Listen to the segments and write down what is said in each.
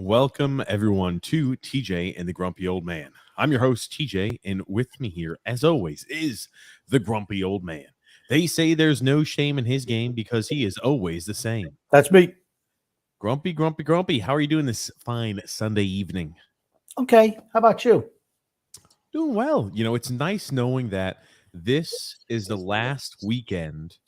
welcome everyone to TJ and the Grumpy Old Man. I'm your host, TJ, and with me here, as always, is the Grumpy Old Man. They say there's no shame in his game because he is always the same. That's me. Grumpy, grumpy, grumpy. How are you doing this fine Sunday evening? Okay. How about you? Doing well. You know, it's nice knowing that this is the last weekend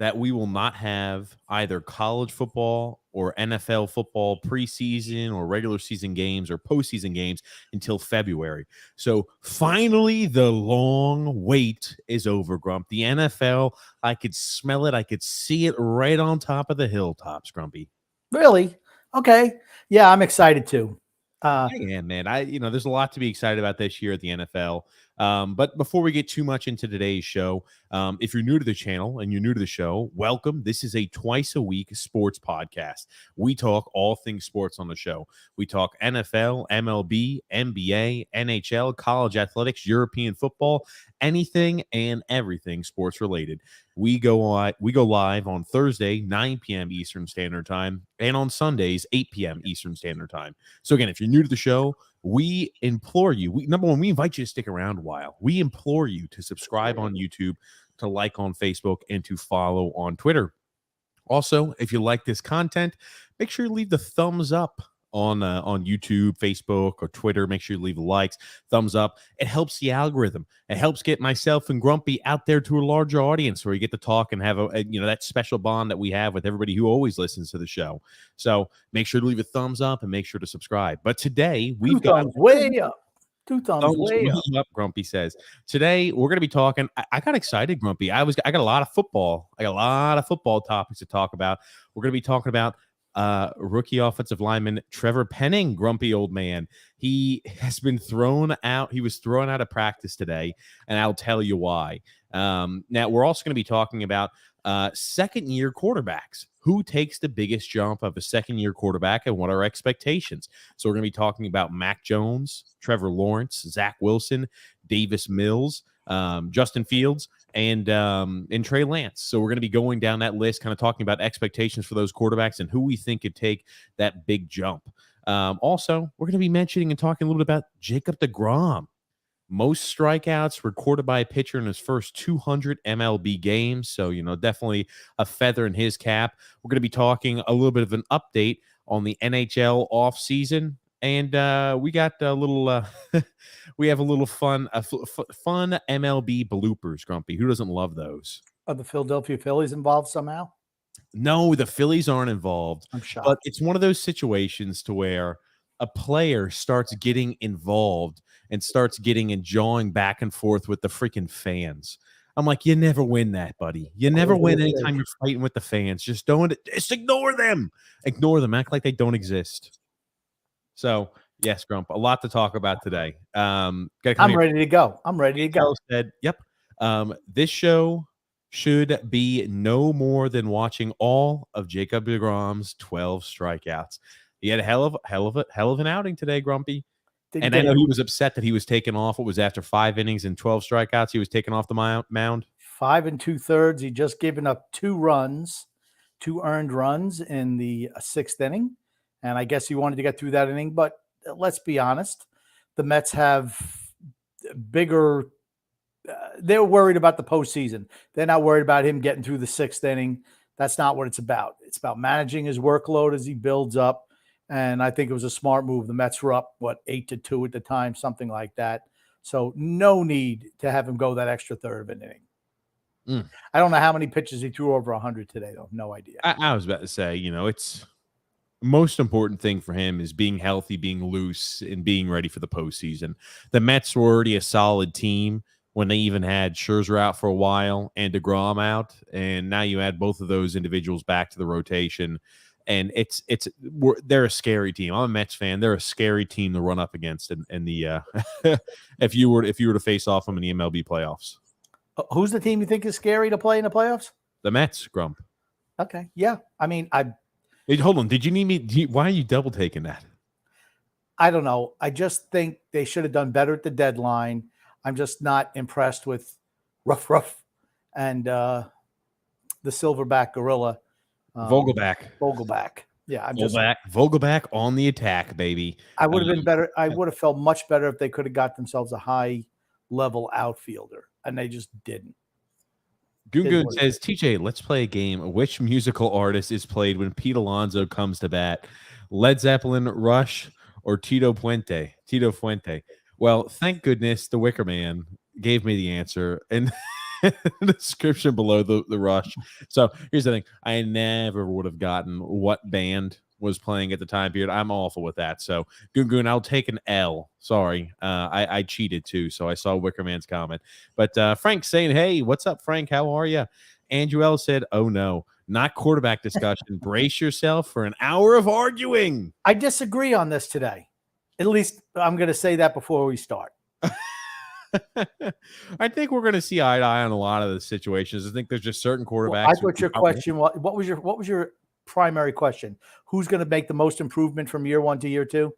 that we will not have either college football or NFL football preseason or regular season games or postseason games until February. So finally, the long wait is over, Grump. The NFL, I could smell it. I could see it right on top of the hilltops, Grumpy. Really? Okay. Yeah, I'm excited too. I am, man. There's a lot to be excited about this year at the NFL. But before we get too much into today's show, if you're new to the channel and you're new to the show, welcome. This is a twice a week sports podcast. We talk all things sports on the show. We talk NFL, MLB, NBA, NHL, college athletics, European football, anything and everything sports related. We go live on Thursday, 9 p.m. Eastern Standard Time, and on Sundays, 8 p.m. Eastern Standard Time. So again, if you're new to the show, we implore you. Number one, we invite you to stick around a while. We implore you to subscribe on YouTube, to like on Facebook, and to follow on Twitter. Also, if you like this content, make sure you leave the thumbs up on YouTube, Facebook, or Twitter. Make sure you leave the likes, thumbs up. It helps the algorithm. It helps get myself and Grumpy out there to a larger audience where you get to talk and have that special bond that we have with everybody who always listens to the show. So make sure to leave a thumbs up and make sure to subscribe. But today we've got way up. Two thumbs way up, Grumpy says. Today we're going to be talking. I got excited, Grumpy. I got a lot of football. I got a lot of football topics to talk about. We're going to be talking about rookie offensive lineman Trevor Penning, Grumpy Old Man. He has been thrown out. He was thrown out of practice today, and I'll tell you why. Now, we're also going to be talking about second-year quarterbacks. Who takes the biggest jump of a second-year quarterback, and what are our expectations? So we're going to be talking about Mac Jones, Trevor Lawrence, Zach Wilson, Davis Mills, Justin Fields, and Trey Lance. So we're going to be going down that list, kind of talking about expectations for those quarterbacks and who we think could take that big jump. Also, we're going to be mentioning and talking a little bit about Jacob deGrom. Most strikeouts recorded by a pitcher in his first 200 MLB games. So, definitely a feather in his cap. We're going to be talking a little bit of an update on the NHL offseason. And we got a little, we have a little fun MLB bloopers, Grumpy. Who doesn't love those? Are the Philadelphia Phillies involved somehow? No, the Phillies aren't involved. I'm shocked. But it's one of those situations to where a player starts getting involved and starts getting and jawing back and forth with the freaking fans. I'm like, you never win that, buddy. You never win anytime you're fighting with the fans. Just ignore them. Ignore them. Act like they don't exist. So, yes, Grump, a lot to talk about today. I'm ready to go. I'm ready to go. Said, yep. This show should be no more than watching all of Jacob deGrom's 12 strikeouts. He had a hell of an outing today, Grumpy. I know he was upset that he was taken off. It was after 5 innings and 12 strikeouts. He was taken off the mound. 5 2/3. He just given up 2 earned runs in the 6th inning. And I guess he wanted to get through that inning. But let's be honest, the Mets have bigger they're worried about the postseason. They're not worried about him getting through the 6th inning. That's not what it's about. It's about managing his workload as he builds up. And I think it was a smart move. The Mets were up, 8-2 at the time, something like that. So no need to have him go that extra third of an inning. I don't know how many pitches he threw over 100 today, though. No idea. I was about to say, it's most important thing for him is being healthy, being loose, and being ready for the postseason. The Mets were already a solid team when they even had Scherzer out for a while and deGrom out, and now you add both of those individuals back to the rotation. And they're a scary team. I'm a Mets fan. They're a scary team to run up against in the if you were to face off them in the MLB playoffs. Who's the team you think is scary to play in the playoffs? The Mets, Grump. Okay, yeah. I mean, hold on. Did you need me? Why are you double taking that? I don't know. I just think they should have done better at the deadline. I'm just not impressed with Ruff and the silverback gorilla. Vogelback. Yeah, Vogelback on the attack, baby. I would have been better. I would have felt much better if they could have got themselves a high level outfielder, and they just didn't. Goon says, TJ, let's play a game. Which musical artist is played when Pete Alonso comes to bat? Led Zeppelin, Rush, or Tito Puente? Tito Fuente. Well, thank goodness the Wicker Man gave me the answer and the description below the Rush. So here's the thing. I never would have gotten what band was playing at the time period. I'm awful with that. So Goon, I'll take an L. Sorry. I cheated too. So I saw Wickerman's comment. But Frank saying, hey, what's up, Frank? How are you? Andrew L said, oh no, not quarterback discussion. Brace yourself for an hour of arguing. I disagree on this today. At least I'm going to say that before we start. I think we're going to see eye to eye on a lot of the situations. I think there's just certain quarterbacks. Well, I thought your question, what was your primary question? Who's going to make the most improvement from year 1 to year 2?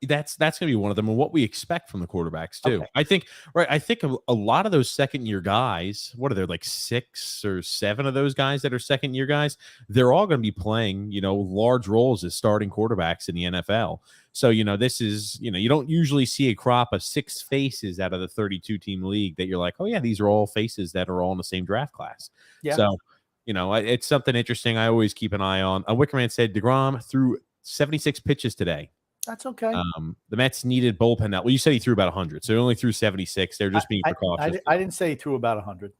That's going to be one of them, and what we expect from the quarterbacks too. Okay. I think a lot of those second-year guys, what are there, like 6 or 7 of those guys that are second-year guys? They're all going to be playing, large roles as starting quarterbacks in the NFL. So, this is, you don't usually see a crop of 6 faces out of the 32-team league that you're like, oh yeah, these are all faces that are all in the same draft class. Yeah. So, it's something interesting. I always keep an eye on. Wickerman said deGrom threw 76 pitches today. That's okay. The Mets needed bullpen out. Well, you said he threw about 100, so he only threw 76. They're just being precautious. I didn't say he threw about 100.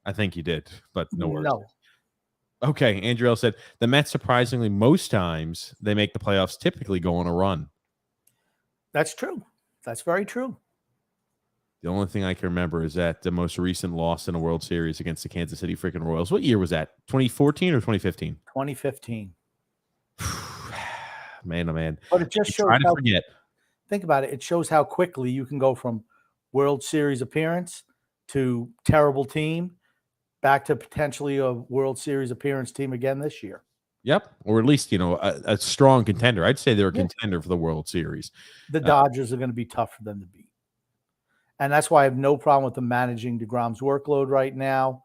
I think you did, but no worries. No. Okay, Andrew L said the Mets surprisingly most times they make the playoffs typically go on a run. That's true. That's very true. The only thing I can remember is that the most recent loss in a World Series against the Kansas City freaking Royals. What year was that? 2014 or 2015? 2015. Man, oh man. But it just shows how, think about it. It shows how quickly you can go from World Series appearance to terrible team back to potentially a World Series appearance team again this year. Yep. Or at least, a strong contender. I'd say they're a contender for the World Series. The Dodgers are going to be tough for them to beat. And that's why I have no problem with them managing DeGrom's workload right now.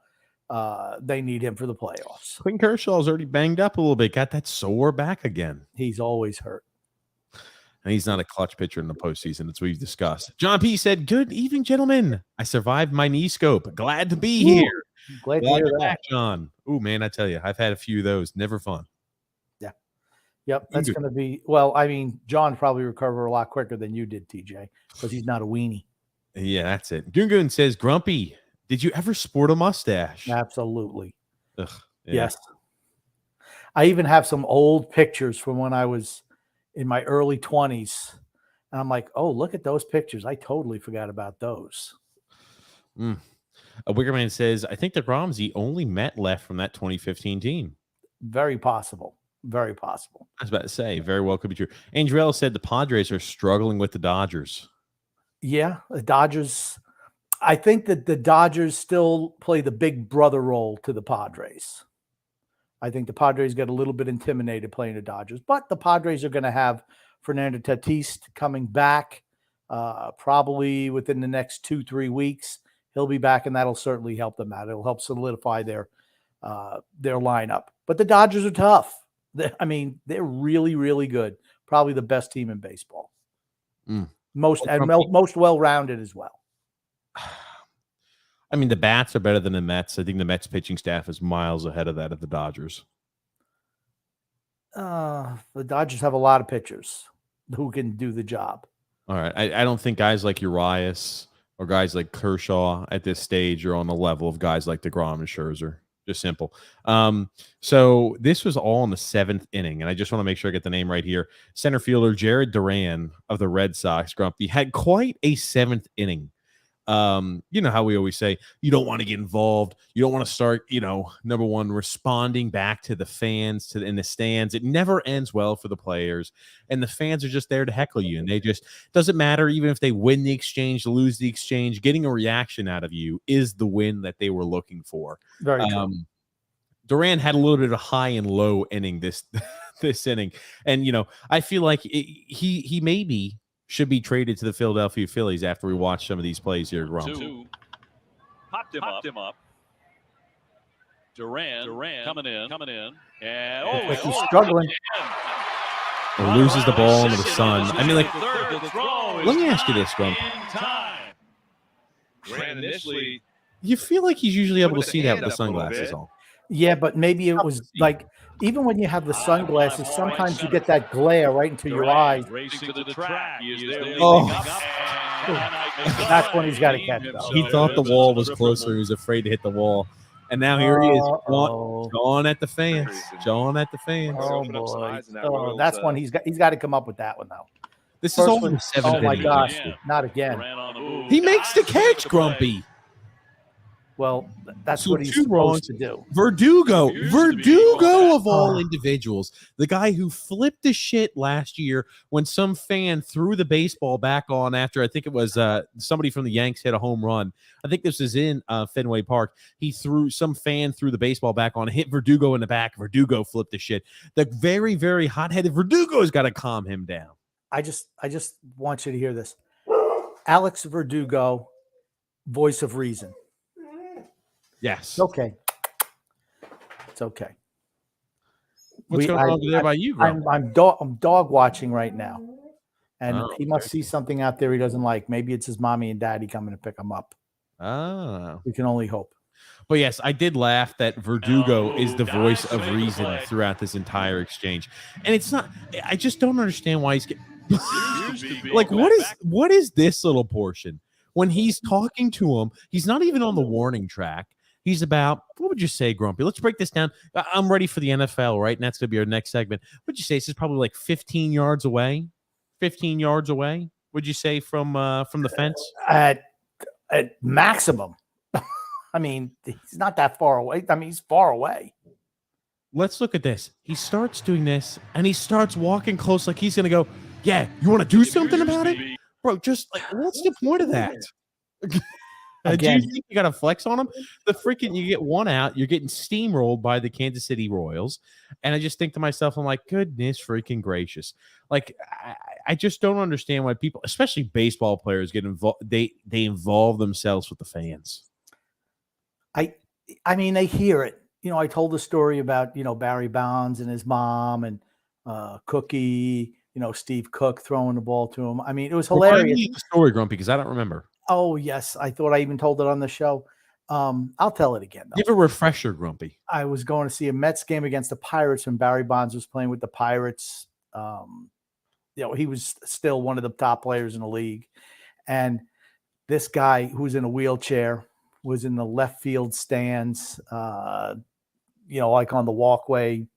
They need him for the playoffs. Clayton Kershaw's already banged up a little bit, got that sore back again. He's always hurt. And he's not a clutch pitcher in the postseason. That's what we've discussed. John P. said, good evening, gentlemen. I survived my knee scope. Glad to be here. Glad to hear that, back, John. Oh, man, I tell you, I've had a few of those. Never fun. Yeah. Yep, that's going to be, well, I mean, John probably recovered a lot quicker than you did, TJ, because he's not a weenie. Yeah, that's it. Goon says, Grumpy, did you ever sport a mustache? Absolutely. Ugh, yeah. Yes. I even have some old pictures from when I was in my early 20s. And I'm like, oh, look at those pictures. I totally forgot about those. Wickerman says, I think DeGrom's the only Met left from that 2015 team. Very possible. Very possible. I was about to say, very well could be true. Andrell said the Padres are struggling with the Dodgers. Yeah, the Dodgers. I think that the Dodgers still play the big brother role to the Padres. I think the Padres get a little bit intimidated playing the Dodgers, but the Padres are going to have Fernando Tatis coming back probably within the next 2-3 weeks. He'll be back, and that'll certainly help them out. It'll help solidify their lineup. But the Dodgers are tough. They're really, really good. Probably the best team in baseball. Most well-rounded as well. I mean, the bats are better than the Mets. I think the Mets pitching staff is miles ahead of that of the Dodgers. The Dodgers have a lot of pitchers who can do the job. All right. I don't think guys like Urias or guys like Kershaw at this stage are on the level of guys like deGrom and Scherzer. Just simple. So this was all in the 7th inning, and I just want to make sure I get the name right here. Center fielder Jared Duran of the Red Sox, Grumpy, had quite a 7th inning. You know how we always say you don't want to get involved. You don't want to start, number one, responding back to the fans in the stands. It never ends well for the players, and the fans are just there to heckle you. And they just doesn't matter even if they win the exchange, lose the exchange. Getting a reaction out of you is the win that they were looking for. Very true. Duran had a little bit of a high and low inning this inning, and I feel like he maybe should be traded to the Philadelphia Phillies after we watch some of these plays here. Popped him up. Duran coming in. And Looks like he's struggling. Loses the ball into the sun. I mean, like, let me ask you this, Grump. Initially, You feel like he's usually able to see that with the sunglasses on. Yeah, but maybe it was like, even when you have the sunglasses, sometimes you get that glare right into your eyes. racing to the track. He is there Oh. leading up. That's when he's got to catch, though. He thought the wall was closer. He was afraid to hit the wall. And now here he is, Uh-oh. jawing at the fans. Jawing at the fans. Oh boy! Oh, that's when he's got to come up with that one though. This First is all one- the seventh Oh my inning. gosh! Not again. He makes the catch, Grumpy. Well, that's So what he's two wrongs. supposed to do. Verdugo of all Oh. individuals, the guy who flipped the shit last year when some fan threw the baseball back on after I think it was somebody from the Yanks hit a home run. I think this is in Fenway Park. Some fan threw the baseball back on, hit Verdugo in the back. Verdugo flipped the shit. The very, very hot-headed Verdugo has got to calm him down. I just want you to hear this. Alex Verdugo, voice of reason. Yes. Okay. It's okay. What's going on over there by you, Grump? I'm dog watching right now, and Oh, he must see something out there he doesn't like. Maybe it's his mommy and daddy coming to pick him up. Oh. We can only hope. But yes, I did laugh that Verdugo is the voice of reason throughout this entire exchange. And it's not, I just don't understand why he's getting, like, what is this little portion? When he's talking to him, he's not even on the warning track. He's about, what would you say, Grumpy? Let's break this down. I'm ready for the NFL, right? And that's going to be our next segment. What'd you say? This is probably like 15 yards away? 15 yards away, would you say, from the fence? At maximum. I mean, he's not that far away. I mean, he's far away. Let's look at this. He starts doing this, and he starts walking close like he's going to go, yeah, you want to do something about it? Bro, just like, what's the point of that? Do you think you got to flex on him? You get one out, you're getting steamrolled by the Kansas City Royals. And I just think to myself, I'm like, goodness freaking gracious. Like, I just don't understand why people, especially baseball players, get involved. They involve themselves with the fans. I mean, they hear it. You know, I told the story about, Barry Bonds and his mom and Cookie, Steve Cook throwing the ball to him. I mean, it was hilarious. Remind me of the story, Grumpy, because I don't remember. Oh, yes. I thought I even told it on the show. I'll tell it again, though. Give a refresher, Grumpy. I was going to see a Mets game against the Pirates when Barry Bonds was playing with the Pirates. He was still one of the top players in the league. And this guy who's in a wheelchair was in the left field stands, like on the walkway.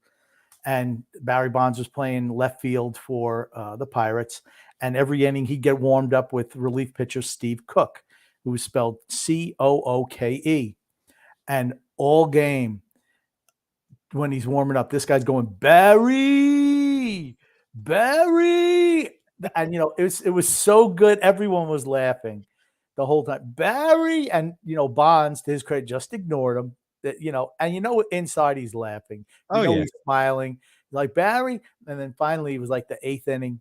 And Barry Bonds was playing left field for the Pirates. And every inning he'd get warmed up with relief pitcher Steve Cook, who was spelled Cooke. And all game, when he's warming up, this guy's going, Barry. And, it was so good. Everyone was laughing the whole time. Barry. And, Bonds, to his credit, just ignored him. And inside he's laughing. He's smiling. He's like, Barry. And then finally, it was like the eighth inning.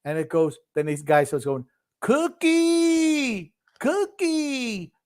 And it goes, then these guys starts going, Cookie.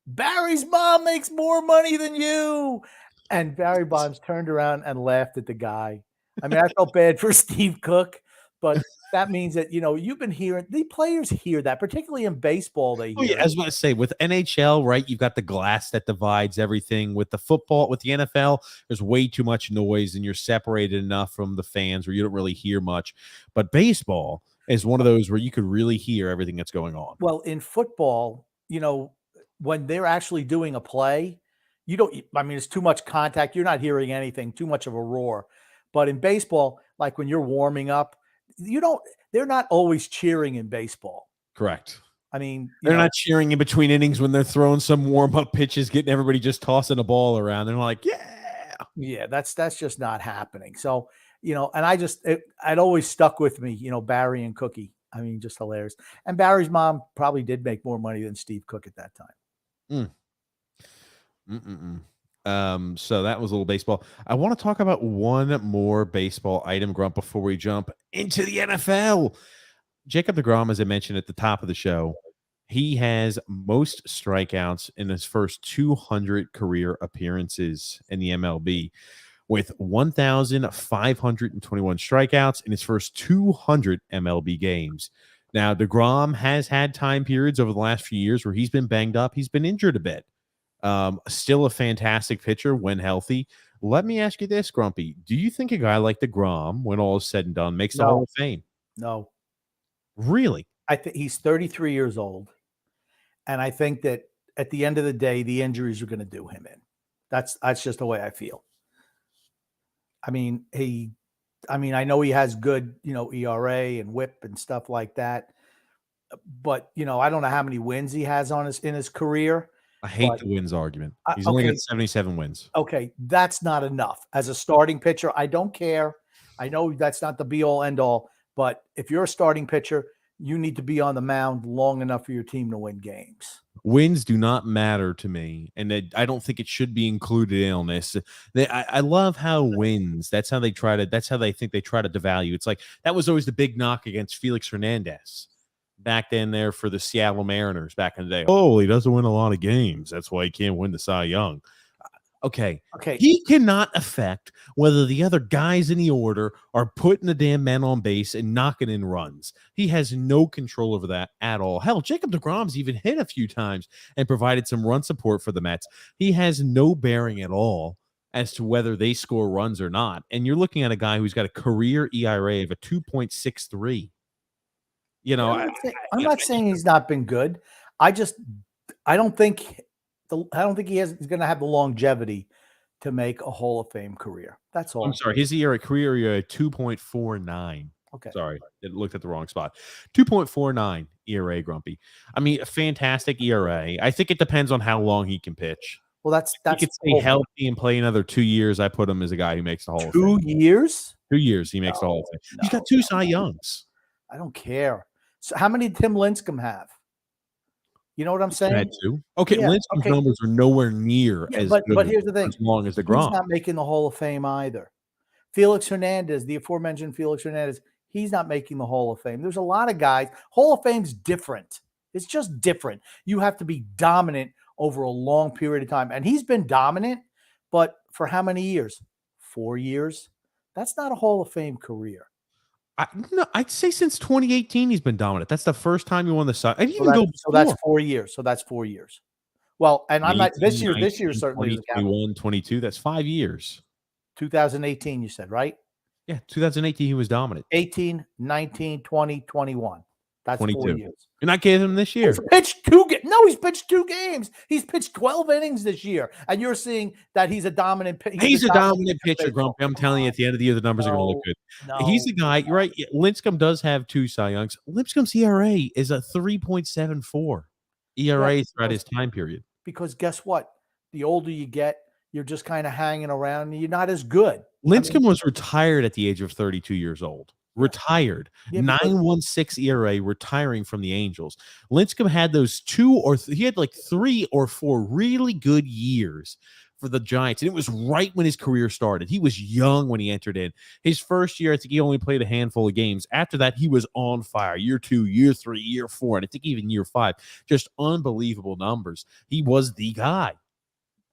Barry's mom makes more money than you. And Barry Bonds turned around and laughed at the guy. I mean, I felt bad for Steve Cook, but that means that, you've been hearing, the players hear that, particularly in baseball. They hear I was about to say, with NHL, right, you've got the glass that divides everything. With the football, with the NFL, there's way too much noise and you're separated enough from the fans where you don't really hear much. But baseball is one of those where you could really hear everything that's going on. Well, in football, when they're actually doing a play, it's too much contact. You're not hearing anything, too much of a roar. But in baseball, like when you're warming up, they're not always cheering in baseball. Correct. I mean, they're not cheering in between innings when they're throwing some warm-up pitches, getting everybody just tossing a ball around. They're like, yeah, that's just not happening. So, and it always stuck with me, Barry and Cookie. I mean, just hilarious. And Barry's mom probably did make more money than Steve Cook at that time. So that was a little baseball. I want to talk about one more baseball item, Grump, before we jump into the NFL. Jacob deGrom, as I mentioned at the top of the show, He has most strikeouts in his first 200 career appearances in the MLB, with 1,521 strikeouts in his first 200 MLB games. Now, deGrom has had time periods over the last few years where he's been banged up. He's been injured a bit. Still a fantastic pitcher when healthy. Let me ask you this, Grumpy. Do you think a guy like deGrom, when all is said and done, makes the Hall of Fame? No. Really? I think he's 33 years old. And I think that at the end of the day, the injuries are going to do him in. That's just the way I feel. I mean, I know he has good, ERA and WHIP and stuff like that. But, I don't know how many wins he has in his career. I hate the wins argument. He's only got 77 wins. Okay, that's not enough. As a starting pitcher, I don't care. I know that's not the be-all, end-all. But if you're a starting pitcher, you need to be on the mound long enough for your team to win games. Wins do not matter to me, and I don't think it should be included on this. I love how wins. That's how they think they try to devalue. It's like that was always the big knock against Felix Hernandez back then there for the Seattle Mariners back in the day. Oh, he doesn't win a lot of games. That's why he can't win the Cy Young. Okay. He cannot affect whether the other guys in the order are putting the damn men on base and knocking in runs. He has no control over that at all. Hell, Jacob deGrom's even hit a few times and provided some run support for the Mets. He has no bearing at all as to whether they score runs or not. And you're looking at a guy who's got a career ERA of a 2.63. I'm not saying he's not been good. I don't think he's going to have the longevity to make a Hall of Fame career. That's all. I'm sorry. His career ERA 2.49. Okay. Sorry. It looked at the wrong spot. 2.49 ERA, Grumpy. I mean, a fantastic ERA. I think it depends on how long he can pitch. Well, that's he could stay healthy and play another 2 years. I put him as a guy who makes the Hall of Fame. 2 years? 2 years he makes the Hall of Fame. He's got 2 Cy Youngs. I don't care. So how many did Tim Lincecum have? You know what I'm saying? Had 2. Okay, yeah, Lincecum's numbers are nowhere near as good. But here's the thing. As long as deGrom. He's not making the Hall of Fame either. Felix Hernandez, the aforementioned Felix Hernandez, he's not making the Hall of Fame. There's a lot of guys. Hall of Fame's different. It's just different. You have to be dominant over a long period of time. And he's been dominant, but for how many years? 4 years? That's not a Hall of Fame career. I'd say since 2018 he's been dominant. That's the first time he won the Cy. So that's 4 years. So that's 4 years. Well, and I'm not this year. This year certainly 21, 22. That's 5 years. 2018, you said, right? Yeah, 2018 he was dominant. 18, 19, 20, 21. That's 22. 4 years. You're not giving him this year. He's pitched 2 games. No, he's pitched 2 games. He's pitched 12 innings this year, and you're seeing that he's a dominant pitcher. He's a dominant pitcher, Grumpy. I'm telling you, at the end of the year, the numbers are going to look good. He's the guy. You're right. Lincecum does have 2 Cy Youngs. Lincecum's ERA is a 3.74 ERA throughout his time period. Because guess what? The older you get, you're just kind of hanging around, and you're not as good. Lincecum was retired at the age of 32 years old. Retired. 9.16 ERA, retiring from the Angels. Lincecum had those he had like 3 or 4 really good years for the Giants. And it was right when his career started. He was young when he entered in. His first year, I think he only played a handful of games. After that, he was on fire. Year 2, year 3, year 4, and I think even year 5. Just unbelievable numbers. He was the guy.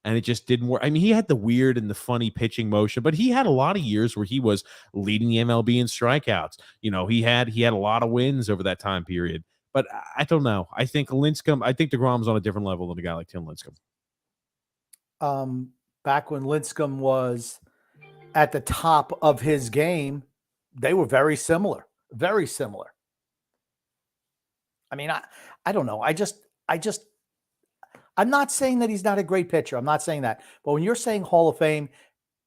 And it just didn't work. I mean, he had the weird and the funny pitching motion, but he had a lot of years where he was leading the MLB in strikeouts. He had a lot of wins over that time period. But I don't know. I think deGrom's on a different level than a guy like Tim Lincecum. Back when Lincecum was at the top of his game, they were very similar. Very similar. I mean, I don't know. I'm not saying that he's not a great pitcher. I'm not saying that. But when you're saying Hall of Fame,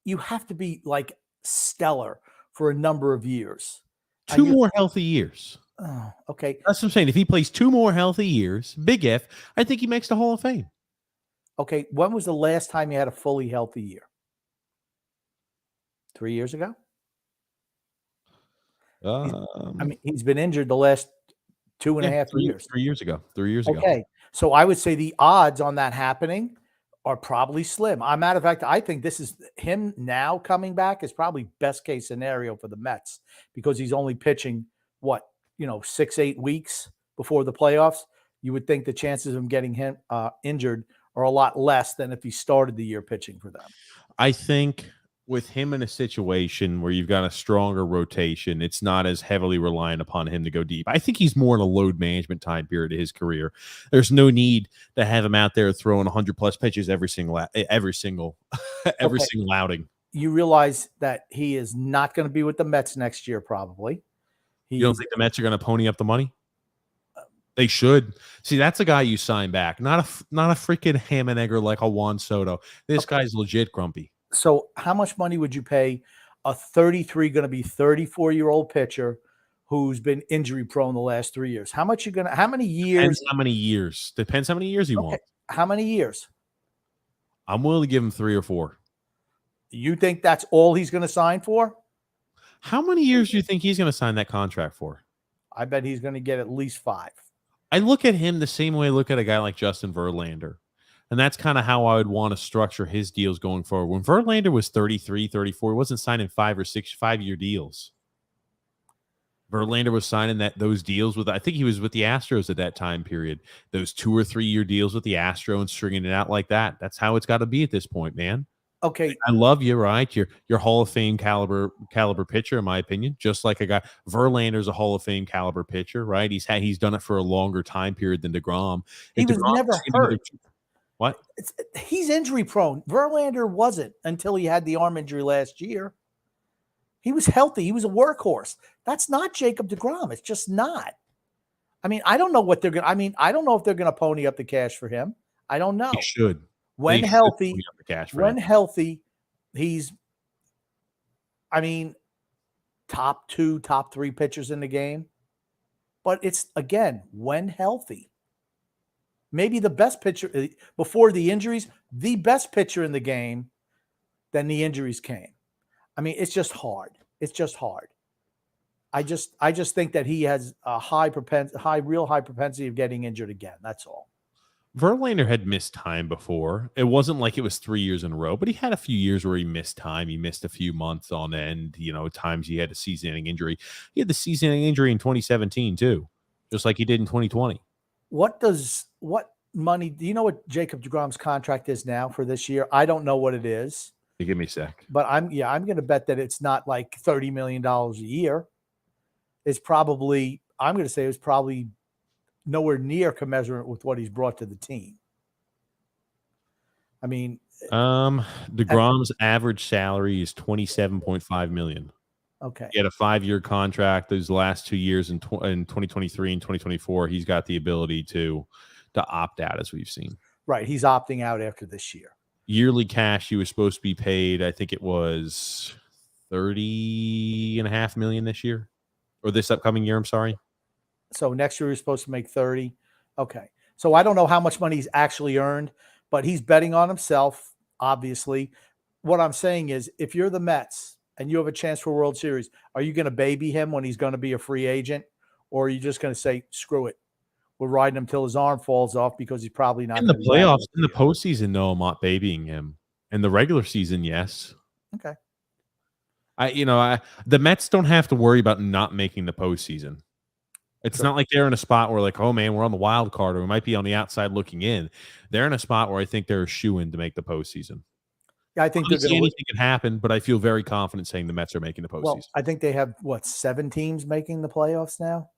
you have to be like stellar for a number of years. 2 more healthy years. Oh, okay. That's what I'm saying. If he plays 2 more healthy years, big if, I think he makes the Hall of Fame. Okay. When was the last time you had a fully healthy year? 3 years ago? He's been injured the last 2.5 years. 3 years ago. 3 years ago. Okay. So I would say the odds on that happening are probably slim. Matter of fact, I think this is him now coming back is probably best case scenario for the Mets because he's only pitching 6-8 weeks before the playoffs. you would think the chances of him getting injured are a lot less than if he started the year pitching for them. I think with him in a situation where you've got a stronger rotation, it's not as heavily reliant upon him to go deep. I think he's more in a load management time period of his career. There's no need to have him out there throwing 100+ pitches every single outing. You realize that he is not going to be with the Mets next year, probably. You don't think the Mets are going to pony up the money? They should. See, that's a guy you sign back, not a freaking ham and egger like a Juan Soto. This guy's legit grumpy. So how much money would you pay a 33 going to be 34-year-old pitcher who's been injury prone the last 3 years? How many years? Depends how many years you want. How many years? I'm willing to give him 3 or 4. You think that's all he's going to sign for? How many years do you think he's going to sign that contract for? I bet he's going to get at least 5. I look at him the same way I look at a guy like Justin Verlander. And that's kind of how I would want to structure his deals going forward. When Verlander was 33, 34, he wasn't signing 5 or 6 5-year deals. Verlander was signing those deals with, I think he was with the Astros at that time period. Those 2 or 3 year deals with the Astros and stringing it out like that. That's how it's got to be at this point, man. Okay. I love you, right? You're Hall of Fame caliber pitcher, in my opinion. Just like a guy, Verlander's a Hall of Fame caliber pitcher, right? He's done it for a longer time period than deGrom. He was never hurt. What? He's injury prone. Verlander wasn't until he had the arm injury last year. He was healthy. He was a workhorse. That's not Jacob deGrom. It's just not. I mean, I don't know what they're going to. I mean, I don't know if they're going to pony up the cash for him. I don't know. They should. When healthy, he's, I mean, top 2, top 3 pitchers in the game. But it's, again, when healthy. Maybe the best pitcher before the injuries, the best pitcher in the game, then the injuries came. I mean, it's just hard. It's just hard. I just think that he has a real high propensity of getting injured again. That's all. Verlander had missed time before. It wasn't like it was 3 years in a row, but he had a few years where he missed time. He missed a few months on end. Times he had a season-ending injury. He had the season-ending injury in 2017 too, just like he did in 2020. What money? Do you know what Jacob deGrom's contract is now for this year? I don't know what it is. You give me a sec. But I'm going to bet that it's not like $30 million a year. It's probably, I'm going to say it was probably nowhere near commensurate with what he's brought to the team. I mean, deGrom's average salary is $27.5 million. Okay. He had a 5-year contract. Those last 2 years in 2023 and 2024, he's got the ability to opt out, as we've seen. Right. He's opting out after this year. Yearly cash, he was supposed to be paid, I think it was $30.5 million this year, or this upcoming year. I'm sorry. So next year he's supposed to make 30. Okay. So I don't know how much money he's actually earned, but he's betting on himself, obviously. What I'm saying is, if you're the Mets and you have a chance for a World Series, are you going to baby him when he's going to be a free agent? Or are you just going to say, screw it, we're riding him till his arm falls off because he's probably not in the playoffs, in the postseason? No, I'm not babying him. In the regular season, yes. Okay. The Mets don't have to worry about not making the postseason. It's not like they're in a spot where, like, oh man, we're on the wild card, or we might be on the outside looking in. They're in a spot where I think they're a shoo-in to make the postseason. Yeah, I think anything can happen, but I feel very confident saying the Mets are making the postseason. Well, I think they have 7 teams making the playoffs now.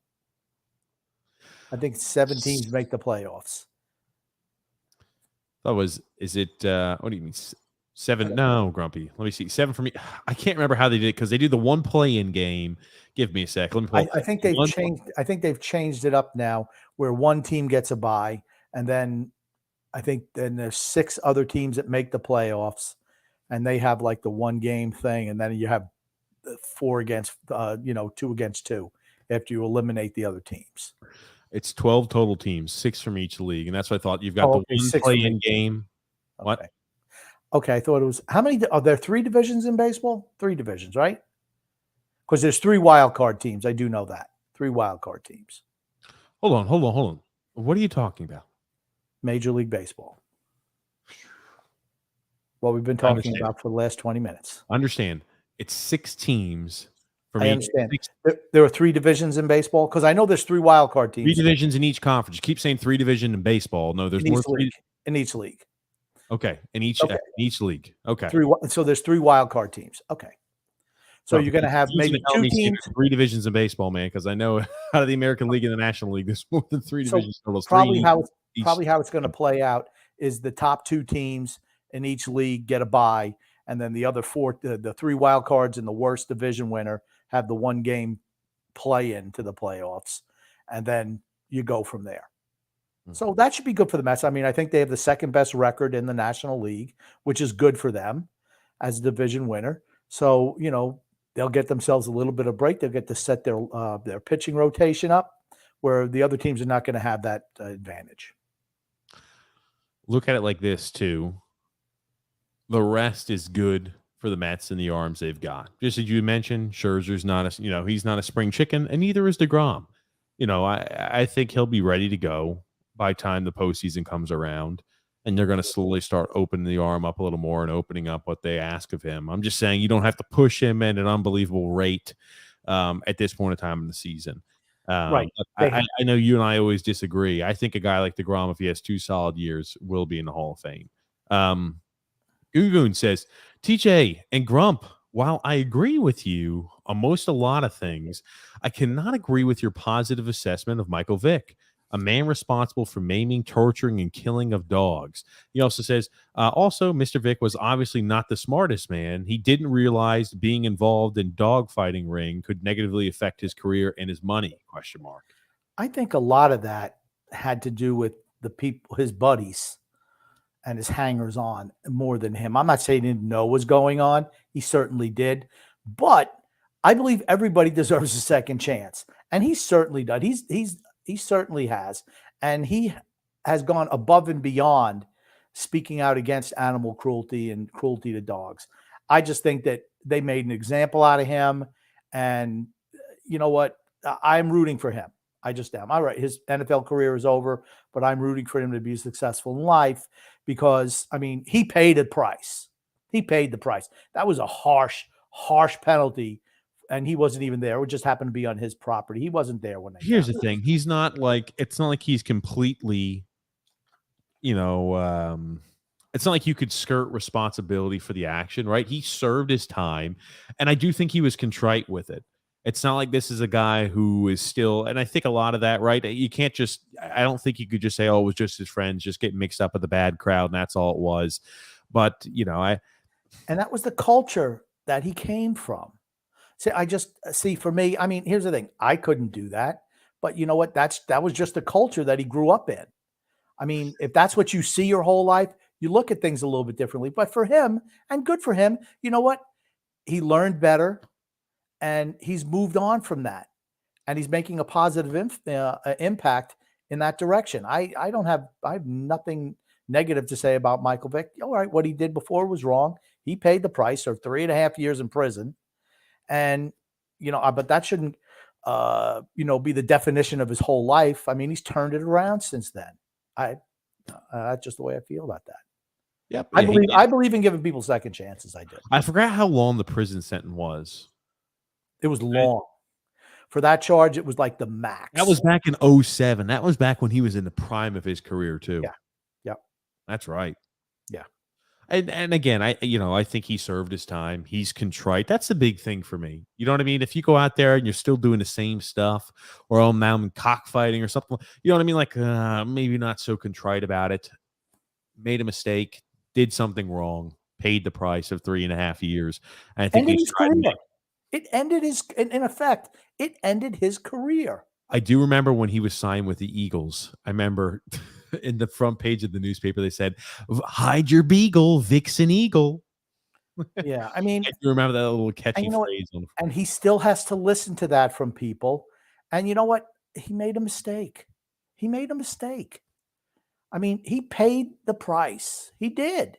I think 7 teams make the playoffs. Is it what do you mean 7? No, Grumpy. Let me see. 7 for me. I can't remember how they did it because they do the one play-in game. Give me a sec. Let me pull I think they've changed. I think they've changed it up now, where one team gets a bye, and then I think then there's 6 other teams that make the playoffs, and they have like the one game thing, and then you have 4 against 2 against 2 after you eliminate the other teams. It's 12 total teams, 6 from each league, and that's what I thought. You've got the one play-in game. What? Okay, I thought it was how many? Are there 3 divisions in baseball? 3 divisions, right? Because there's 3 wild card teams. I do know that 3 wild card teams. Hold on. What are you talking about? Major League Baseball. What we've been talking about for the last 20 minutes. Understand. It's 6 teams For I me, understand. There are 3 divisions in baseball because I know there's 3 wild card three teams divisions in each conference. You keep saying 3 division in baseball. No, there's in more each than 3. league. In each league. Okay, in Okay. each league. Okay. So there's 3 wild card teams. Okay. So No, you're going to have easy to maybe tell 2 me, Steve, teams. there's 3 divisions in baseball, man, because I know out of the American League and the National League, there's more than 3 So divisions totals. probably 3 how it's each. probably how it's going to play out is the top 2 teams in each league get a bye, and then the other 4, the 3 wild cards and the worst division winner have the 1 game play into the playoffs, and then you go from there. So that should be good for the Mets. I mean, I think they have the second best record in the National League, which is good for them as a division winner. So, they'll get themselves a little bit of break. They'll get to set their pitching rotation up where the other teams are not going to have that advantage. Look at it like this, too. The rest is good for the Mets and the arms they've got. Just as you mentioned, Scherzer's not he's not a spring chicken, and neither is deGrom. I think he'll be ready to go by time the postseason comes around, and they're going to slowly start opening the arm up a little more and opening up what they ask of him. I'm just saying you don't have to push him at an unbelievable rate at this point in time in the season. Right. I know you and I always disagree. I think a guy like deGrom, if he has 2 solid years, will be in the Hall of Fame. Ugoon says, TJ and Grump, while I agree with you on a lot of things, I cannot agree with your positive assessment of Michael Vick, a man responsible for maiming, torturing, and killing of dogs. He also says, also, Mr. Vick was obviously not the smartest man. He didn't realize being involved in dogfighting ring could negatively affect his career and his money, ? I think a lot of that had to do with the people, his buddies and his hangers on more than him. I'm not saying he didn't know what was going on. He certainly did. But I believe everybody deserves a second chance. And he certainly does. He certainly has. And he has gone above and beyond speaking out against animal cruelty and cruelty to dogs. I just think that they made an example out of him. And you know what? I'm rooting for him. I just am. All right, his NFL career is over, but I'm rooting for him to be successful in life because, I mean, he paid a price. He paid the price. That was a harsh penalty, and he wasn't even there. It just happened to be on his property. He wasn't there when they Here's the thing. He's not like – it's not like he's completely it's not like you could skirt responsibility for the action, right? He served his time, and I do think he was contrite with it. It's not like this is a guy who is still, and I think a lot of that, right? You can't just, I don't think you could just say, oh, it was just his friends just getting mixed up with the bad crowd, and that's all it was. But, and that was the culture that he came from. See, for me, I mean, here's the thing. I couldn't do that. But you know what? That was just the culture that he grew up in. I mean, if that's what you see your whole life, you look at things a little bit differently. But for him, and good for him, you know what? He learned better. And he's moved on from that, and he's making a positive impact in that direction. I have nothing negative to say about Michael Vick. All right, what he did before was wrong. He paid the price of 3.5 years in prison, and but that shouldn't be the definition of his whole life. I mean, he's turned it around since then. That's just the way I feel about that. Yep, I believe in giving people second chances. I do. I forgot how long the prison sentence was. It was long. For that charge, it was like the max. That was back in 2007. That was back when he was in the prime of his career, too. Yeah. Yep. That's right. Yeah. And again, I think he served his time. He's contrite. That's the big thing for me. You know what I mean? If you go out there and you're still doing the same stuff, or now I'm cockfighting or something, you know what I mean? Like maybe not so contrite about it. Made a mistake, did something wrong, paid the price of 3.5 years. And I think he's career. It ended in effect, it ended his career. I do remember when he was signed with the Eagles. I remember in the front page of the newspaper, they said, hide your beagle, Vixen Eagle. Yeah, I mean, you remember that little catchy phrase. And he still has to listen to that from people. And you know what? He made a mistake. I mean, he paid the price. He did.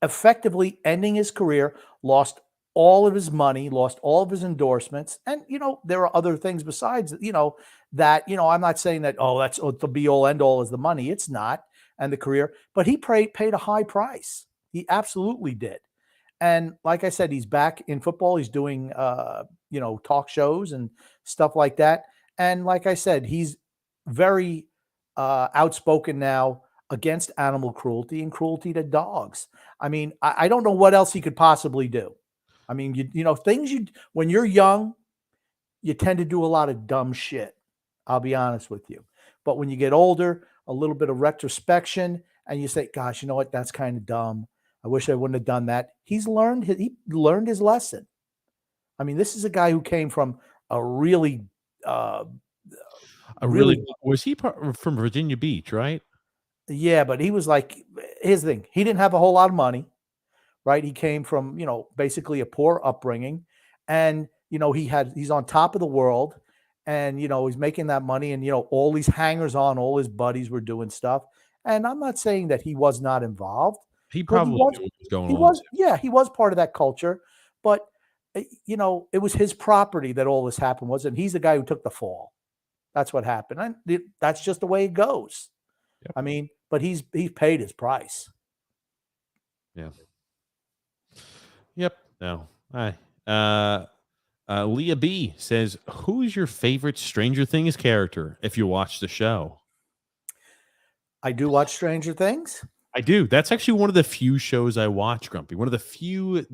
Effectively ending his career, lost all of his money, lost all of his endorsements. And, there are other things besides, that, I'm not saying that, that's the be all end all is the money. It's not. And the career, but he paid a high price. He absolutely did. And like I said, he's back in football. He's doing talk shows and stuff like that. And like I said, he's very outspoken now against animal cruelty and cruelty to dogs. I mean, I don't know what else he could possibly do. I mean, when you're young, you tend to do a lot of dumb shit. I'll be honest with you. But when you get older, a little bit of retrospection, and you say, gosh, you know what? That's kind of dumb. I wish I wouldn't have done that. He learned his lesson. I mean, this is a guy who came from a really was he from Virginia Beach, right? Yeah, but he was like, here's the thing. He didn't have a whole lot of money, right? He came from, basically a poor upbringing, and, he's on top of the world, and, he's making that money, and, all these hangers on, all his buddies were doing stuff. And I'm not saying that he was not involved. He probably knew what was going on. He was part of that culture, but it was his property that all this happened was, and he's the guy who took the fall. That's what happened. And that's just the way it goes. Yep. I mean, but he's paid his price. Yeah. Yep. No. Leah B says, who's your favorite Stranger Things character if you watch the show? I do watch Stranger Things. I do. That's actually one of the few shows I watch, Grumpy. One of the few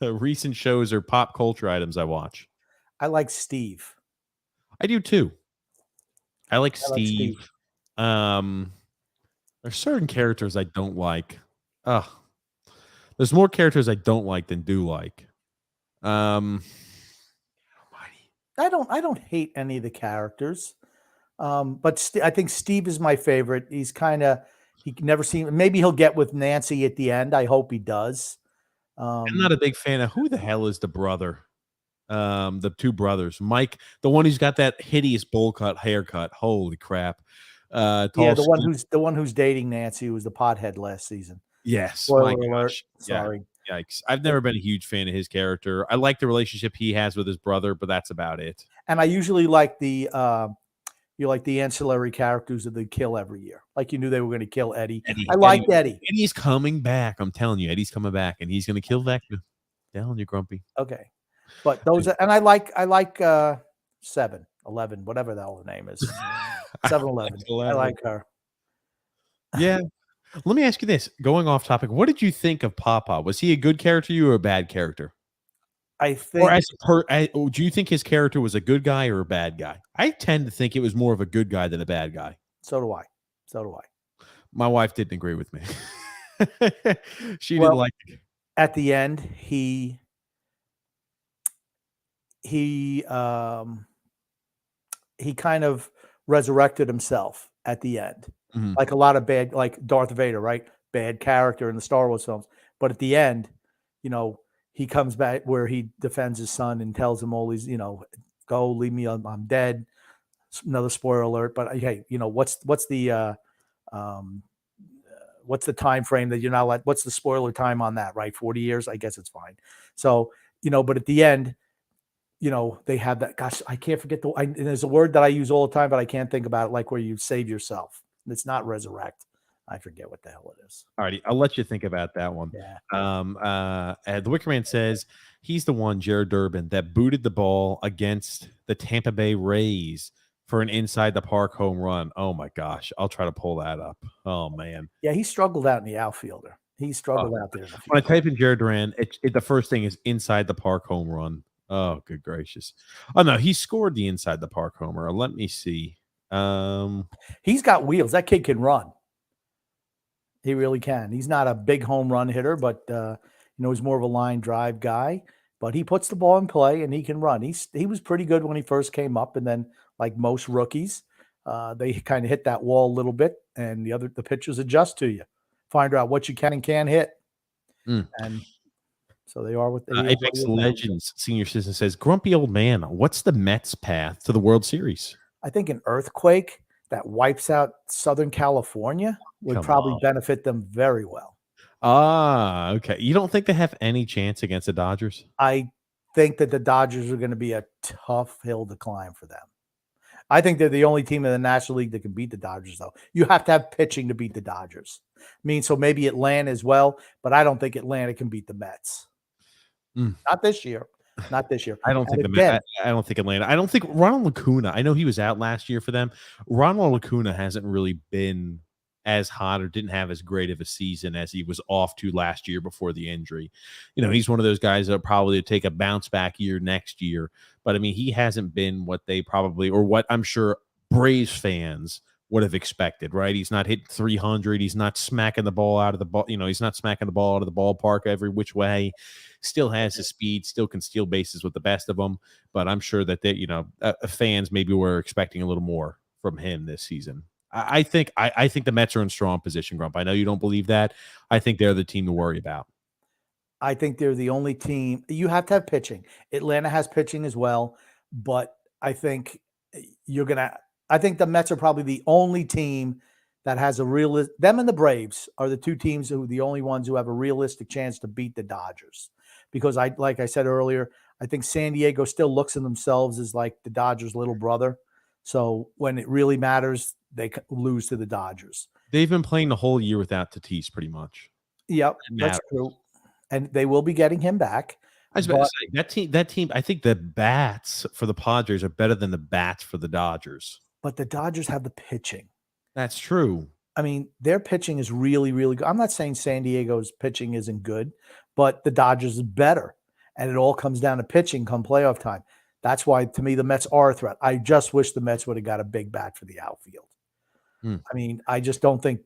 recent shows or pop culture items I watch. I like Steve. I do too. I like Steve. There's certain characters I don't like. There's more characters I don't like than do like. I don't hate any of the characters. But I think Steve is my favorite. He's he never seen. Maybe he'll get with Nancy at the end. I hope he does. I'm not a big fan of who the hell is the brother. The two brothers, Mike, the one who's got that hideous bowl cut haircut. Holy crap! The one who's dating Nancy, who was the pothead last season. Yes. Spoiler alert. Sorry. Yeah, yikes. I've never been a huge fan of his character. I like the relationship he has with his brother, but that's about it. And I usually like the ancillary characters that they kill every year. Like you knew they were going to kill Eddie. I liked Eddie. Eddie's coming back. I'm telling you, Eddie's coming back, and he's going to kill Vecna. Telling you, Grumpy. Okay. But and I like 7-Eleven, whatever the hell the name is. 7-Eleven. I like her. Yeah. Let me ask you this. Going off topic, what did you think of Papa? Was he a good character to you or a bad character? I think. Do you think his character was a good guy or a bad guy? I tend to think it was more of a good guy than a bad guy. So do I. My wife didn't agree with me. She didn't like it. At the end, he kind of resurrected himself at the end. Mm-hmm. Like a lot of like Darth Vader, right? Bad character in the Star Wars films. But at the end, he comes back where he defends his son and tells him all these, go, leave me, I'm dead. Another spoiler alert. But hey, what's the time frame that you're not like, what's the spoiler time on that, right? 40 years? I guess it's fine. So, but at the end, they have that, gosh, I can't forget there's a word that I use all the time, but I can't think about it, like where you save yourself. It's not resurrect. I forget what the hell it is. All righty. I'll let you think about that one. Yeah. The Wicker Man says he's the one, Jared Durbin, that booted the ball against the Tampa Bay Rays for an inside the park home run. Oh my gosh. I'll try to pull that up. Oh man. Yeah. He struggled out in the outfielder. He struggled out there. When I type in Jared Duran, the first thing is inside the park home run. Oh, good gracious. Oh no, he scored the inside the park homer. Let me see. He's got wheels. That kid can run. He really can. He's not a big home run hitter, but he's more of a line drive guy. But he puts the ball in play and he can run. He was pretty good when he first came up, and then like most rookies, they kind of hit that wall a little bit, and the pitchers adjust to you, find out what you can and can't hit, and so they are what they are. Apex Legends senior citizen says, "Grumpy old man, what's the Mets' path to the World Series?" I think an earthquake that wipes out Southern California would probably benefit them very well. Okay. You don't think they have any chance against the Dodgers? I think that the Dodgers are going to be a tough hill to climb for them. I think they're the only team in the National League that can beat the Dodgers, though. You have to have pitching to beat the Dodgers. So maybe Atlanta as well, but I don't think Atlanta can beat the Mets. Not this year. Not this year. I don't think I don't think Atlanta. I don't think Ronald Acuna. I know he was out last year for them. Ronald Acuna hasn't really been as hot or didn't have as great of a season as he was off to last year before the injury. He's one of those guys that probably take a bounce back year next year. But I mean, he hasn't been what they probably, or what I'm sure Braves fans would have expected, right? He's not hitting 300. He's not smacking the ball out of the ball. He's not smacking the ball out of the ballpark every which way. Still has the speed, still can steal bases with the best of them. But I'm sure that they, fans maybe were expecting a little more from him this season. I think the Mets are in strong position, Grump. I know you don't believe that. I think they're the team to worry about. I think they're the only team. You have to have pitching. Atlanta has pitching as well, but I think I think the Mets are probably the only team that has them and the Braves are the two teams who are the only ones who have a realistic chance to beat the Dodgers. Because like I said earlier, I think San Diego still looks at themselves as like the Dodgers' little brother. So when it really matters, they lose to the Dodgers. They've been playing the whole year without Tatis pretty much. Yep, that's true. And they will be getting him back. I was about to say, that team, I think the bats for the Padres are better than the bats for the Dodgers. But the Dodgers have the pitching. That's true. I mean, their pitching is really, really good. I'm not saying San Diego's pitching isn't good, but the Dodgers is better. And it all comes down to pitching come playoff time. That's why, to me, the Mets are a threat. I just wish the Mets would have got a big bat for the outfield. I mean, I just don't think,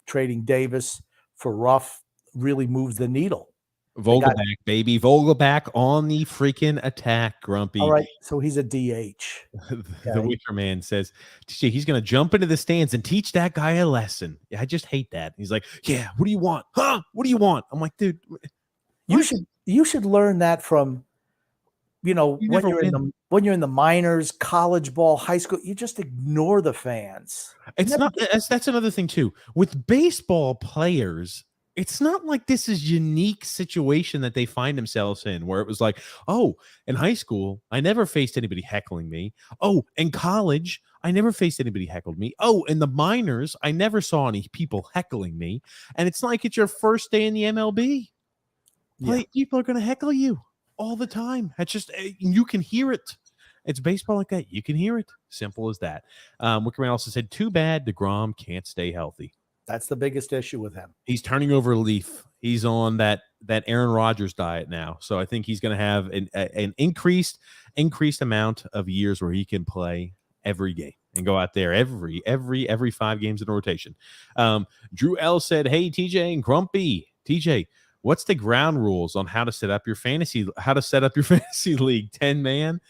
trading Davis for Ruff really moves the needle. Vogelback, baby. Vogelback on the freaking attack, Grumpy. All right, so he's a DH. The Wicker Man says, TJ, he's going to jump into the stands and teach that guy a lesson. Yeah, I just hate that. He's like, yeah, what do you want? Huh? What do you want? I'm like, dude. You should learn that from, when you're in the minors, college ball, high school, you just ignore the fans. That's another thing too. With baseball players, it's not like this is unique situation that they find themselves in where it was like, oh, in high school, I never faced anybody heckling me. Oh, in college, I never faced anybody heckled me. Oh, in the minors, I never saw any people heckling me. And it's like it's your first day in the MLB. People are going to heckle you all the time. It's just, you can hear it. It's baseball like that. You can hear it. Simple as that. Wickerman also said, too bad deGrom can't stay healthy. That's the biggest issue with him. He's turning over a leaf. He's on that Aaron Rodgers diet now. So I think he's going to have an increased amount of years where he can play every game and go out there every 5 games in a rotation. Drew L said, hey, TJ and Grumpy. TJ, what's the ground rules on how to set up your fantasy league? 10-man,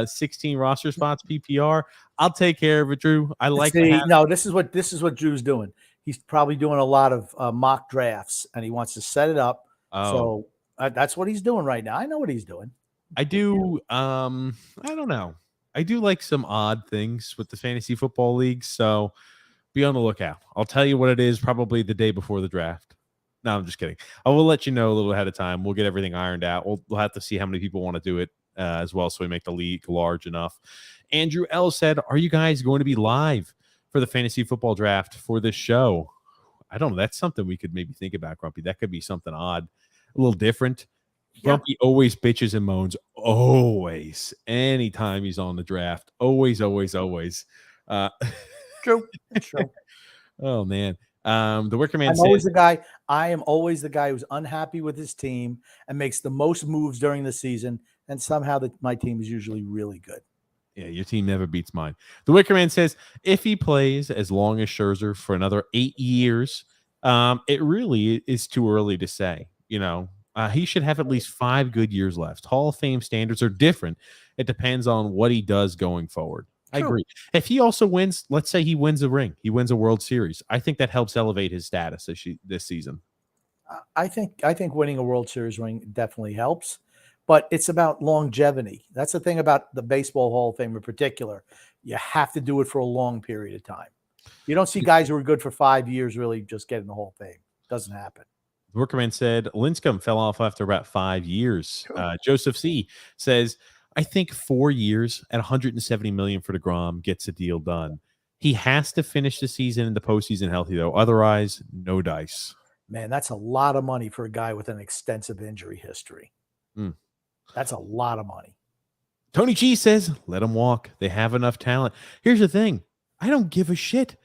16 roster spots, PPR. I'll take care of it, Drew. This is what Drew's doing. He's probably doing a lot of mock drafts, and he wants to set it up. So that's what he's doing right now. I know what he's doing. I do. I don't know. I do like some odd things with the fantasy football league. So be on the lookout. I'll tell you what it is probably the day before the draft. No, I'm just kidding. I will let you know a little ahead of time. We'll get everything ironed out. We'll have to see how many people want to do it as well, so we make the league large enough. Andrew L said, are you guys going to be live for the fantasy football draft for this show? I don't know. That's something we could maybe think about, Grumpy. That could be something odd, a little different. Yeah. Grumpy always bitches and moans. Always. Anytime he's on the draft. Always. True. It's true. Oh, man. The Wicker Man I am always the guy who's unhappy with his team and makes the most moves during the season, and somehow my team is usually really good. Yeah, your team never beats mine. The Wicker Man says, if he plays as long as Scherzer for another 8 years, it really is too early to say. He should have at least 5 good years left. Hall of Fame standards are different. It depends on what he does going forward. I agree. If he also wins, let's say he wins a ring, he wins a World Series, I think that helps elevate his status this season. I think winning a World Series ring definitely helps, but it's about longevity. That's the thing about the Baseball Hall of Fame in particular. You have to do it for a long period of time. You don't see guys who are good for 5 years really just get in the Hall of Fame. Doesn't happen. Workerman said Lincecum fell off after about 5 years. Joseph C. says, I think 4 years at $170 million for deGrom gets a deal done. He has to finish the season in the postseason healthy, though. Otherwise, no dice. Man, that's a lot of money for a guy with an extensive injury history. That's a lot of money. Tony G says, let them walk. They have enough talent. Here's the thing. I don't give a shit.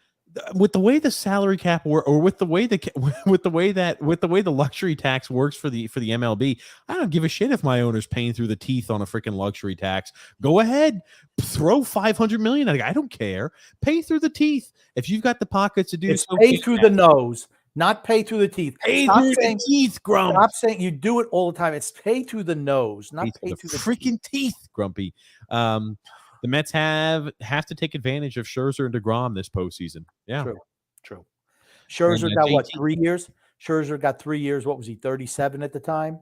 With the way the salary cap or with the way the luxury tax works for the MLB, I don't give a shit if my owner's paying through the teeth on a freaking luxury tax. Go ahead, throw $500 million. I don't care. Pay through the teeth if you've got the pockets to do It's so. pay through the nose, not pay through the teeth. Pay through the teeth, Grump. Stop saying you do it all the time. It's pay through the nose, not pay through the freaking teeth, Grumpy. The Mets have to take advantage of Scherzer and deGrom this postseason. Yeah, true. Scherzer got what, 3 years? Scherzer got 3 years. What was he, 37 at the time?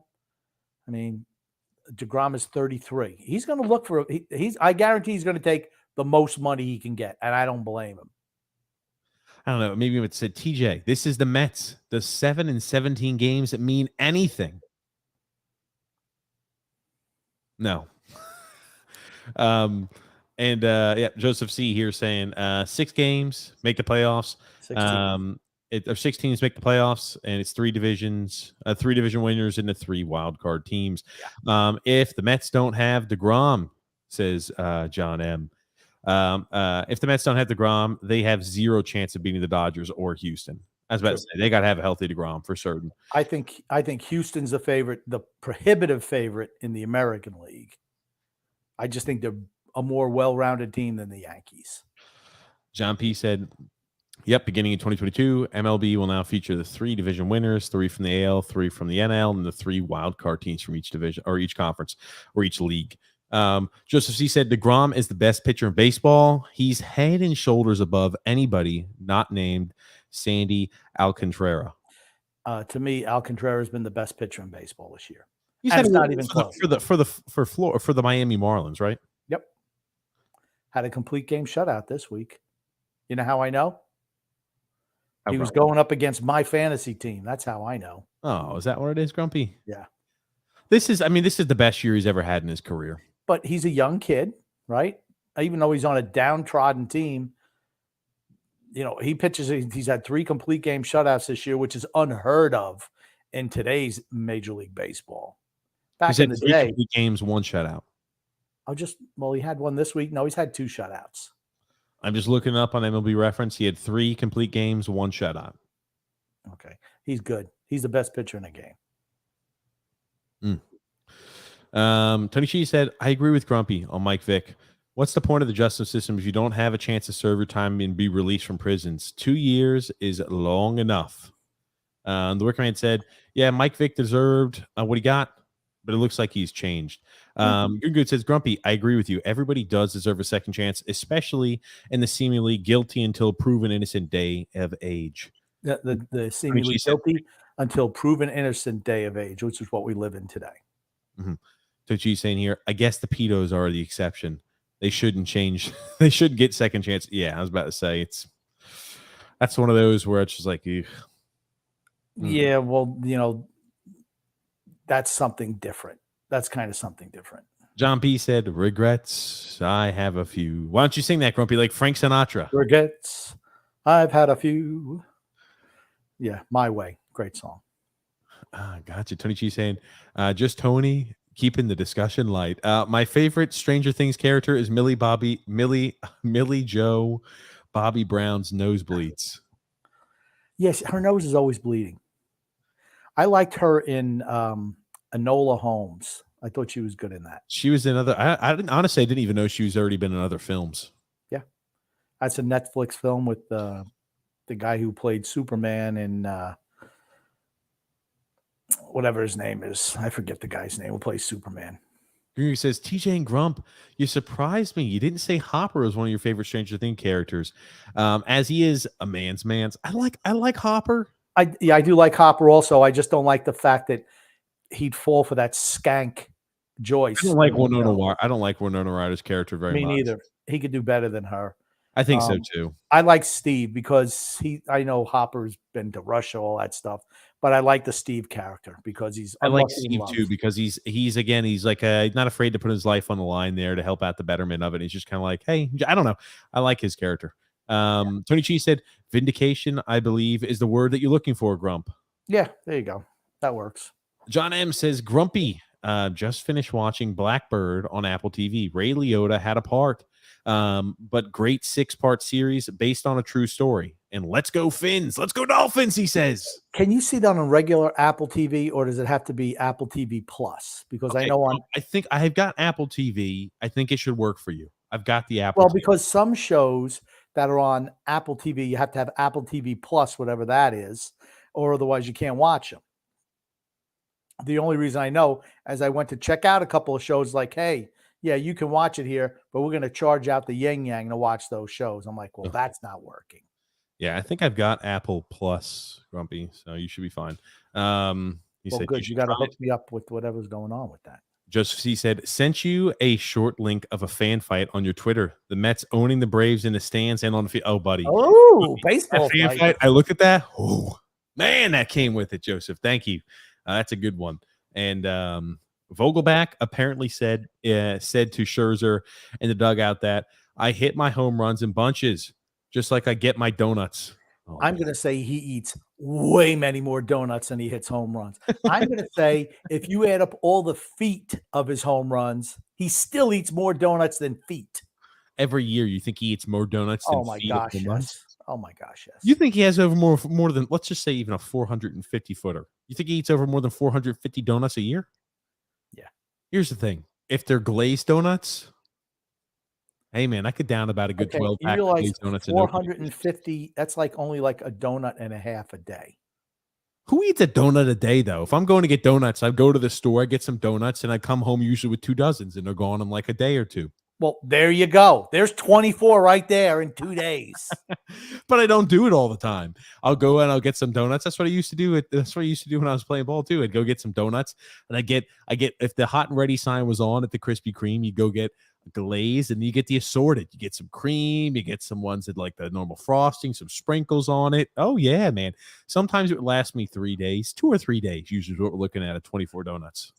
I mean, deGrom is 33. He's going to look for. I guarantee he's going to take the most money he can get, and I don't blame him. I don't know. Maybe it said TJ. This is the Mets. The 7 and 17 games that mean anything. No. Joseph C here saying 6 games make the playoffs. 16. Or 6 teams make the playoffs, and it's 3 divisions, 3 division winners and the 3 wild card teams. Yeah. If the Mets don't have deGrom, says John M. If the Mets don't have deGrom, they have 0 chance of beating the Dodgers or Houston. I was about to say they got to have a healthy deGrom for certain. I think Houston's the favorite, the prohibitive favorite in the American League. I just think they're a more well-rounded team than the Yankees. John P. said, yep, beginning in 2022, MLB will now feature the 3 division winners, 3 from the AL, 3 from the NL, and the 3 wild card teams from each division or each conference or each league. Joseph C. said deGrom is the best pitcher in baseball. He's head and shoulders above anybody not named Sandy Alcantara. To me, Alcantara has been the best pitcher in baseball this year. You said it's not even close for the Miami Marlins, right? Yep. Had a complete game shutout this week. You know how I know? He was going up against my fantasy team. That's how I know. Oh, is that what it is, Grumpy? Yeah. This is the best year he's ever had in his career. But he's a young kid, right? Even though he's on a downtrodden team, he pitches. He's had 3 complete game shutouts this year, which is unheard of in today's Major League Baseball. Back in the day, 3 games, 1 shutout. He had one this week. No, he's had 2 shutouts. I'm just looking up on MLB Reference. He had 3 complete games, 1 shutout. Okay, he's good. He's the best pitcher in the game. Tony Shee said, I agree with Grumpy on Mike Vick. What's the point of the justice system if you don't have a chance to serve your time and be released from prisons? 2 years is long enough. The Wickerman said, yeah, Mike Vick deserved what he got, but it looks like he's changed. Good says, Grumpy, I agree with you. Everybody does deserve a second chance, especially in the seemingly guilty until proven innocent day of age. The seemingly guilty until proven innocent day of age, which is what we live in today. Mm-hmm. So she's saying here, I guess the pedos are the exception. They shouldn't change. They should get second chance. Yeah, I was about to say that's one of those where it's just like, yeah, well, that's something different. That's kind of something different. John P. said, regrets, I have a few. Why don't you sing that, Grumpy, like Frank Sinatra? Regrets, I've had a few. Yeah, My Way. Great song. Gotcha. Tony G saying, just Tony keeping the discussion light. My favorite Stranger Things character is Millie Joe Bobby Brown's nosebleeds. Yes, her nose is always bleeding. I liked her in Enola Holmes. I thought she was good in that. She was in other. I didn't even know she was already been in other films. Yeah, that's a Netflix film with the guy who played Superman in whatever his name is. I forget the guy's name who plays Superman. He says, TJ and Grump, you surprised me. You didn't say Hopper was one of your favorite Stranger Things characters, as he is a man's. I like Hopper. I do like Hopper also. I just don't like the fact that he'd fall for that skank Joyce. I don't like Winona. I don't like Winona Ryder's character very much. Me neither. He could do better than her. I think so too. I like Steve because I know Hopper's been to Russia, all that stuff, but I like the Steve character because he's. I like Steve too because he's like not afraid to put his life on the line there to help out the betterment of it. He's just kind of like, hey, I don't know. I like his character. Tony Chi said, vindication, I believe, is the word that you're looking for, Grump. Yeah, there you go. That works. John M says, Grumpy, just finished watching Blackbird on Apple TV. Ray Liotta had a part, but great 6-part series based on a true story. And let's go Fins. Let's go Dolphins, he says. Can you see that on regular Apple TV, or does it have to be Apple TV Plus? Because I know I think I have got Apple TV. I think it should work for you. I've got the Apple. Well, TV. because some shows that are on Apple TV, you have to have Apple TV Plus, whatever that is, or otherwise you can't watch them. The only reason I know, as I went to check out a couple of shows, like, hey, yeah, you can watch it here, but we're going to charge out the yang yang to watch those shows. I'm like, well, that's not working. Yeah, I think I've got Apple Plus, Grumpy, so you should be fine. He Well, said, good. You got to hook me up with whatever's going on with that. He said, sent you a short link of a fan fight on your Twitter. The Mets owning the Braves in the stands and on the field. Oh, buddy. Oh, baseball fan fight. I looked at that. Oh, man, that came with it, Joseph. Thank you. That's a good one. And Vogelback apparently said to Scherzer in the dugout that I hit my home runs in bunches, just like I get my donuts. Oh, I'm going to say he eats way many more donuts than he hits home runs. I'm going to say if you add up all the feet of his home runs, he still eats more donuts than feet. Every year, you think he eats more donuts than feet? Yes. Oh my gosh, yes. You think he has over more than, let's just say, even a 450 footer? You think he eats over more than 450 donuts a year? Yeah. Here's the thing: if they're glazed donuts, hey man, I could down about a good 12 pack of glazed donuts. 450. That's like only like a donut and a half a day. Who eats a donut a day though? If I'm going to get donuts, I go to the store, I get some donuts, and I come home usually with 2 dozens, and they're gone in like a day or two. Well, there you go. There's 24 right there in 2 days. But I don't do it all the time. I'll go and I'll get some donuts. That's what I used to do. That's what I used to do when I was playing ball too. I'd go get some donuts, and I get if the hot and ready sign was on at the Krispy Kreme, you go get a glaze, and you get the assorted. You get some cream, you get some ones that like the normal frosting, some sprinkles on it. Oh yeah, man. Sometimes it would last me 3 days, 2 or 3 days. Usually, is what we're looking at 24 donuts.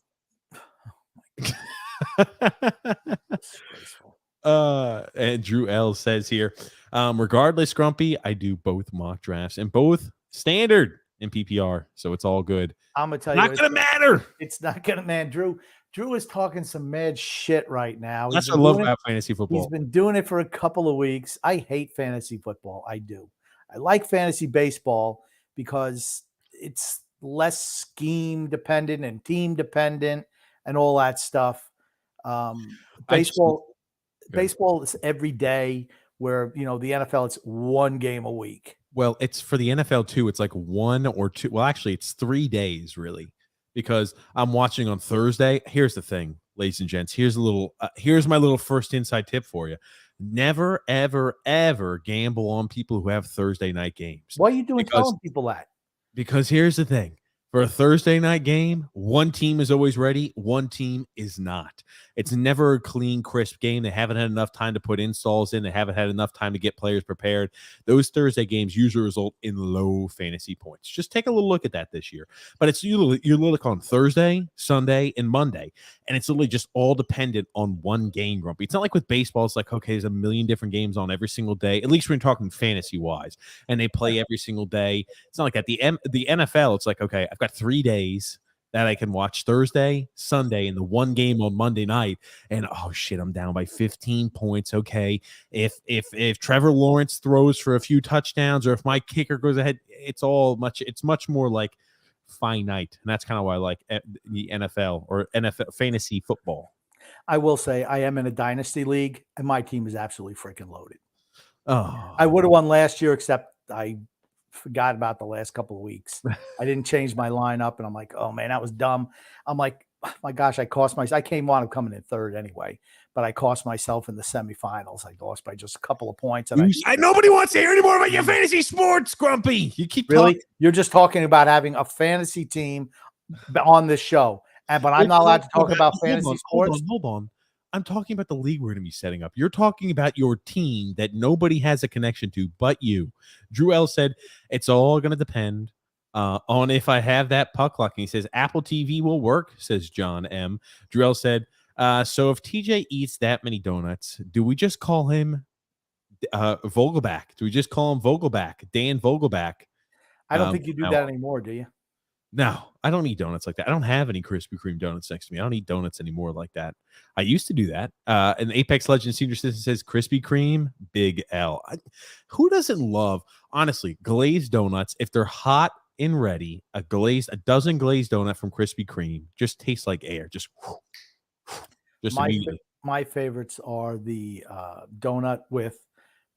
And Drew L says here, regardless, Grumpy, I do both mock drafts and both standard in PPR, so it's all good. I'm gonna tell you, not gonna matter. It's not gonna matter. Drew is talking some mad shit right now. That's what I love about fantasy football. He's been doing it for a couple of weeks. I hate fantasy football. I do. I like fantasy baseball because it's less scheme dependent and team dependent and all that stuff. Baseball is every day, where the NFL, it's one game a week. Well, it's for the NFL too. It's like 1 or 2. Well, actually, it's 3 days really, because I'm watching on Thursday. Here's the thing, ladies and gents. Here's my little first inside tip for you. Never, ever, ever gamble on people who have Thursday night games. Why are you telling people that? Because here's the thing. For a Thursday night game, one team is always ready, one team is not. It's never a clean, crisp game. They haven't had enough time to put installs in. They haven't had enough time to get players prepared. Those Thursday games usually result in low fantasy points. Just take a little look at that this year. But it's you're looking on Thursday, Sunday, and Monday, and it's literally just all dependent on one game, Grumpy. It's not like with baseball. It's like, okay, there's a million different games on every single day, at least when you're talking fantasy-wise, and they play every single day. It's not like at the NFL, it's like, okay, I've got 3 days that I can watch Thursday, Sunday, and the one game on Monday night. And oh shit, I'm down by 15 points. Okay. If Trevor Lawrence throws for a few touchdowns, or if my kicker goes ahead, it's much more like finite. And that's kind of why I like the NFL or NFL fantasy football. I will say I am in a dynasty league, and my team is absolutely freaking loaded. Oh, I would have won last year, except I forgot about the last couple of weeks. I didn't change my lineup, and I'm like, oh man, that was dumb. I'm like, oh my gosh, I came on coming in third anyway, but I cost myself in the semifinals. I lost by just a couple of points. And nobody wants to hear any more about your fantasy sports, Grumpy. You keep really talking. You're just talking about having a fantasy team on this show, but I'm not allowed to talk about fantasy sports. Hold on. I'm talking about the league we're going to be setting up. You're talking about your team that nobody has a connection to but you. Drew L said, it's all going to depend on if I have that puck luck. And he says, Apple TV will work, says John M. Drew L said, so if TJ eats that many donuts, do we just call him Vogelback? Do we just call him Vogelback, Dan Vogelback? I don't think you do that anymore, do you? No, I don't eat donuts like that. I don't have any Krispy Kreme donuts next to me. I don't eat donuts anymore like that. I used to do that. And Apex Legends Senior Citizen says Krispy Kreme, big L. Who doesn't love, honestly, glazed donuts? If they're hot and ready, a dozen glazed donut from Krispy Kreme just tastes like air. Just immediately. My favorites are the donut with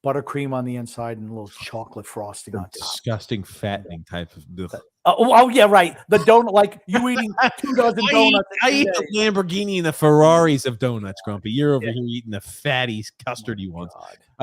buttercream on the inside and a little chocolate frosting on top. Disgusting, fattening type of. Oh, yeah, right. The donut, like you eating 2 dozen donuts. I eat the Lamborghini and the Ferraris of donuts, Grumpy. You're over here eating the fatty, custardy ones.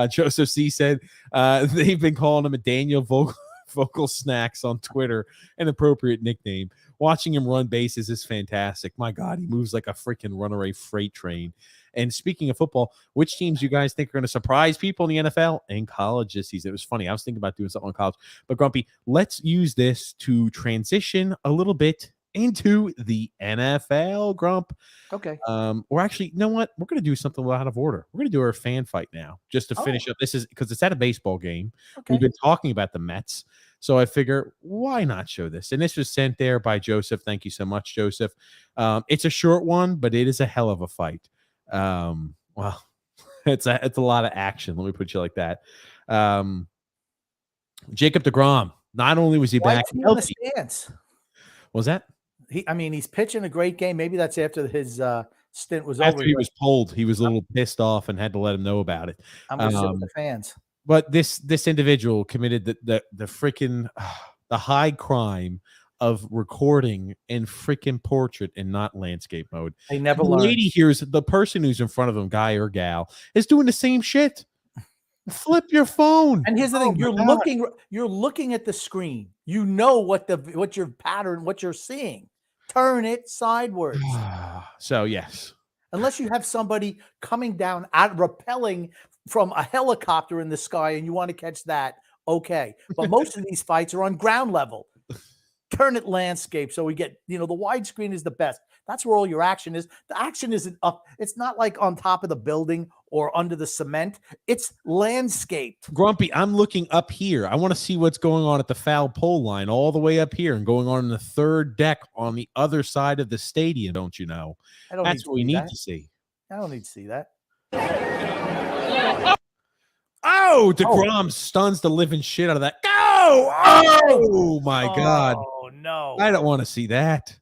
Joseph C said they've been calling him a Daniel Vocal Snacks on Twitter, an appropriate nickname. Watching him run bases is fantastic. My God, he moves like a freaking runaway freight train. And speaking of football, which teams you guys think are going to surprise people in the NFL and college this season? It was funny. I was thinking about doing something on college. But, Grumpy, let's use this to transition a little bit into the NFL, Grump. Okay. Or actually, you know what? We're going to do something out of order. We're going to do our fan fight now just to finish up. This is because it's at a baseball game. Okay. We've been talking about the Mets. So I figure, why not show this? And this was sent there by Joseph. Thank you so much, Joseph. It's a short one, but it is a hell of a fight. Well, it's a lot of action. Let me put you like that. Jacob deGrom, not only was he back healthy. What was that? He's pitching a great game. Maybe that's after his stint was after over. He was pulled. He was a little pissed off and had to let him know about it. I'm going to sit with the fans. But this individual committed the freaking the high crime of recording in freaking portrait and not landscape mode. They never learned. The lady here's the person who's in front of them, guy or gal, is doing the same shit. Flip your phone. And here's the thing: you're looking at the screen. You know what your pattern, what you're seeing. Turn it sideways. So yes, unless you have somebody coming down rappelling from a helicopter in the sky, and you want to catch that, okay. But most of these fights are on ground level. Turn it landscape so we get, the widescreen is the best. That's where all your action is. The action isn't up. It's not like on top of the building or under the cement. It's landscaped. Grumpy, I'm looking up here. I want to see what's going on at the foul pole line all the way up here and going on in the third deck on the other side of the stadium, don't you know? That's what we need to see. I don't need to see that. Oh, deGrom stuns the living shit out of that. Go! Oh, my God. Oh, no. I don't want to see that.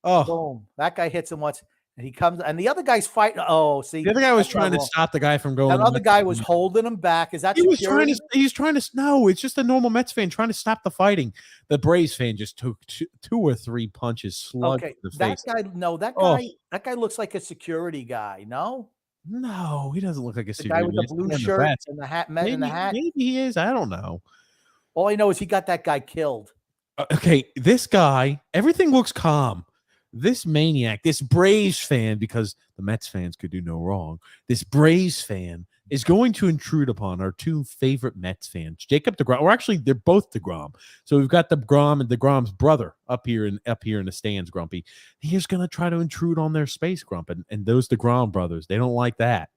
Oh. Boom. That guy hits him once, and he comes, and the other guy's fighting. Oh, see. The other guy was trying to stop the guy from going. That other guy was holding him back. Is that security? He's trying to. No, it's just a normal Mets fan trying to stop the fighting. The Braves fan just took two or three punches, slugged the face. That guy looks like a security guy, no? No, he doesn't look like a the guy with the blue shirt and the hat. Maybe he is. I don't know. All I know is he got that guy killed. Okay, this guy, everything looks calm. This maniac, this Braves fan, because the Mets fans could do no wrong, this Braves fan is going to intrude upon our two favorite Mets fans, Jacob deGrom. Or actually, they're both deGrom. So we've got deGrom and deGrom's brother up here in the stands, Grumpy. He's going to try to intrude on their space, Grump. And those deGrom brothers, they don't like that.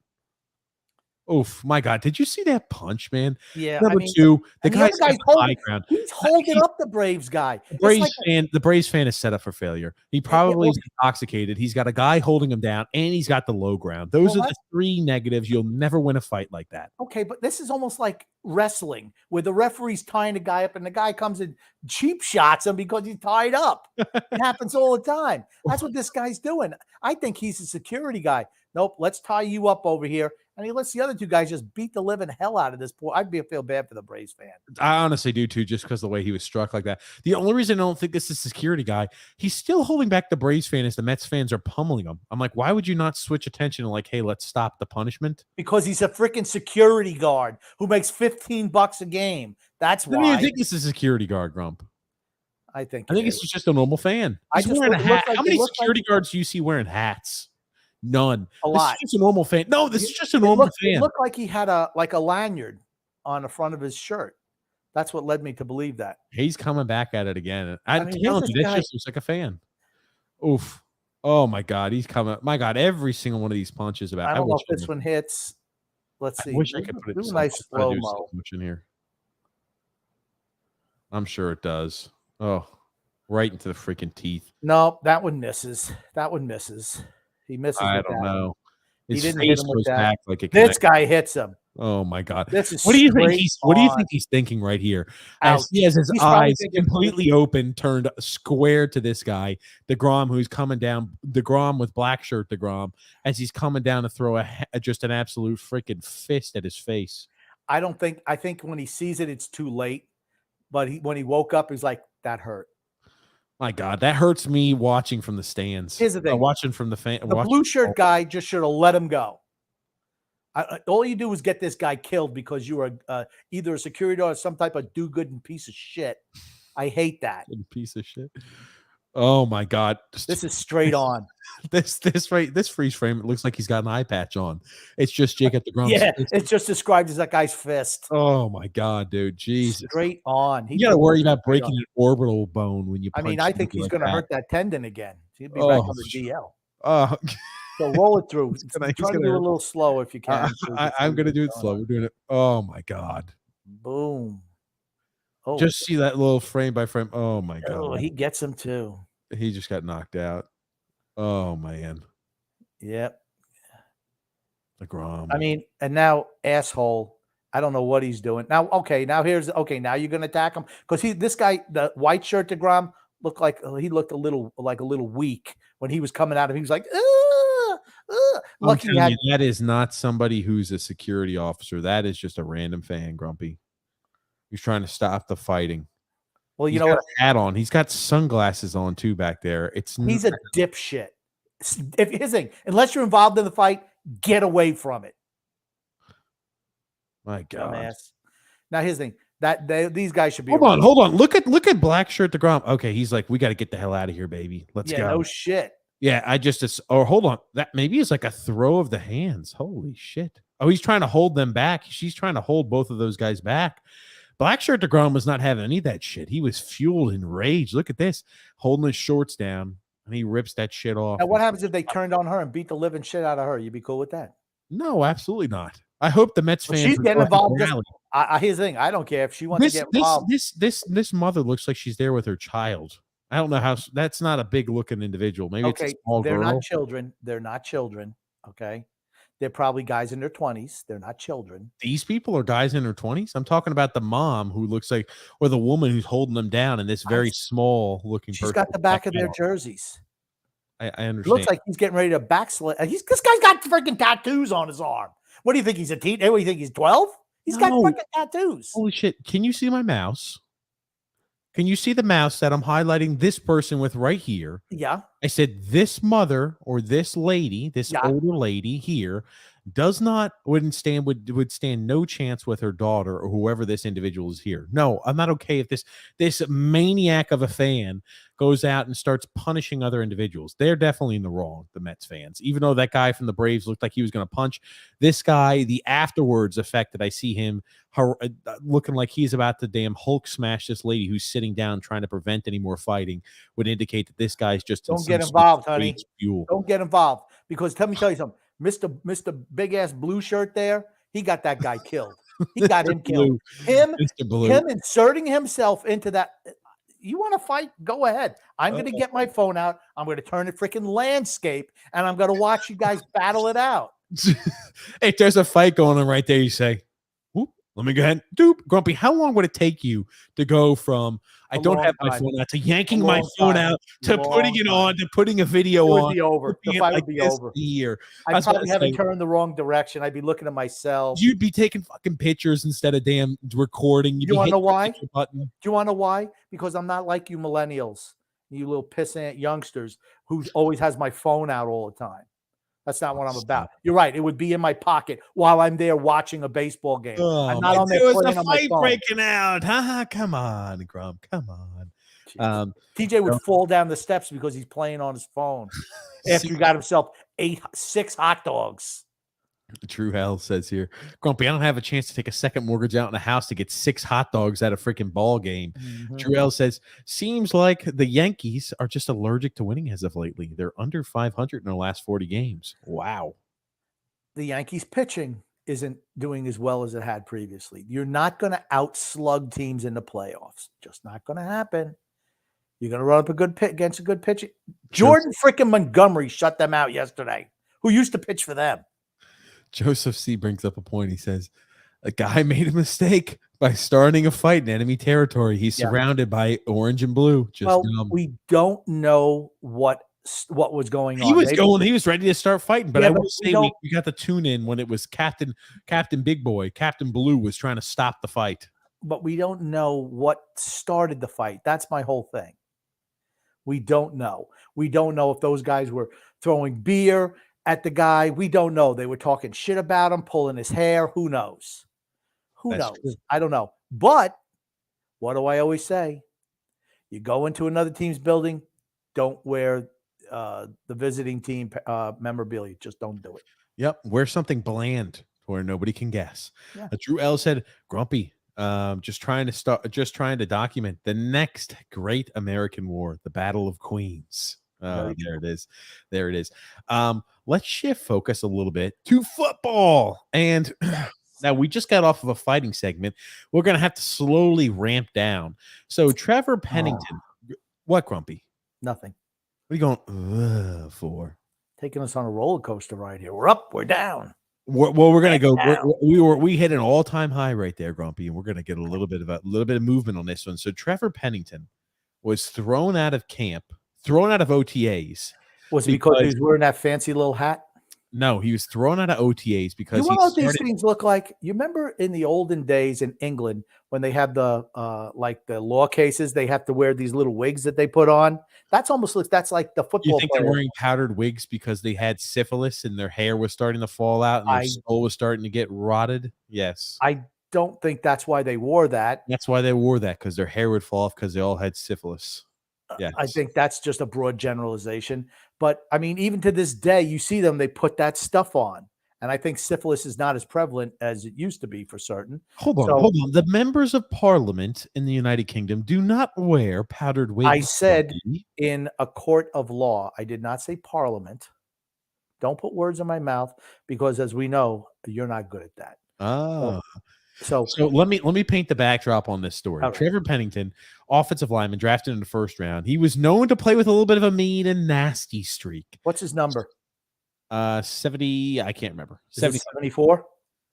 Oof, my God. Did you see that punch, man? Yeah. Number two, the guy's holding, he's holding up the Braves guy. The Braves fan is set up for failure. He probably is intoxicated. He's got a guy holding him down, and he's got the low ground. Those are the three negatives. You'll never win a fight like that. Okay, but this is almost like wrestling, where the referee's tying a guy up, and the guy comes and cheap shots him because he's tied up. It happens all the time. That's what this guy's doing. I think he's a security guy. Nope, let's tie you up over here. And he lets the other two guys just beat the living hell out of this poor. feel bad for the Braves fan. I honestly do too, just because the way he was struck like that. The only reason I don't think this is a security guy, he's still holding back the Braves fan as the Mets fans are pummeling him. I'm like, why would you not switch attention and like, hey, let's stop the punishment? Because he's a freaking security guard who makes $15 a game. That's why. I think this is a security guard, Grump. I think this is just a normal fan. He's wearing a hat. How many security guards do you see wearing hats? None. A lot. This is just a normal fan. No, this is just a normal fan. It looked like he had a lanyard on the front of his shirt. That's what led me to believe that. He's coming back at it again. I'm telling you, this just looks like a fan. Oof. Oh, my God. He's coming. My God, every single one of these punches about. I don't know if this one hits. Let's see. I wish I could put it a nice slow-mo in here. I'm sure it does. Oh, right into the freaking teeth. No, that one misses. That one misses. He misses I with don't that one. know. He His didn't hit face him with goes that. back like it This connects. guy hits him. Oh my God! This is What do you think straight What do you on. think he's thinking right here? Ouch. As he has his He's probably eyes thinking, completely open, turned square to this guy, deGrom, who's coming down. deGrom with black shirt, deGrom, as he's coming down to throw just an absolute freaking fist at his face. I think when he sees it, it's too late. But when he woke up, he's like, that hurt. My God, that hurts me watching from the stands. Here's the thing. Watching from the fan. The blue shirt guy just should have let him go. All you do is get this guy killed because you are either a security or some type of do-good piece of shit. I hate that. Piece of shit. Oh my God! This is straight on. This freeze frame. It looks like he's got an eye patch on. It's just Jacob deGrom. Yeah, it's just described as that guy's fist. Oh my God, dude! Jesus, straight on. You got to worry about breaking an orbital bone when you. I mean, I think he's going to hurt that tendon again. He'll be back on the DL. Oh. So roll it through. Try to do it a hurt. little slow if you can. I'm going to do it slow. We're doing it. Oh my God! Boom. Oh, just see that little frame by frame. Oh my God! Oh, he gets him too. He just got knocked out. Oh man. Yep. deGrom. I mean, and now asshole. I don't know what he's doing now. Okay, now you're going to attack him because this guy, the white shirt deGrom, looked like he looked a little weak when he was coming out of. He was like, lucky that is not somebody who's a security officer. That is just a random fan, Grumpy. He's trying to stop the fighting. Well, he's got a hat on. He's got sunglasses on too back there. He's a dipshit. If his thing, unless you're involved in the fight, get away from it. My God. Dumbass. Now his thing these guys should be. Hold on. Look at black shirt deGrom. Okay, he's like, we got to get the hell out of here, baby. Let's go. No shit. Yeah, hold on. That maybe is like a throw of the hands. Holy shit. Oh, he's trying to hold them back. She's trying to hold both of those guys back. Black shirt deGrom was not having any of that shit. He was fueled in rage. Look at this, holding his shorts down, and he rips that shit off. Now, what happens if they turned on her and beat the living shit out of her? You'd be cool with that? No, absolutely not. I hope the Mets fans. She's getting involved. Here's the thing. I don't care if she wants to get involved. This mother looks like she's there with her child. I don't know how. That's not a big looking individual. Maybe it's a small girl. They're not children. They're not children. Okay. They're probably guys in their 20s. They're not children. These people are guys in their 20s. I'm talking about the mom who looks like, or the woman who's holding them down in this very small looking person. She's got the back of their jerseys. I understand. Looks like he's getting ready to backslide. This guy's got freaking tattoos on his arm. What do you think? He's a teen? What do you think? He's 12? He's got freaking tattoos. Holy shit. Can you see my mouse? Can you see the mouse that I'm highlighting this person with right here? Yeah. I said this mother or this lady, this older lady here, would stand no chance with her daughter or whoever this individual is here. No, I'm not okay if this maniac of a fan goes out and starts punishing other individuals. They're definitely in the wrong, the Mets fans. Even though that guy from the Braves looked like he was going to punch this guy, the afterwards effect that I see him looking like he's about to damn Hulk smash this lady who's sitting down trying to prevent any more fighting would indicate that this guy's just don't get involved, honey. Don't get involved because let me tell you something. Mr. Big Ass Blue Shirt there, he got that guy killed. He got him killed. Him inserting himself into that. You want to fight? Go ahead. I'm going to get my phone out. I'm going to turn it freaking landscape, and I'm going to watch you guys battle it out. Hey, there's a fight going on right there. You say, let me go ahead. Grumpy, how long would it take you to go from I don't have my phone out to yanking my phone out to putting it on to putting a video on? It would be over. The fight would be over. I'd probably haven't turned the wrong direction. I'd be looking at myself. You'd be taking fucking pictures instead of damn recording. You want to know why? Do you want to know why? Because I'm not like you millennials, you little pissant youngsters who always has my phone out all the time. That's not what I'm about. You're right. It would be in my pocket while I'm there watching a baseball game. I'm not on there playing on my phone. Breaking out. Come on, Grum. Come on. TJ would fall down the steps because he's playing on his phone after he got himself 6 hot dogs. True Hell says here, Grumpy, I don't have a chance to take a second mortgage out in a house to get 6 hot dogs at a freaking ball game. True Hell says, seems like the Yankees are just allergic to winning as of lately. They're under 500 in their last 40 games. Wow. The Yankees pitching isn't doing as well as it had previously. You're not going to outslug teams in the playoffs. Just not going to happen. You're going to run up a good pitch against a good pitch. Jordan freaking Montgomery shut them out yesterday, who used to pitch for them. Joseph C. brings up a point. He says, a guy made a mistake by starting a fight in enemy territory. He's surrounded by orange and blue. We don't know what was going on. He was ready to start fighting, but I will say we got the tune in when it was Captain Big Boy, Captain Blue was trying to stop the fight. But we don't know what started the fight. That's my whole thing. We don't know. We don't know if those guys were throwing beer at the guy. We don't know. They were talking shit about him, pulling his hair. Who knows? Who knows? True. I don't know. But what do I always say? You go into another team's building, don't wear the visiting team memorabilia. Just don't do it. Yep. Wear something bland where nobody can guess. Yeah. Drew L said, Grumpy, just trying to document the next great American war, the Battle of Queens. There it is. Let's shift focus a little bit to football. And now we just got off of a fighting segment. We're going to have to slowly ramp down. So Trevor Pennington, what, Grumpy? Nothing. What are you going for? Taking us on a roller coaster ride here. We're up, we're down. We're going to go. We hit an all-time high right there, Grumpy, and we're going to get a little bit of movement on this one. So Trevor Pennington was thrown out of camp, thrown out of OTAs. Was it because he was wearing that fancy little hat? No, he was thrown out of OTAs because you know what these things look like? You remember in the olden days in England when they have the like the law cases, they have to wear these little wigs that they put on. That's like the football. You think they're wearing powdered wigs because they had syphilis and their hair was starting to fall out and their skull was starting to get rotted? Yes. I don't think that's why they wore that. That's why they wore that, because their hair would fall off because they all had syphilis. Yes. I think that's just a broad generalization. But, I mean, even to this day, you see them, they put that stuff on. And I think syphilis is not as prevalent as it used to be for certain. Hold on. The members of parliament in the United Kingdom do not wear powdered wigs. I said in a court of law. I did not say parliament. Don't put words in my mouth because, as we know, you're not good at that. Oh. So let me paint the backdrop on this story. Okay. Trevor Pennington, offensive lineman, drafted in the first round. He was known to play with a little bit of a mean and nasty streak. What's his number? 70. I can't remember. 74,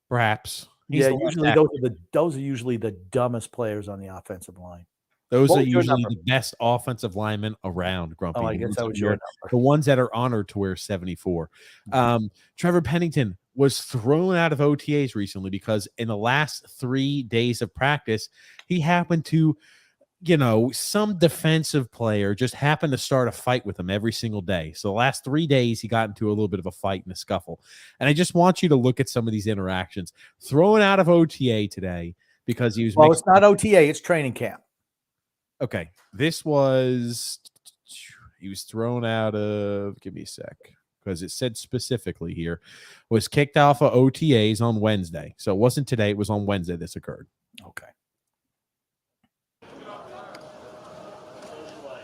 perhaps. Usually those are usually the dumbest players on the offensive line. Those are usually the best offensive linemen around, Grumpy. Oh, I guess that was your number. The ones that are honored to wear 74. Trevor Pennington was thrown out of OTAs recently because in the last 3 days of practice, he happened to, some defensive player just happened to start a fight with him every single day. So the last 3 days, he got into a little bit of a fight and a scuffle. And I just want you to look at some of these interactions. Thrown out of OTA today because he was. Well, it's not OTA, it's training camp. Okay, he was thrown out of, give me a sec, because it said specifically here, was kicked off of OTAs on Wednesday. So it wasn't today, it was on Wednesday this occurred. Okay.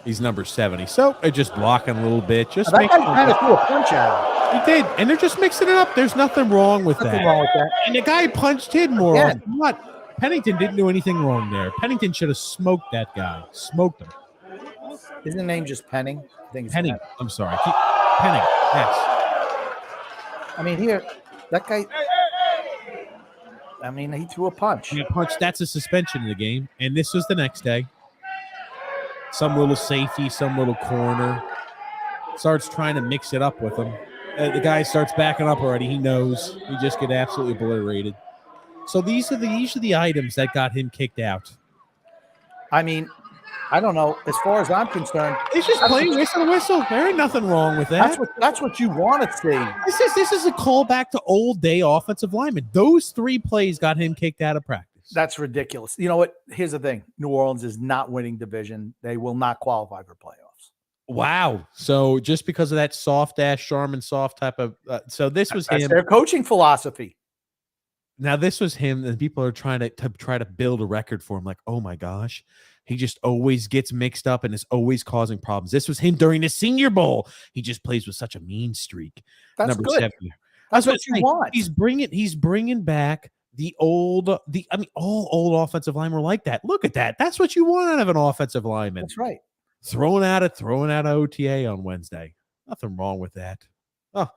He's number 70. So they're just blocking a little bit. That guy kind of threw a punch out. He did, and they're just mixing it up. There's nothing wrong with that. And the guy punched him more often. What? Pennington didn't do anything wrong there. Pennington should have smoked that guy. Smoked him. Isn't the name just Penning? I think it's Penning. I'm sorry. Penning. Yes. I mean, here, that guy. I mean, he threw a punch. That's a suspension in the game. And this was the next day. Some little safety, some little corner. Starts trying to mix it up with him. The guy starts backing up already. He knows. He just get absolutely obliterated. So these are the items that got him kicked out. I mean, I don't know. As far as I'm concerned, he's just playing whistle. There ain't nothing wrong with that. That's what you want to see. This is a callback to old day offensive linemen. Those 3 plays got him kicked out of practice. That's ridiculous. You know what? Here's the thing: New Orleans is not winning division. They will not qualify for playoffs. Wow. So just because of that soft Charmin soft type of so this was that's him. Their coaching philosophy. Now this was him, and people are trying to build a record for him. Like, oh my gosh, he just always gets mixed up and is always causing problems. This was him during the Senior Bowl. He just plays with such a mean streak. That's number good. 70. That's what you want. He's bringing back all old offensive linemen were like that. Look at that. That's what you want out of an offensive lineman. That's right. throwing out an OTA on Wednesday. Nothing wrong with that. Oh,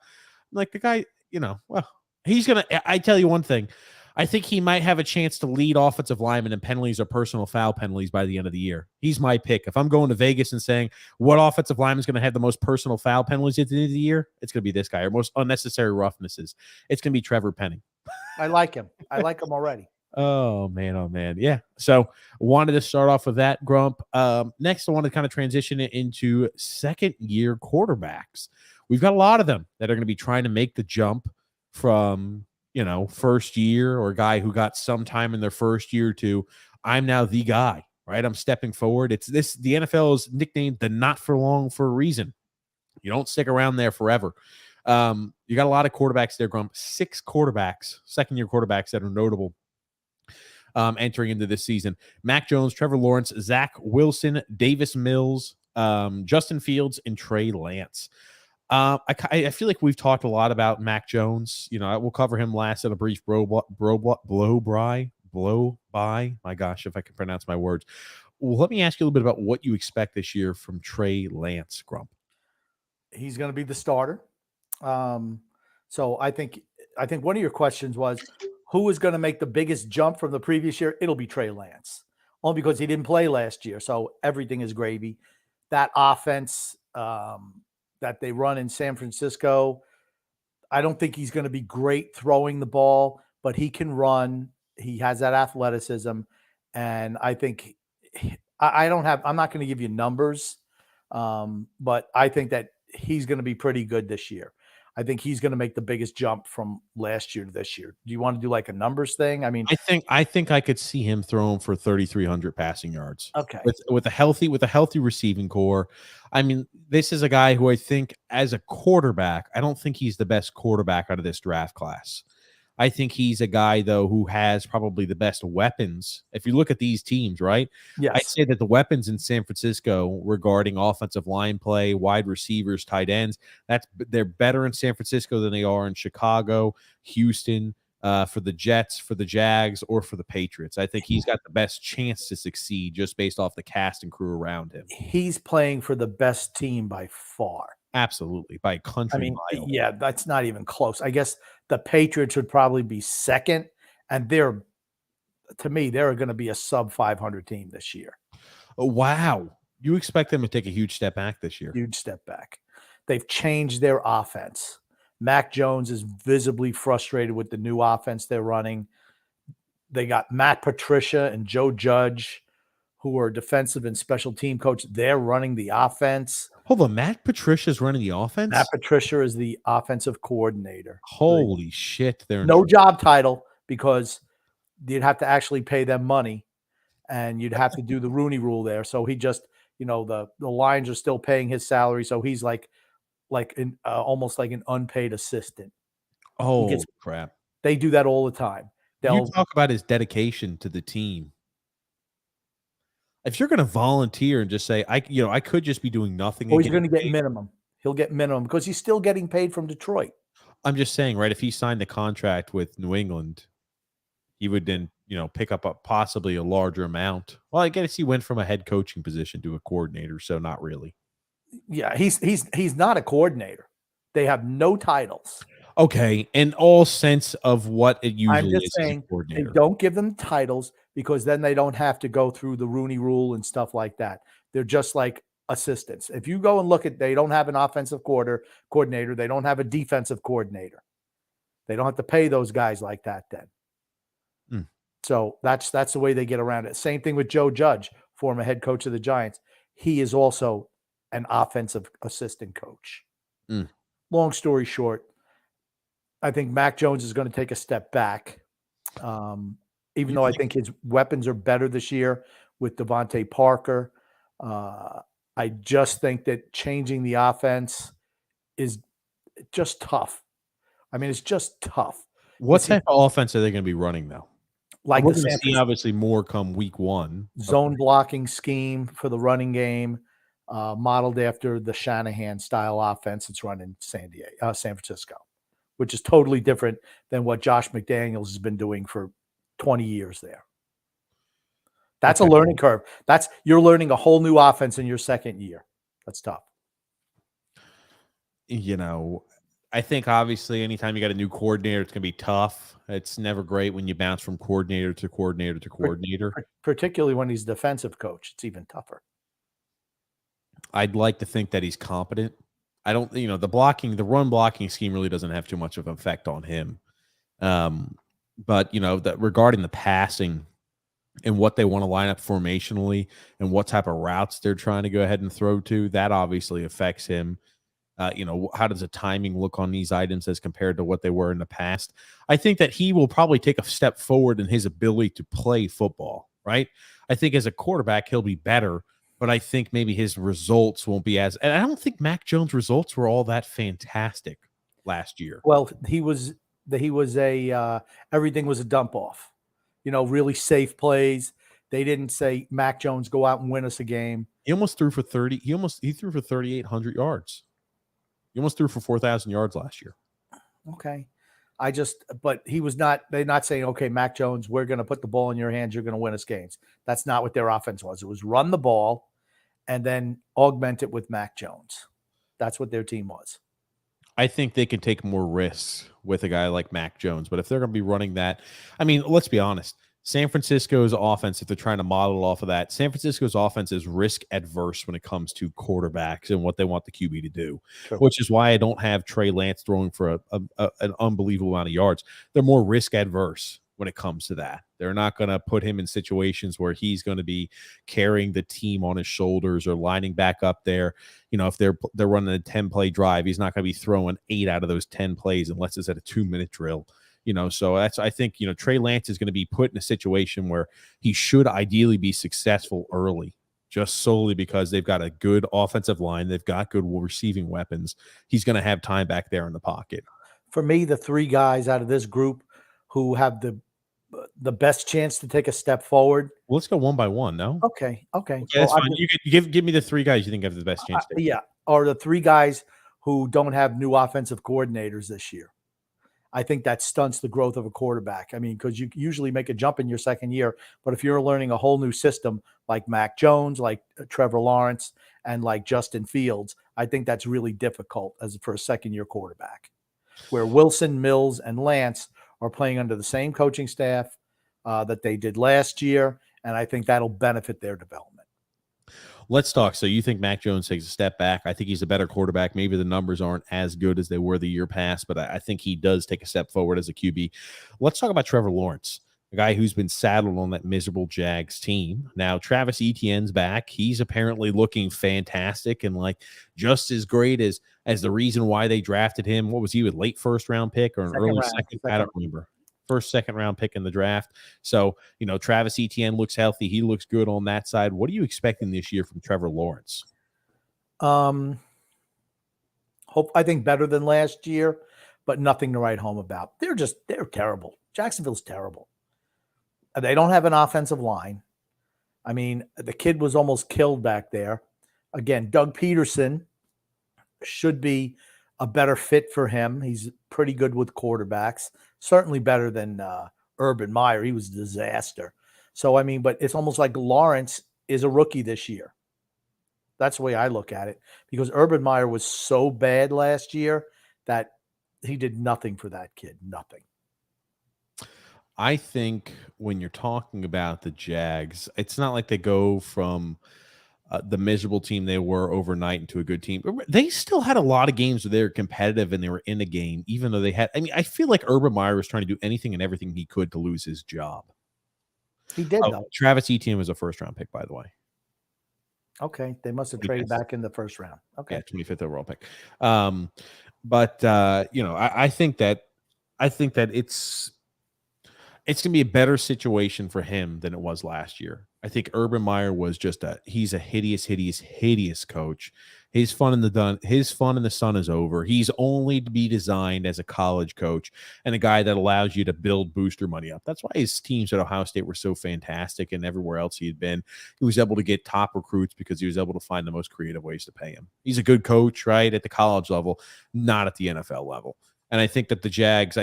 like the guy, well, he's going to, I tell you one thing. I think he might have a chance to lead offensive linemen in penalties or personal foul penalties by the end of the year. He's my pick. If I'm going to Vegas and saying what offensive lineman is going to have the most personal foul penalties at the end of the year, it's going to be this guy, or most unnecessary roughnesses. It's going to be Trevor Penning. I like him. I like him already. Oh, man. Yeah. So wanted to start off with that, Grump. Next, I want to kind of transition it into second-year quarterbacks. We've got a lot of them that are going to be trying to make the jump from first year, or a guy who got some time in their first year to I'm now the guy, right? I'm stepping forward. The NFL is nicknamed the not for long for a reason. You don't stick around there forever. You got a lot of quarterbacks there, Grump. 6 quarterbacks, second-year quarterbacks that are notable entering into this season. Mac Jones, Trevor Lawrence, Zach Wilson, Davis Mills, Justin Fields, and Trey Lance. I feel like we've talked a lot about Mac Jones. We'll cover him last in a brief blow by. My gosh, if I can pronounce my words. Well, let me ask you a little bit about what you expect this year from Trey Lance, Grump. He's going to be the starter. So I think one of your questions was, who is going to make the biggest jump from the previous year? It'll be Trey Lance, only because he didn't play last year. So everything is gravy. That offense that they run in San Francisco, I don't think he's going to be great throwing the ball, but he can run. He has that athleticism. And I think I'm not going to give you numbers, but I think that he's going to be pretty good this year. I think he's going to make the biggest jump from last year to this year. Do you want to do like a numbers thing? I mean, I think I could see him throwing for 3,300 passing yards. Okay. With a healthy receiving core. I mean, this is a guy who I think as a quarterback, I don't think he's the best quarterback out of this draft class. I think he's a guy, though, who has probably the best weapons. If you look at these teams, right? Yes. I'd say that the weapons in San Francisco regarding offensive line play, wide receivers, tight ends, they're better in San Francisco than they are in Chicago, Houston, for the Jets, for the Jags, or for the Patriots. I think he's got the best chance to succeed just based off the cast and crew around him. He's playing for the best team by far. Absolutely, by a country mile. Yeah, that's not even close. I guess the Patriots would probably be second, and they're going to be a sub 500 team this year. Oh, wow. You expect them to take a huge step back this year? Huge step back. They've changed their offense. Mac Jones is visibly frustrated with the new offense they're running. They got Matt Patricia and Joe Judge, who are defensive and special team coach. They're running the offense. Hold on, Matt Patricia's running the offense? Matt Patricia is the offensive coordinator. Holy shit. They're no job title, because you'd have to actually pay them money, and you'd have to do the Rooney Rule there. So he just, the Lions are still paying his salary. So he's almost like an unpaid assistant. Oh, crap. They do that all the time. You talk about his dedication to the team. If you're going to volunteer and just say, I could just be doing nothing. He's going to get minimum. He'll get minimum because he's still getting paid from Detroit. I'm just saying, right? If he signed the contract with New England, he would then, pick up possibly a larger amount. Well, I guess he went from a head coaching position to a coordinator, so not really. Yeah, he's not a coordinator. They have no titles. Okay, in all sense of what it usually I'm just is saying, as a coordinator. they don't give them titles because then they don't have to go through the Rooney Rule and stuff like that. They're just like assistants. If you go and look at, they don't have an offensive coordinator. They don't have a defensive coordinator. They don't have to pay those guys like that then. So that's the way they get around it. Same thing with Joe Judge, former head coach of the Giants. He is also an offensive assistant coach. Long story short, I think Mac Jones is going to take a step back. Even though I think his weapons are better this year with Devontae Parker. I just think that changing the offense is just tough. I mean, it's just tough. What type of offense are they going to be running now? Like we're going to see obviously more come week 1. Zone blocking scheme for the running game, modeled after the Shanahan style offense it's run in San Francisco, which is totally different than what Josh McDaniels has been doing for 20 years there. That's Okay. a learning curve. You're learning a whole new offense in your second year. That's tough. You know, I think obviously anytime you got a new coordinator, it's going to be tough. It's never great when you bounce from coordinator to coordinator to coordinator. Particularly when he's defensive coach, it's even tougher. I'd like to think that he's competent. I don't, the run blocking scheme really doesn't have too much of an effect on him. But that regarding the passing and what they want to line up formationally and what type of routes they're trying to go ahead and throw to, that obviously affects him. How does the timing look on these items as compared to what they were in the past? I think that he will probably take a step forward in his ability to play football, right? I think as a quarterback, he'll be better, but I think maybe his results won't be and I don't think Mac Jones' results were all that fantastic last year. Well, he was everything was a dump off, really safe plays. They didn't say, Mac Jones, go out and win us a game. He almost threw for 30. He threw for 3,800 yards. He almost threw for 4,000 yards last year. Okay. But he was not, they're not saying, okay, Mac Jones, we're going to put the ball in your hands. You're going to win us games. That's not what their offense was. It was run the ball and then augment it with Mac Jones. That's what their team was. I think they can take more risks with a guy like Mac Jones. But if they're going to be running that, I mean, let's be honest. San Francisco's offense, if they're trying to model it off of that, San Francisco's offense is risk adverse when it comes to quarterbacks and what they want the QB to do, which is why I don't have Trey Lance throwing for an unbelievable amount of yards. They're more risk adverse when it comes to that. They're not going to put him in situations where he's going to be carrying the team on his shoulders or lining back up there. If they're running a 10-play drive, he's not going to be throwing 8 out of those 10 plays unless it's at a 2-minute drill. So I think Trey Lance is going to be put in a situation where he should ideally be successful early, just solely because they've got a good offensive line. They've got good receiving weapons. He's going to have time back there in the pocket. For me, the 3 guys out of this group who have the best chance to take a step forward. Well, let's go one by one. No. Okay. That's fine. You could give me the 3 guys you think have the best chance. Or the 3 guys who don't have new offensive coordinators this year. I think that stunts the growth of a quarterback. I mean, because you usually make a jump in your second year, but if you're learning a whole new system like Mac Jones, like Trevor Lawrence, and like Justin Fields, I think that's really difficult for a second-year quarterback. Where Wilson, Mills, and Lance are playing under the same coaching staff that they did last year, and I think that'll benefit their development. Let's talk. So you think Mac Jones takes a step back? I think he's a better quarterback. Maybe the numbers aren't as good as they were the year past, but I think he does take a step forward as a QB. Let's talk about Trevor Lawrence, a guy who's been saddled on that miserable Jags team. Now, Travis Etienne's back. He's apparently looking fantastic and like just as great as the reason why they drafted him. What was he, with late first-round pick or an early second? I don't remember. First, second-round pick in the draft. So, Travis Etienne looks healthy. He looks good on that side. What are you expecting this year from Trevor Lawrence? I think better than last year, but nothing to write home about. They're terrible. Jacksonville's terrible. They don't have an offensive line. I mean, the kid was almost killed back there. Again, Doug Peterson should be a better fit for him. He's pretty good with quarterbacks, certainly better than Urban Meyer. He was a disaster. So, I mean, but it's almost like Lawrence is a rookie this year. That's the way I look at it, because Urban Meyer was so bad last year that he did nothing for that kid. Nothing. I think when you're talking about the Jags, it's not like they go from the miserable team they were overnight into a good team. They still had a lot of games where they were competitive and they were in a game, even though they had. I mean, I feel like Urban Meyer was trying to do anything and everything he could to lose his job. He did, though. Travis Etienne was a first-round pick, by the way. Okay, they must have traded back in the first round. Okay, yeah, 25th overall pick. I think that it's going to be a better situation for him than it was last year. I think Urban Meyer was he's a hideous coach. His fun in the sun is over. He's only to be designed as a college coach and a guy that allows you to build booster money up. That's why his teams at Ohio State were so fantastic, and everywhere else he had been, he was able to get top recruits because he was able to find the most creative ways to pay him. He's a good coach, right, at the college level, not at the NFL level. And I think that the Jags,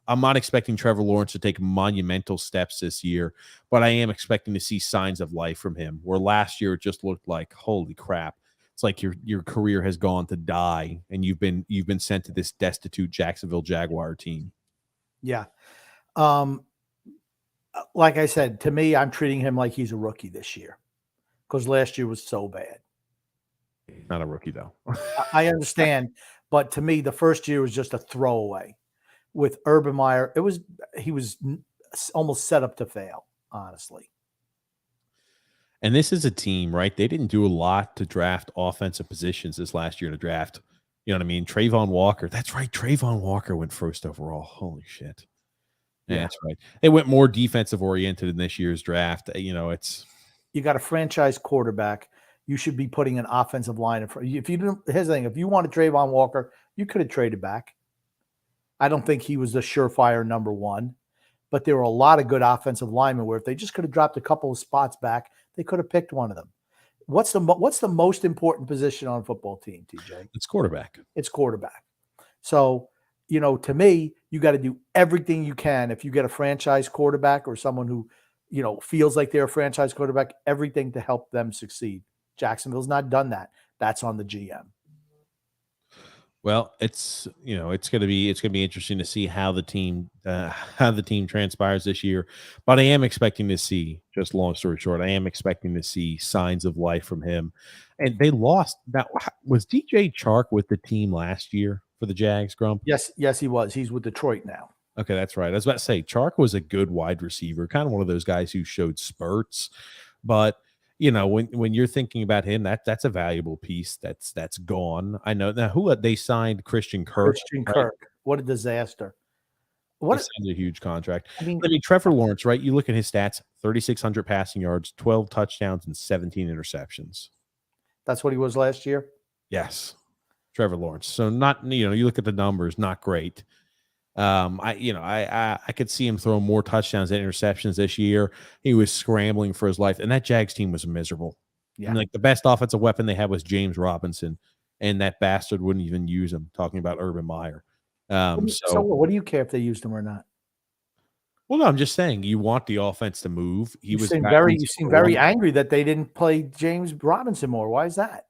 I'm not expecting Trevor Lawrence to take monumental steps this year, but I am expecting to see signs of life from him. Where last year it just looked like, holy crap, it's like your career has gone to die, and you've been sent to this destitute Jacksonville Jaguar team. Yeah. Like I said, to me, I'm treating him like he's a rookie this year because last year was so bad. Not a rookie though. I understand, but to me, the first year was just a throwaway. With Urban Meyer, he was almost set up to fail, honestly. And this is a team, right? They didn't do a lot to draft offensive positions this last year in the draft. You know what I mean? Trayvon Walker. That's right. Trayvon Walker went first overall. Holy shit. Yeah, that's right. They went more defensive oriented in this year's draft. You know, you got a franchise quarterback. You should be putting an offensive line in front. If you didn't, here's the thing: if you wanted Trayvon Walker, you could have traded back. I don't think he was the surefire number one, but there were a lot of good offensive linemen where if they just could have dropped a couple of spots back, they could have picked one of them. What's the most important position on a football team, TJ? It's quarterback. It's quarterback. So, you know, to me, you got to do everything you can. If you get a franchise quarterback or someone who, you know, feels like they're a franchise quarterback, everything to help them succeed. Jacksonville's not done that. That's on the GM. Well, it's going to be interesting to see how the team transpires this year. But I am expecting to see, just long story short, I am expecting to see signs of life from him. And they lost. That was DJ Chark with the team last year for the Jags, Grump? Yes, he was. He's with Detroit now. Okay, that's right. I was about to say Chark was a good wide receiver, kind of one of those guys who showed spurts, but you know, when you're thinking about him, that's a valuable piece that's gone. I know now who they signed Christian Kirk. Kirk. What a disaster. What a huge contract. I mean, Trevor Lawrence, right? You look at his stats: 3,600 passing yards, 12 touchdowns, and 17 interceptions. That's what he was last year. Yes, Trevor Lawrence. So not, you know, you look at the numbers, not great. I could see him throwing more touchdowns than interceptions this year. He was scrambling for his life, and that Jags team was miserable. Yeah. And like the best offensive weapon they had was James Robinson, and that bastard wouldn't even use him. Talking about Urban Meyer. So what do you care if they used him or not? Well, no, I'm just saying you want the offense to move. You seem very angry that they didn't play James Robinson more. Why is that?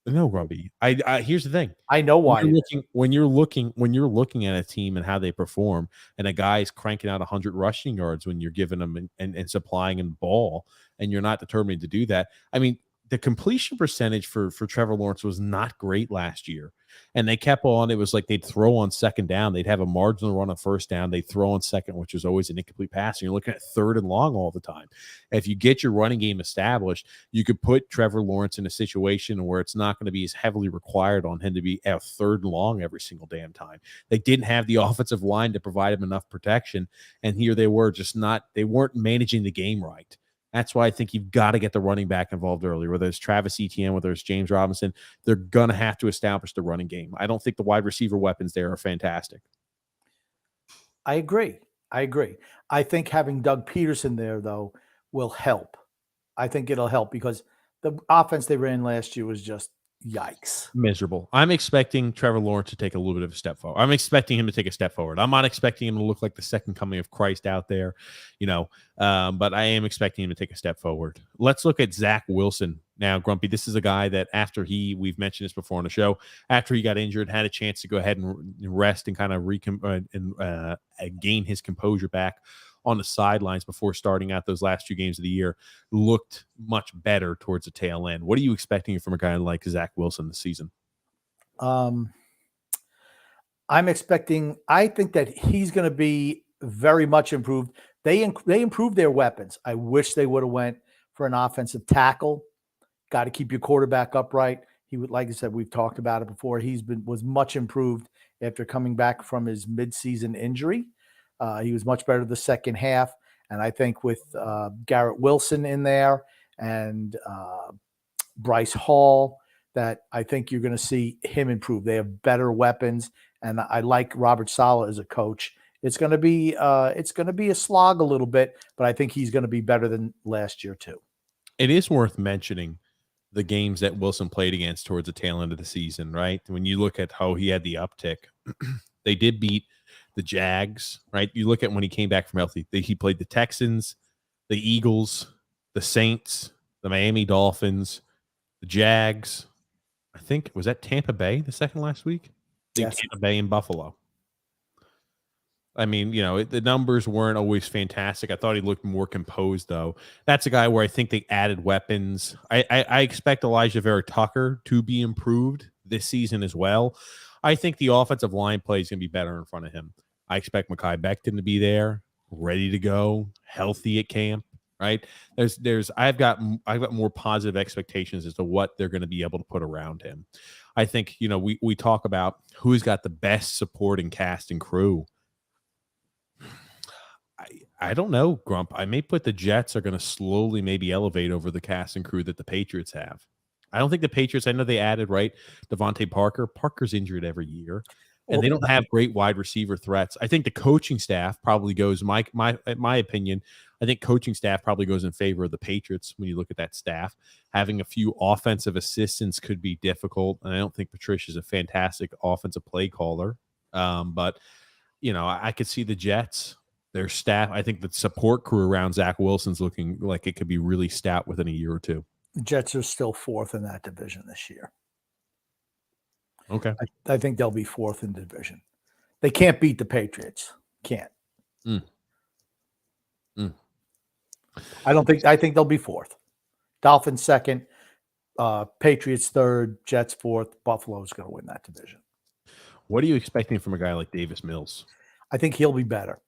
No, Grumpy. I here's the thing. I know why. When you're looking at a team and how they perform, and a guy's cranking out 100 rushing yards when you're giving them and supplying him ball, and you're not determined to do that. I mean, the completion percentage for Trevor Lawrence was not great last year. And they kept on. It was like they'd throw on second down. They'd have a marginal run on first down. They'd throw on second, which was always an incomplete pass. And you're looking at third and long all the time. If you get your running game established, you could put Trevor Lawrence in a situation where it's not going to be as heavily required on him to be at third and long every single damn time. They didn't have the offensive line to provide him enough protection. And here they were they weren't managing the game right. That's why I think you've got to get the running back involved earlier, whether it's Travis Etienne, whether it's James Robinson. They're going to have to establish the running game. I don't think the wide receiver weapons there are fantastic. I agree. I think having Doug Peterson there, though, will help. I think it'll help because the offense they ran last year was just yikes. Miserable. I'm expecting Trevor Lawrence to take a little bit of a step forward. I'm expecting him to take a step forward. I'm not expecting him to look like the second coming of Christ out there, but I am expecting him to take a step forward. Let's look at Zach Wilson now, Grumpy. This is a guy that we've mentioned this before on the show, after he got injured, had a chance to go ahead and rest and kind of gain his composure back on the sidelines before starting out those last 2 games of the year, looked much better towards the tail end. What are you expecting from a guy like Zach Wilson this season? I think that he's going to be very much improved. They improved their weapons. I wish they would have went for an offensive tackle. Got to keep your quarterback upright. He would, like I said, we've talked about it before. Was much improved after coming back from his midseason injury. He was much better the second half. And I think with Garrett Wilson in there and Bryce Hall, that I think you're going to see him improve. They have better weapons. And I like Robert Saleh as a coach. It's going to be a slog a little bit, but I think he's going to be better than last year too. It is worth mentioning the games that Wilson played against towards the tail end of the season, right? When you look at how he had the uptick, they did beat the Jags, right? You look at when he came back from healthy, he played the Texans, the Eagles, the Saints, the Miami Dolphins, the Jags. I think, was that Tampa Bay the second last week? Yes. Tampa Bay and Buffalo. I mean, the numbers weren't always fantastic. I thought he looked more composed, though. That's a guy where I think they added weapons. I expect Elijah Vera Tucker to be improved this season as well. I think the offensive line play is going to be better in front of him. I expect Mekhi Becton to be there, ready to go, healthy at camp. Right? I've got more positive expectations as to what they're going to be able to put around him. I think we talk about who's got the best supporting cast and crew. I don't know, Grump. I may put the Jets are going to slowly maybe elevate over the cast and crew that the Patriots have. I don't think the Patriots, I know they added, right, Devontae Parker. Parker's injured every year, and they don't have great wide receiver threats. I think the coaching staff probably goes, in my opinion, I think coaching staff probably goes in favor of the Patriots when you look at that staff. Having a few offensive assistants could be difficult, and I don't think Patricia's a fantastic offensive play caller. But, I could see the Jets, their staff. I think the support crew around Zach Wilson's looking like it could be really stout within a year or two. The Jets are still fourth in that division this year. Okay. I think they'll be fourth in the division. They can't beat the Patriots. Can't. I think they'll be fourth. Dolphins second, Patriots third, Jets fourth. Buffalo's going to win that division. What are you expecting from a guy like Davis Mills? I think he'll be better.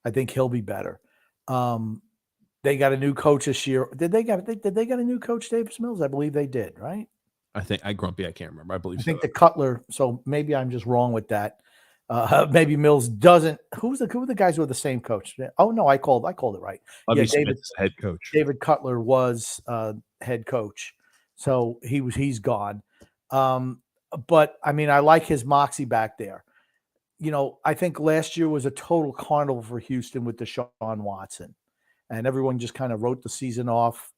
They got a new coach this year. Did they get a new coach, Davis Mills? I believe they did, right? I can't remember. I believe I think the Cutler. So maybe I'm just wrong with that. Maybe Mills doesn't. Who are the guys who are the same coach? Oh no, I called it right. Lovie Smith's head coach. David Cutler was head coach, so he's gone. But I mean, I like his moxie back there. I think last year was a total carnival for Houston with Deshaun Watson, and everyone just kind of wrote the season off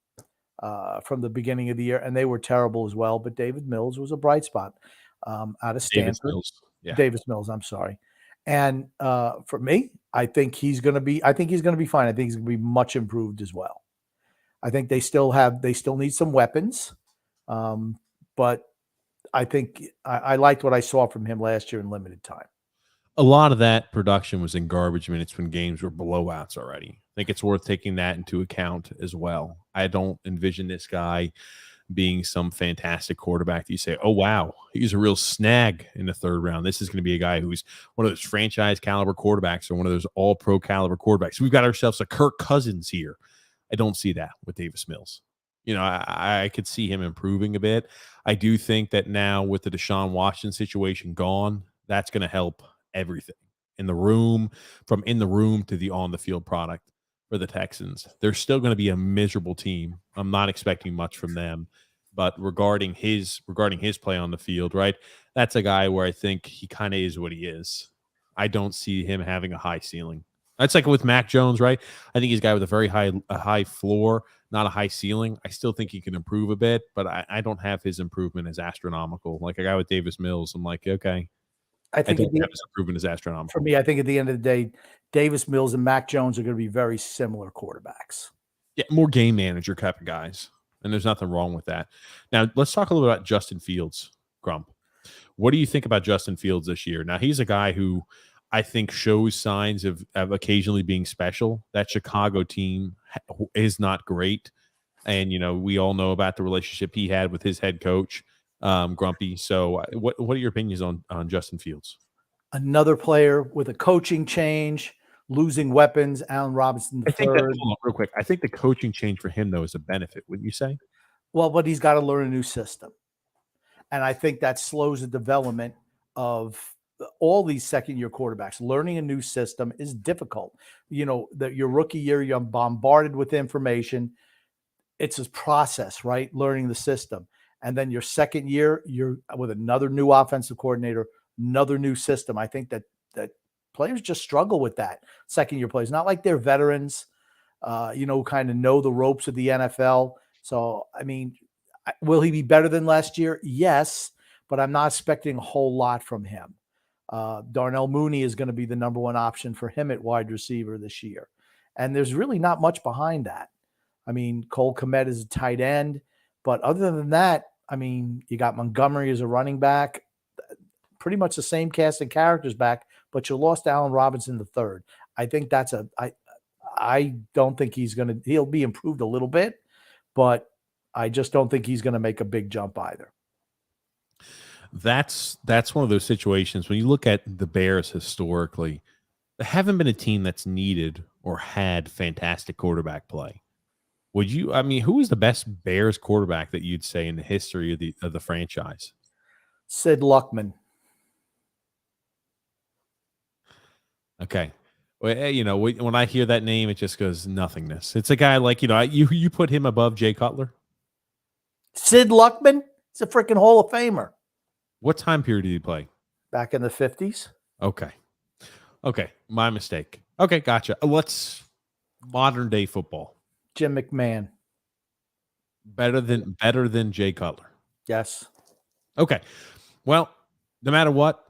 from the beginning of the year, and they were terrible as well. But David Mills was a bright spot out of Stanford. Davis Mills, I'm sorry. And for me, I think he's going to be fine. I think he's going to be much improved as well. I think they still need some weapons. But I think I liked what I saw from him last year in limited time. A lot of that production was in garbage minutes when games were blowouts already. I think it's worth taking that into account as well. I don't envision this guy being some fantastic quarterback that you say, oh, wow, he's a real snag in the third round. This is going to be a guy who's one of those franchise caliber quarterbacks or one of those all-pro caliber quarterbacks. We've got ourselves a Kirk Cousins here. I don't see that with Davis Mills. I could see him improving a bit. I do think that now with the Deshaun Watson situation gone, that's going to help everything in the room, from in the room to the on the field product for the Texans. They're still going to be a miserable team. I'm not expecting much from them, but regarding his play on the field, right? That's a guy where I think he kind of is what he is. I don't see him having a high ceiling. That's like with Mac Jones, right? I think he's a guy with a high floor, not a high ceiling. I still think he can improve a bit, but I don't have his improvement as astronomical. Like a guy with Davis Mills, I'm like, okay. I think his improvement is astronomical. For me, I think at the end of the day, Davis Mills and Mac Jones are going to be very similar quarterbacks. Yeah, more game manager type of guys, and there's nothing wrong with that. Now, let's talk a little bit about Justin Fields, Grump. What do you think about Justin Fields this year? Now, he's a guy who I think shows signs of occasionally being special. That Chicago team is not great, and we all know about the relationship he had with his head coach. Grumpy. So what are your opinions on Justin Fields? Another player with a coaching change, losing weapons, Allen Robinson III. Real quick, I think the coaching change for him, though, is a benefit, wouldn't you say? Well, but he's got to learn a new system. And I think that slows the development of all these second-year quarterbacks. Learning a new system is difficult. Your rookie year, you're bombarded with information. It's a process, right? Learning the system. And then your second year, you're with another new offensive coordinator, another new system. I think that players just struggle with that. Second-year players, not like they're veterans, kind of know the ropes of the NFL. So, I mean, will he be better than last year? Yes, but I'm not expecting a whole lot from him. Darnell Mooney is going to be the number one option for him at wide receiver this year. And there's really not much behind that. I mean, Cole Kmet is a tight end. But other than that, I mean, you got Montgomery as a running back. Pretty much the same cast of characters back, but you lost Allen Robinson the third. I think I don't think he'll be improved a little bit, but I just don't think he's going to make a big jump either. That's one of those situations when you look at the Bears historically, they haven't been a team that's needed or had fantastic quarterback play. Who is the best Bears quarterback that you'd say in the history of the franchise? Sid Luckman. Okay. Well, when I hear that name, it just goes nothingness. It's a guy like, you put him above Jay Cutler. Sid Luckman? He's a freaking Hall of Famer. What time period did he play? Back in the 50s. Okay. My mistake. Okay. Gotcha. Let's modern day football. Jim McMahon. Better than Jay Cutler. Yes. Okay. Well, no matter what,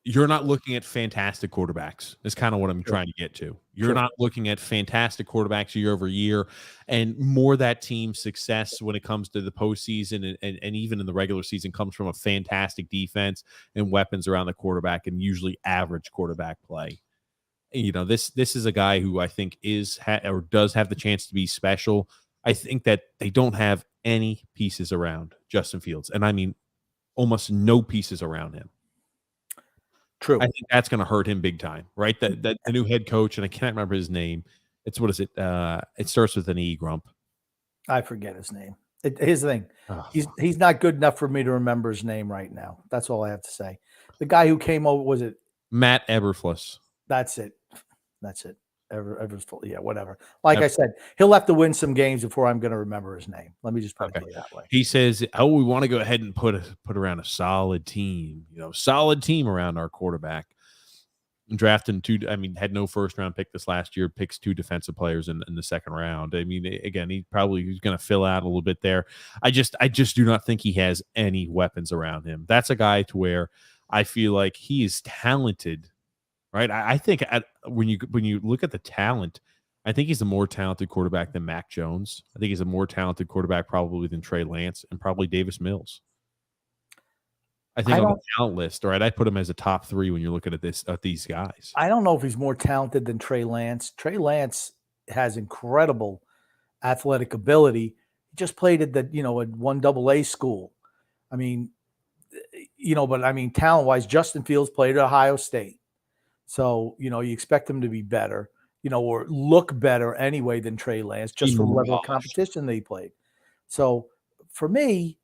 you're not looking at fantastic quarterbacks. Is kind of what I'm trying to get to. You're not looking at fantastic quarterbacks year over year, and more that team's success when it comes to the postseason and even in the regular season comes from a fantastic defense and weapons around the quarterback and usually average quarterback play. This is a guy who I think does have the chance to be special. I think that they don't have any pieces around Justin Fields, and I mean almost no pieces around him. True. I think that's going to hurt him big time, right? That the new head coach, and I can't remember his name. What is it? It starts with an E, Grump. I forget his name. His thing. Oh. He's not good enough for me to remember his name right now. That's all I have to say. The guy who came over, was it Matt Eberflus? That's it. Yeah, whatever. I said, he'll have to win some games before I'm going to remember his name. Let me just put it that way. He says, we want to go ahead and put around a solid team, solid team around our quarterback. And drafting had no first round pick this last year, picks 2 defensive players in the second round. I mean, again, he's going to fill out a little bit there. I just do not think he has any weapons around him. That's a guy to where I feel like he is talented. Right, I think when you look at the talent, I think he's a more talented quarterback than Mac Jones. I think he's a more talented quarterback probably than Trey Lance and probably Davis Mills. I think on the talent list, right, I put him as a top 3 when you're looking at these guys. I don't know if he's more talented than Trey Lance. Trey Lance has incredible athletic ability. He just played at at one AA school. I mean, but talent-wise, Justin Fields played at Ohio State. So, you expect him to be better, or look better anyway than Trey Lance, just from the level of competition that he played. So for me,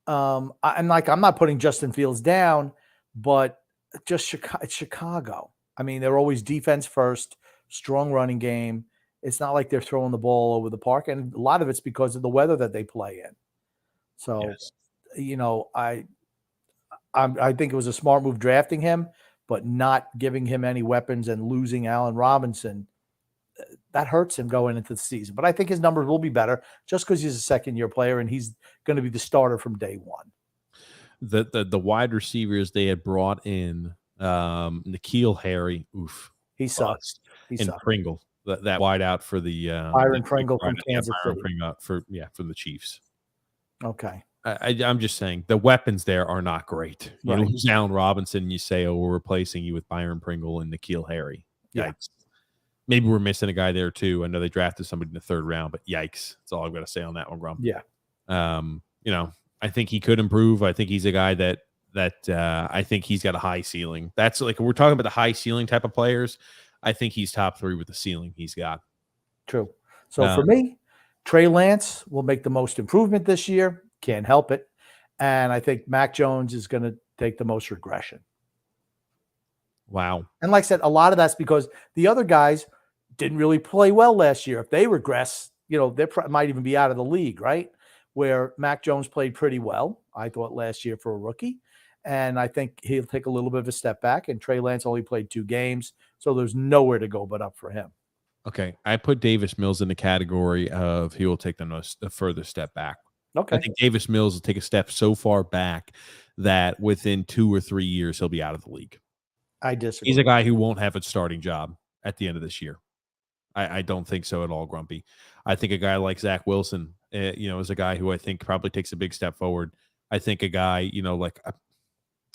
I'm not putting Justin Fields down, but just it's Chicago. I mean, they're always defense first, strong running game. It's not like they're throwing the ball over the park. And a lot of it's because of the weather that they play in. So, yes. I think it was a smart move drafting him, but not giving him any weapons and losing Allen Robinson, that hurts him going into the season. But I think his numbers will be better just because he's a second-year player and he's going to be the starter from day one. The wide receivers they had brought in, N'Keal Harry, he sucks. Pringle, that wide out for the Byron Pringle from Kansas City. For the Chiefs. Okay. I'm just saying the weapons there are not great. You lose Allen Robinson, and you say, we're replacing you with Byron Pringle and N'Keal Harry. Yikes. Yeah. Maybe we're missing a guy there too. I know they drafted somebody in the 3rd round, but yikes. That's all I've got to say on that one, Grump. Yeah. I think he could improve. I think he's a guy that I think he's got a high ceiling. That's like, we're talking about the high ceiling type of players. I think he's top 3 with the ceiling he's got. True. So for me, Trey Lance will make the most improvement this year. Can't help it. And I think Mac Jones is going to take the most regression. Wow. And like I said, a lot of that's because the other guys didn't really play well last year. If they regress, they might even be out of the league, right? Where Mac Jones played pretty well, I thought, last year for a rookie. And I think he'll take a little bit of a step back. And Trey Lance only played 2 games. So there's nowhere to go but up for him. Okay. I put Davis Mills in the category of he will take the further step back. Okay. I think Davis Mills will take a step so far back that within 2 or 3 years, he'll be out of the league. I disagree. He's a guy who won't have a starting job at the end of this year. I don't think so at all, Grumpy. I think a guy like Zach Wilson, is a guy who I think probably takes a big step forward. I think a guy,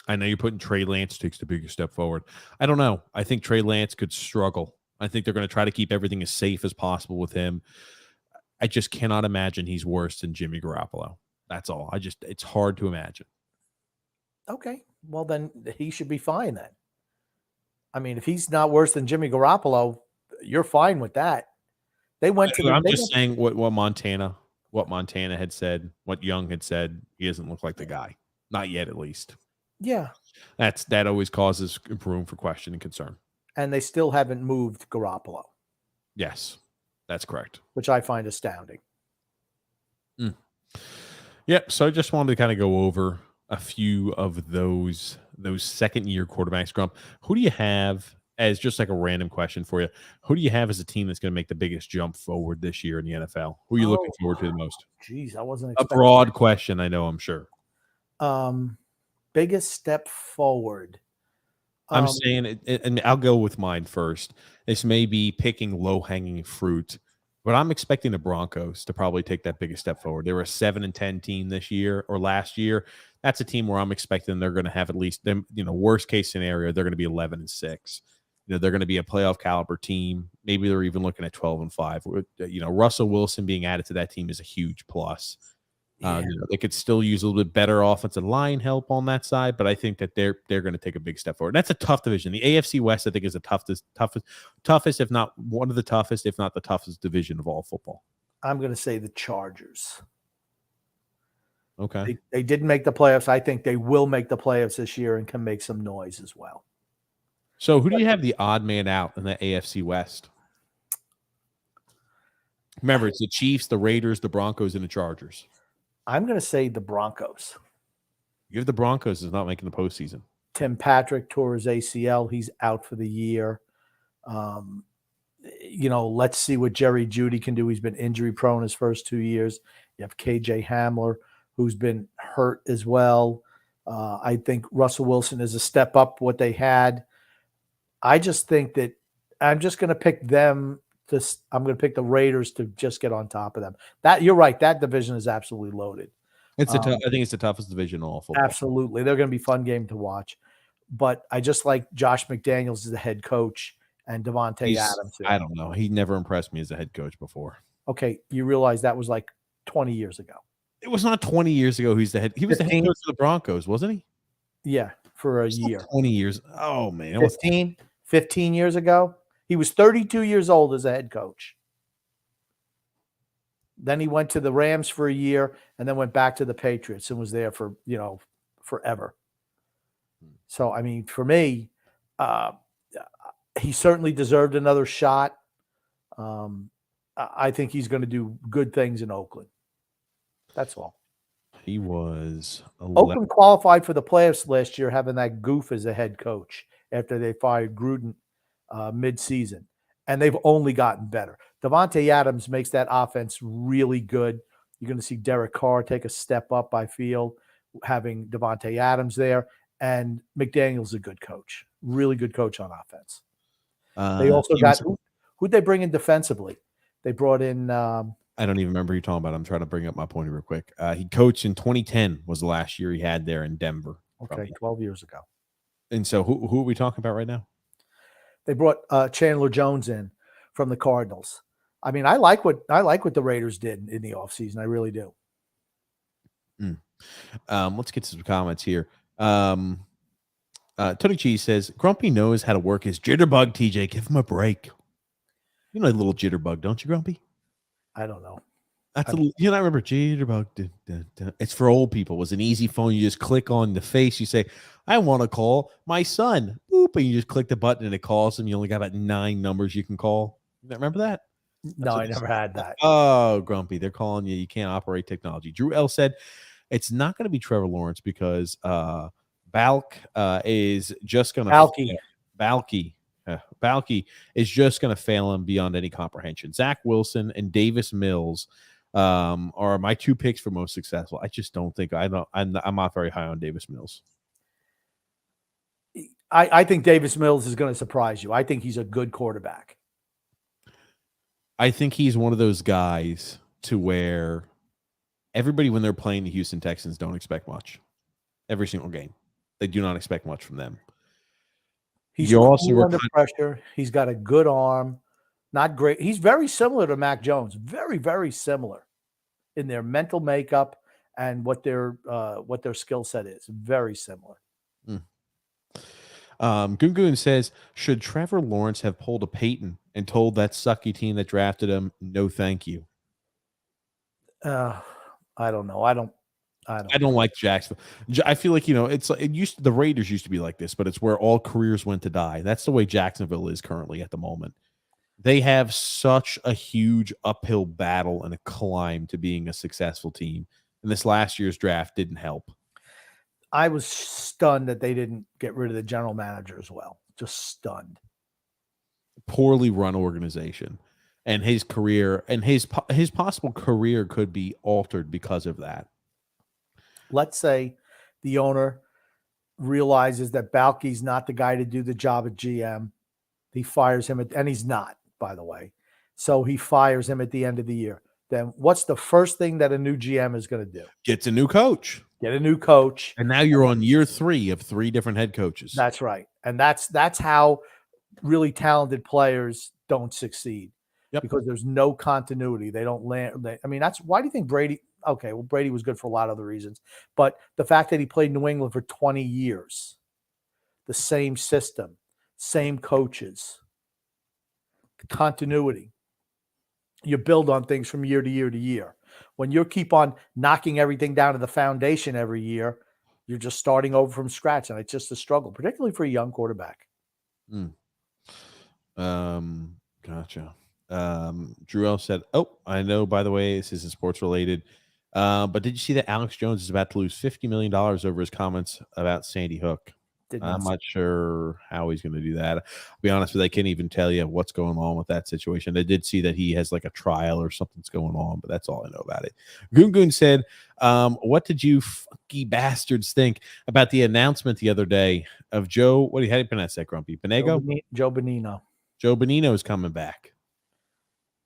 I know you're putting Trey Lance takes the biggest step forward. I don't know. I think Trey Lance could struggle. I think they're going to try to keep everything as safe as possible with him. I just cannot imagine he's worse than Jimmy Garoppolo. That's all. It's hard to imagine. Okay. Well, then he should be fine then. I mean, if he's not worse than Jimmy Garoppolo, you're fine with that. They went to. I'm just saying what Montana had said, what Young had said. He doesn't look like the guy, not yet, at least. Yeah, that always causes room for question and concern. And they still haven't moved Garoppolo. Yes, that's correct. Which I find astounding. Yep. So I just wanted to kind of go over a few of those second-year quarterbacks. Grump, who do you have as, just like a random question for you, who do you have as a team that's going to make the biggest jump forward this year in the NFL? Who are you looking forward to the most? Geez, I wasn't expecting. A broad question, I know, I'm sure. Biggest step forward. I'm saying it, and I'll go with mine first. This may be picking low-hanging fruit, but I'm expecting the Broncos to probably take that biggest step forward. They were a 7-10 team this year or last year. That's a team where I'm expecting they're going to have at least them, worst case scenario, they're going to be 11-6. They're going to be a playoff caliber team. Maybe they're even looking at 12-5. Russell Wilson being added to that team is a huge plus. They could still use a little bit better offensive line help on that side, but I think that they're going to take a big step forward. That's a tough division. The AFC West, I think, is the toughest, if not one of the toughest, if not the toughest division of all football. I'm going to say the Chargers. Okay. They didn't make the playoffs. I think they will make the playoffs this year and can make some noise as well. So who do you have the odd man out in the AFC West? Remember, it's the Chiefs, the Raiders, the Broncos, and the Chargers. I'm going to say the Broncos. Give the Broncos is not making the postseason. Tim Patrick tore his ACL. He's out for the year. Let's see what Jerry Jeudy can do. He's been injury prone his first 2 years. You have KJ Hamler, who's been hurt as well. I think Russell Wilson is a step up what they had. I just think that I'm just going to pick them. I'm going to pick the Raiders to just get on top of them. That you're right. That division is absolutely loaded. I think it's the toughest division in all football. Absolutely. They're going to be a fun game to watch. But I just like Josh McDaniels as the head coach and Davante Adams. I don't know. He never impressed me as a head coach before. Okay. You realize that was like 20 years ago. It was not 20 years ago. He was the head coach of the Broncos, wasn't he? Yeah, for a year. 20 years. Oh, man. 15 years ago. He was 32 years old as a head coach. Then he went to the Rams for a year and then went back to the Patriots and was there for, forever. So, I mean, for me, he certainly deserved another shot. I think he's going to do good things in Oakland. That's all. He was 11. Oakland qualified for the playoffs last year, having that goof as a head coach after they fired Gruden mid-season, and they've only gotten better. Davante Adams makes that offense really good. You're going to see Derek Carr take a step up, I feel, having Davante Adams there, and McDaniel's a good coach, really good coach on offense. They also got who'd they bring in defensively? They brought in. I don't even remember who you're talking about. I'm trying to bring up my point real quick. He coached in 2010 was the last year he had there in Denver. Okay, probably. 12 years ago. And so who are we talking about right now? They brought Chandler Jones in from the Cardinals. I mean, I like what the Raiders did in the offseason. I really do. Let's get to some comments here. Tony Cheese says, Grumpy knows how to work his jitterbug, TJ. Give him a break. You know a little jitterbug, don't you, Grumpy? I don't know. I remember jitterbug. It's for old people. It was an easy phone. You just click on the face. You say, I want to call my son. Boop, and you just click the button and it calls him. You only got about 9 numbers you can call. Remember that? No, I never had that. Oh, Grumpy. They're calling you. You can't operate technology. Drew L said, it's not going to be Trevor Lawrence because Balk is just going to Balky is just going to fail him beyond any comprehension. Zach Wilson and Davis Mills are my 2 picks for most successful. I just don't think I'm not very high on Davis Mills. I think Davis Mills is going to surprise you. I think he's a good quarterback. I think he's one of those guys to where everybody, when they're playing the Houston Texans, don't expect much. Every single game, they do not expect much from them. He's You cool also under pressure. He's got a good arm. Not great. He's very similar to Mac Jones. Very, very similar in their mental makeup and what their skill set is. Very similar. Gungun says, should Trevor Lawrence have pulled a Peyton and told that sucky team that drafted him, no, thank you? I don't know. I don't like Jacksonville. I feel like, the Raiders used to be like this, but it's where all careers went to die. That's the way Jacksonville is currently at the moment. They have such a huge uphill battle and a climb to being a successful team. And this last year's draft didn't help. I was stunned that they didn't get rid of the general manager as well. Just stunned. Poorly run organization. And his career and his possible career could be altered because of that. Let's say the owner realizes that Balky's not the guy to do the job at GM. He fires him, and he's not, by the way. So he fires him at the end of the year. Then what's the first thing that a new GM is going to do? Gets a new coach. Get a new coach. And now you're on year 3 of 3 different head coaches. That's right. And that's how really talented players don't succeed. Yep. Because there's no continuity. They don't land. That's why do you think Brady? Okay, well, Brady was good for a lot of other reasons, but the fact that he played New England for 20 years, the same system, same coaches, continuity. You build on things from year to year to year. When you keep on knocking everything down to the foundation every year, you're just starting over from scratch, and it's just a struggle, particularly for a young quarterback. Gotcha. Drew L said, I know, by the way, this isn't sports related, but did you see that Alex Jones is about to lose $50 million over his comments about Sandy Hook? I'm not sure how he's going to do that. I'll be honest with you, I can't even tell you what's going on with that situation. I did see that he has like a trial or something's going on, but that's all I know about it. Gungun said, what did you funky bastards think about the announcement the other day of Joe? How do you pronounce that, Grumpy? Benego? Joe Bonino. Joe Bonino is coming back.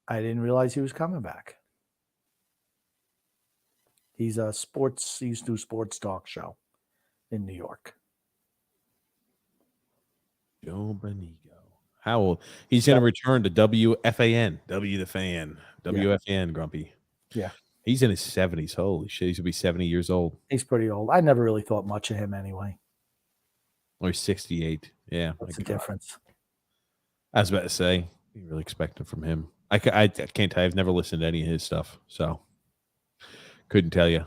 I didn't realize he was coming back. He used to do sports talk show in New York. Joe Bonigo. How old? He's going to return to WFAN. W the fan. WFAN, Grumpy. Yeah. He's in his 70s. Holy shit. He's going to be 70 years old. He's pretty old. I never really thought much of him anyway. Or he's 68. Yeah. What's the difference? I was about to say, you really expect it from him. I can't tell you. I've never listened to any of his stuff, so couldn't tell you.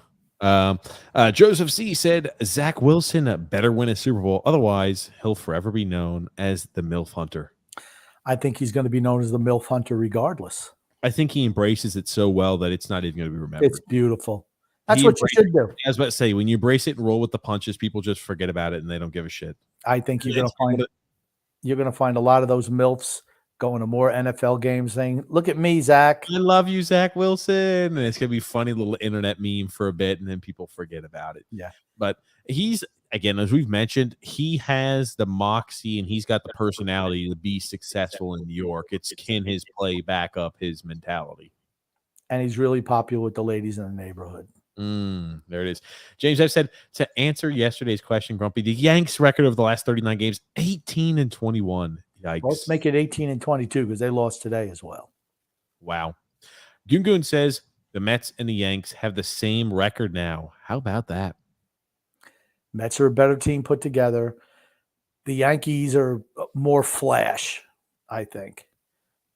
Joseph C. said, Zach Wilson better win a Super Bowl. Otherwise, he'll forever be known as the MILF Hunter. I think he's going to be known as the MILF Hunter regardless. I think he embraces it so well that it's not even going to be remembered. It's beautiful. That's what you should do. I was about to say, when you embrace it and roll with the punches, people just forget about it and they don't give a shit. I think you're going to find a lot of those MILFs going to more NFL games saying, look at me, Zach. I love you, Zach Wilson. And it's going to be a funny little internet meme for a bit, and then people forget about it. Yeah. But he's, again, as we've mentioned, he has the moxie and he's got the personality to be successful in New York. Can his play back up his mentality? And he's really popular with the ladies in the neighborhood. There it is. James, I've said, to answer yesterday's question, Grumpy, the Yanks record of the last 39 games, 18-21. Yikes. Let's make it 18-22 because they lost today as well. Wow. Gungun says the Mets and the Yanks have the same record now. How about that? Mets are a better team put together. The Yankees are more flash, I think.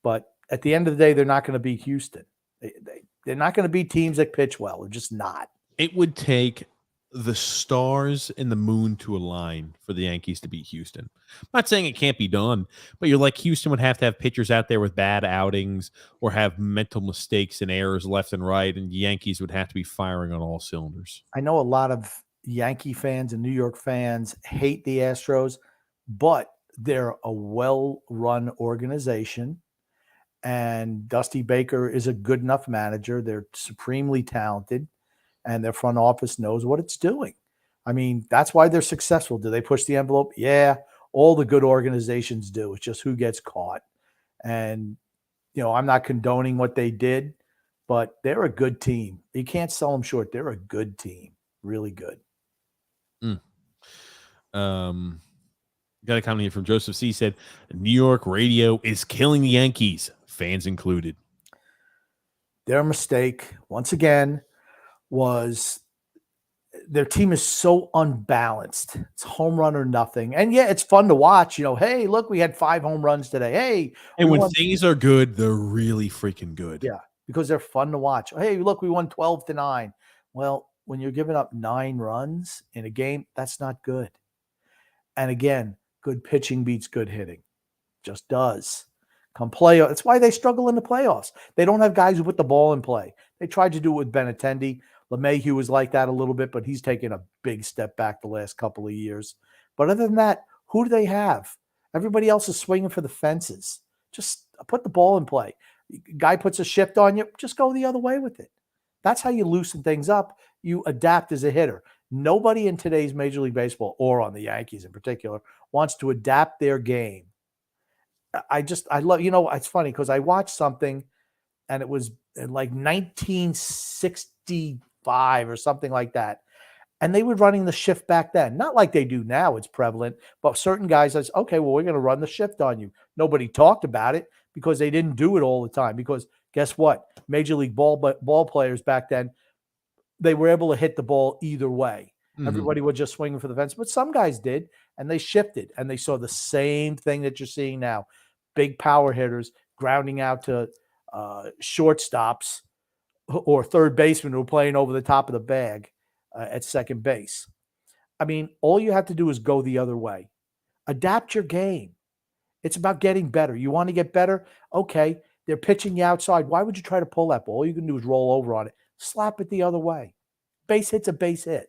But at the end of the day, they're not going to beat Houston. They're not going to beat teams that pitch well. They're just not. It would take the stars and the moon to align for the Yankees to beat Houston. I'm not saying it can't be done, but you're like, Houston would have to have pitchers out there with bad outings or have mental mistakes and errors left and right, and Yankees would have to be firing on all cylinders. I know a lot of Yankee fans and New York fans hate the Astros, but they're a well-run organization, and Dusty Baker is a good enough manager. They're supremely talented, and their front office knows what it's doing. I mean, that's why they're successful. Do they push the envelope? Yeah. all the good organizations do. It's just who gets caught. And, I'm not condoning what they did, but they're a good team. You can't sell them short. They're a good team. Really good. Got a comment here from Joseph C. Said, New York radio is killing the Yankees, fans included. Their mistake, once again, was their team is so unbalanced. It's home run or nothing. And yeah, it's fun to watch. Hey, look, we had 5 home runs today. Hey. And when things are good, they're really freaking good. Yeah, because they're fun to watch. Hey, look, we won 12-9. Well, when you're giving up 9 runs in a game, that's not good. And again, good pitching beats good hitting. Just does. Come playoff. That's why they struggle in the playoffs. They don't have guys who put the ball in play. They tried to do it with Benintendi. LeMahieu was like that a little bit, but he's taken a big step back the last couple of years. But other than that, who do they have? Everybody else is swinging for the fences. Just put the ball in play. Guy puts a shift on you, just go the other way with it. That's how you loosen things up. You adapt as a hitter. Nobody in today's Major League Baseball, or on the Yankees in particular, wants to adapt their game. I love, it's funny because I watched something and it was in like 1965 or something like that. And they were running the shift back then. Not like they do now, it's prevalent, but certain guys says, okay, well, we're going to run the shift on you. Nobody talked about it because they didn't do it all the time. Because guess what? Major League ball players back then, they were able to hit the ball either way. Mm-hmm. Everybody was just swinging for the fence, but some guys did, and they shifted, and they saw the same thing that you're seeing now. Big power hitters grounding out to shortstops or third basemen who are playing over the top of the bag at second base. I mean, all you have to do is go the other way. Adapt your game. It's about getting better. You want to get better? Okay, they're pitching you outside. Why would you try to pull that ball? All you can do is roll over on it. Slap it the other way. Base hit's a base hit.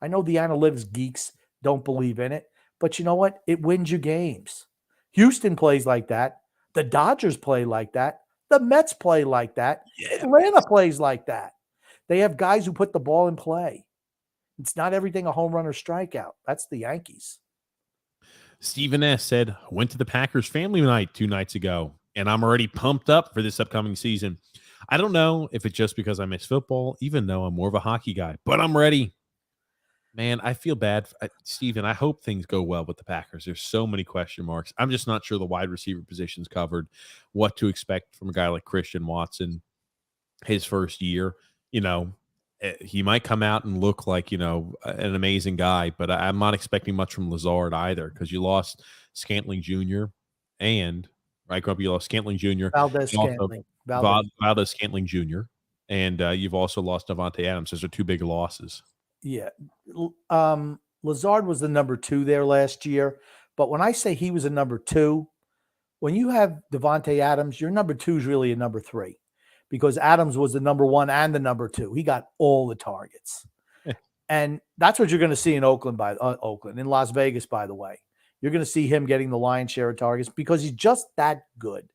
I know the analytics geeks don't believe in it, but you know what? It wins you games. Houston plays like that. The Dodgers play like that. The Mets play like that. Yes. Atlanta plays like that. They have guys who put the ball in play. It's not everything a home run or strikeout. That's the Yankees. Stephen S. said, went to the Packers family night 2 nights ago, and I'm already pumped up for this upcoming season. I don't know if it's just because I miss football, even though I'm more of a hockey guy, but I'm ready. Man, I feel bad. Steven, I hope things go well with the Packers. There's so many question marks. I'm just not sure the wide receiver position's covered, what to expect from a guy like Christian Watson his first year. He might come out and look like, an amazing guy, but I'm not expecting much from Lazard either because you lost Scantling Jr. and, right, Grumpy, you lost Scantling Jr. Valdez Scantling Jr. And you've also lost Davante Adams. Those are 2 big losses. Yeah. Lazard was the number 2 there last year. But when I say he was a number 2, when you have Davante Adams, your number 2 is really a number 3 because Adams was the number 1 and the number 2. He got all the targets. And that's what you're going to see in in Las Vegas, by the way. You're going to see him getting the lion's share of targets because he's just that good.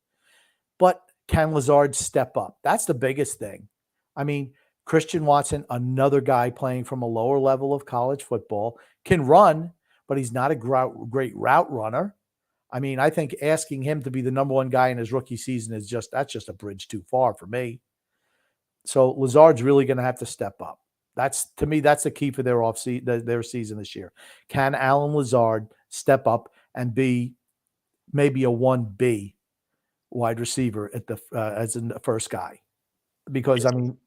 But can Lazard step up? That's the biggest thing. I mean, Christian Watson, another guy playing from a lower level of college football, can run, but he's not a great route runner. I mean, I think asking him to be the number 1 guy in his rookie season that's just a bridge too far for me. So Lazard's really going to have to step up. That's the key for their their season this year. Can Alan Lazard step up and be maybe a 1B wide receiver at as in the first guy? Because I mean,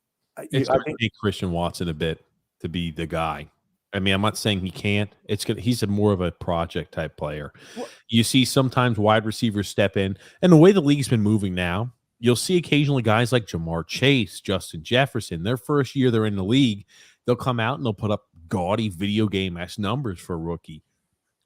it's going to take Christian Watson a bit to be the guy. I mean, I'm not saying he can't. He's more of a project type player. You see sometimes wide receivers step in, and the way the league's been moving now, you'll see occasionally guys like Jamar Chase, Justin Jefferson, their first year they're in the league, they'll come out and they'll put up gaudy video game-esque numbers for a rookie.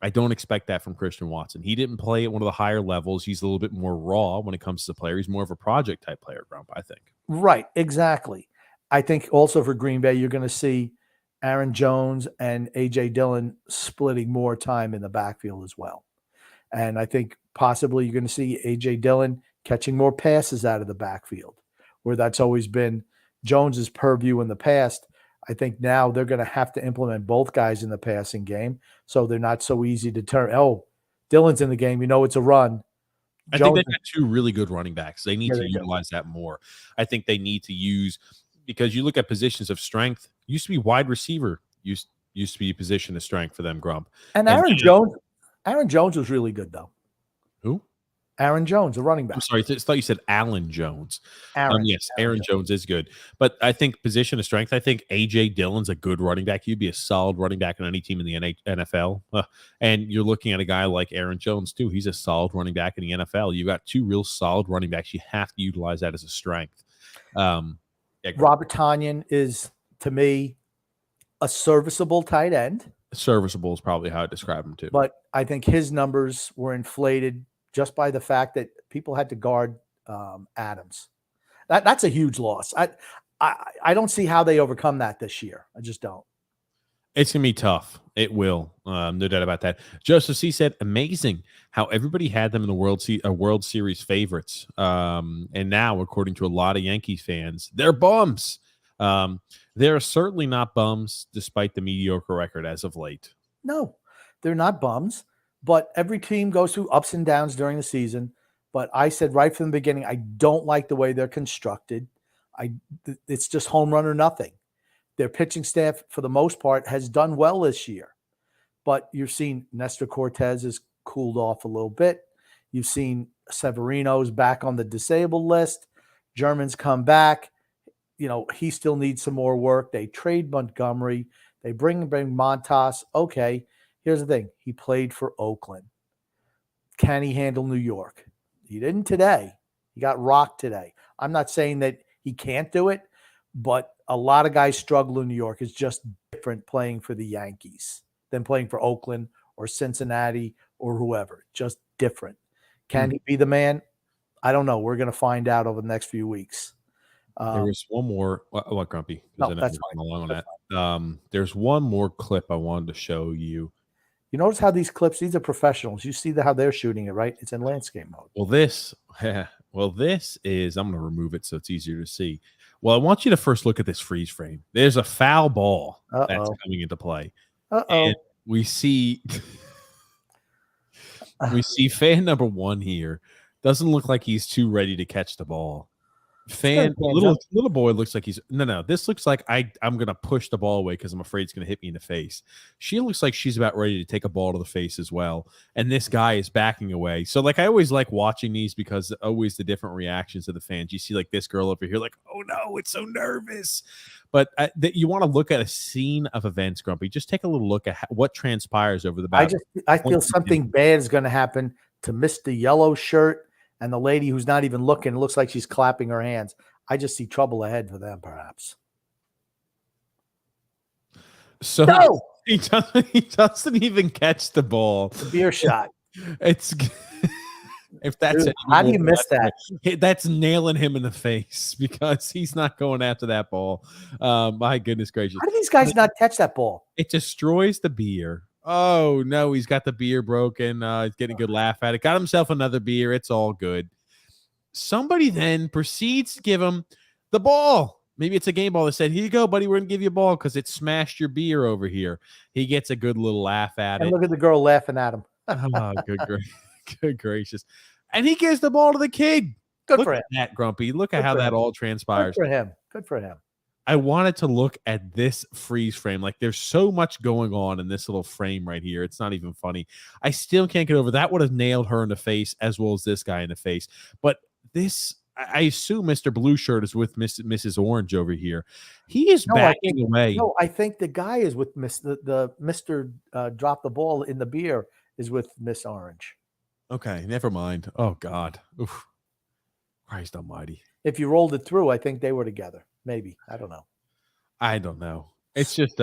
I don't expect that from Christian Watson. He didn't play at one of the higher levels. He's a little bit more raw when it comes to the player. He's more of a project type player, Grump, I think. Right, exactly. I think also for Green Bay, you're going to see Aaron Jones and A.J. Dillon splitting more time in the backfield as well. And I think possibly you're going to see A.J. Dillon catching more passes out of the backfield, where that's always been Jones's purview in the past. I think now they're going to have to implement both guys in the passing game, so they're not so easy to turn. Oh, Dillon's in the game. You know it's a run. I think they've got two really good running backs. They need to utilize that more. I think they need to use, because you look at positions of strength, used to be wide receiver, used to be a position of strength for them, Grump. And Aaron Jones was really good, though. Who? Aaron Jones, a running back. I'm sorry, I thought you said Allen Jones. Yes, Aaron Jones is good. But I think position of strength, I think A.J. Dillon's a good running back. You'd be a solid running back on any team in the NFL. And you're looking at a guy like Aaron Jones, too. He's a solid running back in the NFL. You've got two real solid running backs. You have to utilize that as a strength. Robert Tonyan is, to me, a serviceable tight end. Serviceable is probably how I describe him, too. But I think his numbers were inflated just by the fact that people had to guard Adams. That's a huge loss. I don't see how they overcome that this year. I just don't. It's going to be tough. It will. No doubt about that. Joseph C. said, amazing how everybody had them in the World Series favorites. And now, according to a lot of Yankees fans, they're bums. They're certainly not bums, despite the mediocre record as of late. No, they're not bums. But every team goes through ups and downs during the season. But I said right from the beginning, I don't like the way they're constructed. It's just home run or nothing. Their pitching staff, for the most part, has done well this year. But you've seen Nestor Cortez has cooled off a little bit. You've seen Severino's back on the disabled list. German's come back. You know, he still needs some more work. They trade Montgomery. They bring Montas. Okay. Here's the thing. He played for Oakland. Can he handle New York? He didn't today. He got rocked today. I'm not saying that he can't do it, but a lot of guys struggle in New York. It's just different playing for the Yankees than playing for Oakland or Cincinnati or whoever. Just different. Can he be the man? I don't know. We're going to find out over the next few weeks. There was one more. What, Grumpy? No, that's fine. Along on that. There's one more clip I wanted to show you. You notice how these are professionals. You see how they're shooting it, right? It's in landscape mode. Well, this is, I'm going to remove it so it's easier to see. Well, I want you to first look at this freeze frame. There's a foul ball that's coming into play. And we see fan number one here. Doesn't look like he's too ready to catch the ball. Little boy looks like he's no. This looks like I'm gonna push the ball away because I'm afraid it's gonna hit me in the face. She looks like she's about ready to take a ball to the face as well, and this guy is backing away. So like I always like watching these because always the different reactions of the fans. You see like this girl over here, like, oh no, it's so nervous. But that you want to look at a scene of events, Grumpy. Just take a little look at what transpires over the back. I feel something bad is going to happen to Mr. Yellow Shirt. And the lady who's not even looking, looks like she's clapping her hands. I just see trouble ahead for them, perhaps. So no! he doesn't even catch the ball. It's a beer shot. It's if that's Dude, how do you miss that? That's nailing him in the face because he's not going after that ball. My goodness gracious! How do these guys not catch that ball? It destroys the beer. Oh, no, he's got the beer broken. He's getting a good laugh at it. Got himself another beer. It's all good. Somebody then proceeds to give him the ball. Maybe it's a game ball that said, here you go, buddy. We're going to give you a ball because it smashed your beer over here. He gets a good little laugh at it. Look at the girl laughing at him. Oh, good gracious. And he gives the ball to the kid. Good for him. That, Grumpy. Look at how that all transpires. Good for him. I wanted to look at this freeze frame. Like there's so much going on in this little frame right here. It's not even funny. I still can't get over that. Would have nailed her in the face as well as this guy in the face. But this, I assume Mr. Blue Shirt is with Mrs. Orange over here. He is backing away. No, I think the guy is with the Mr. Drop the ball in the beer is with Miss Orange. Okay, never mind. Oh God. Oof. Christ almighty. If you rolled it through, I think they were together. Maybe. I don't know. It's just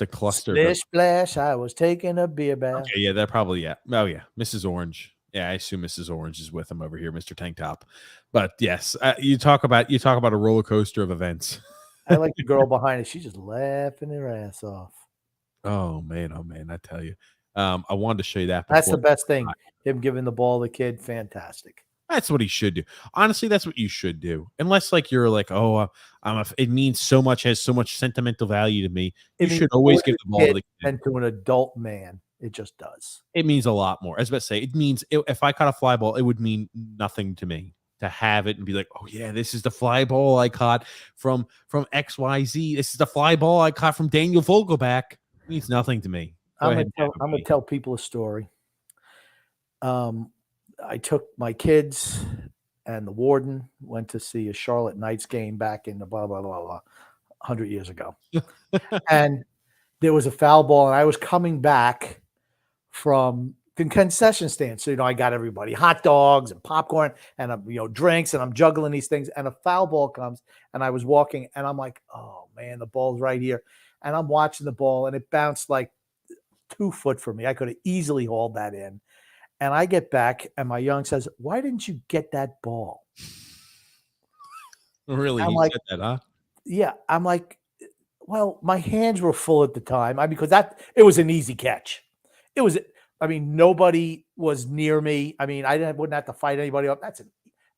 a cluster. Splish splash. I was taking a beer bath. Okay, yeah, that probably, yeah. Oh yeah. Mrs. Orange. Yeah, I assume Mrs. Orange is with him over here, Mr. Tank Top. But yes, you talk about a roller coaster of events. I like the girl behind it. She's just laughing her ass off. Oh man, I tell you. I wanted to show you that. That's the best thing. Him giving the ball to the kid, fantastic. That's what he should do. Honestly, that's what you should do. Unless like you're like, oh, it means so much, has so much sentimental value to me. You should always give the ball to the kid. And to an adult man It just does. It means a lot more. I was about to say, it means if I caught a fly ball, it would mean nothing to me to have it and be like, oh yeah, this is the fly ball I caught from XYZ. This is the fly ball I caught from Daniel Vogelback. It means nothing to me. I'm gonna tell people a story. I took my kids and the warden went to see a Charlotte Knights game back in the blah blah blah blah 100 years ago, and there was a foul ball, and I was coming back from the concession stand. So, I got everybody hot dogs and popcorn and, drinks, and I'm juggling these things. And a foul ball comes, and I was walking, and I'm like, oh, man, the ball's right here. And I'm watching the ball, and it bounced like 2 foot from me. I could have easily hauled that in. And I get back, and my young says, why didn't you get that ball? Really? I'm He like, said that, huh? Yeah. I'm like, well, my hands were full at the time. Because it was an easy catch. Nobody was near me. I wouldn't have to fight anybody up. That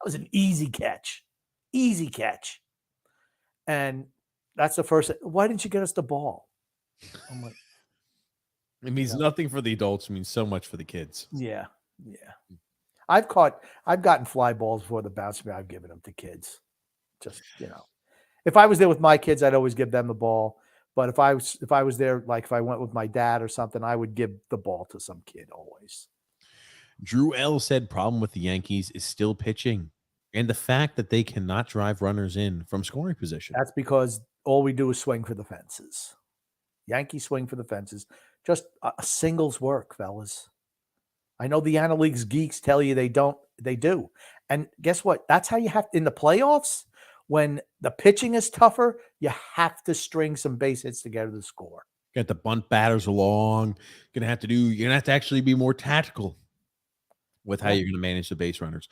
was an easy catch. Easy catch. And that's the first. Why didn't you get us the ball? I'm like, it means nothing for the adults. It means so much for the kids. Yeah. Yeah. I've gotten fly balls before the bounce me. I've given them to kids. Just, if I was there with my kids, I'd always give them the ball. But if I was there, like if I went with my dad or something, I would give the ball to some kid always. Drew L said problem with the Yankees is still pitching and the fact that they cannot drive runners in from scoring position. That's because all we do is swing for the fences. Yankees swing for the fences. Just a singles work, fellas. I know the analytics geeks tell you they don't. They do. And guess what? That's how you have in the playoffs. When the pitching is tougher, you have to string some base hits together to score. Got the bunt batters along. You're gonna have to actually be more tactical with how you're going to manage the base runners.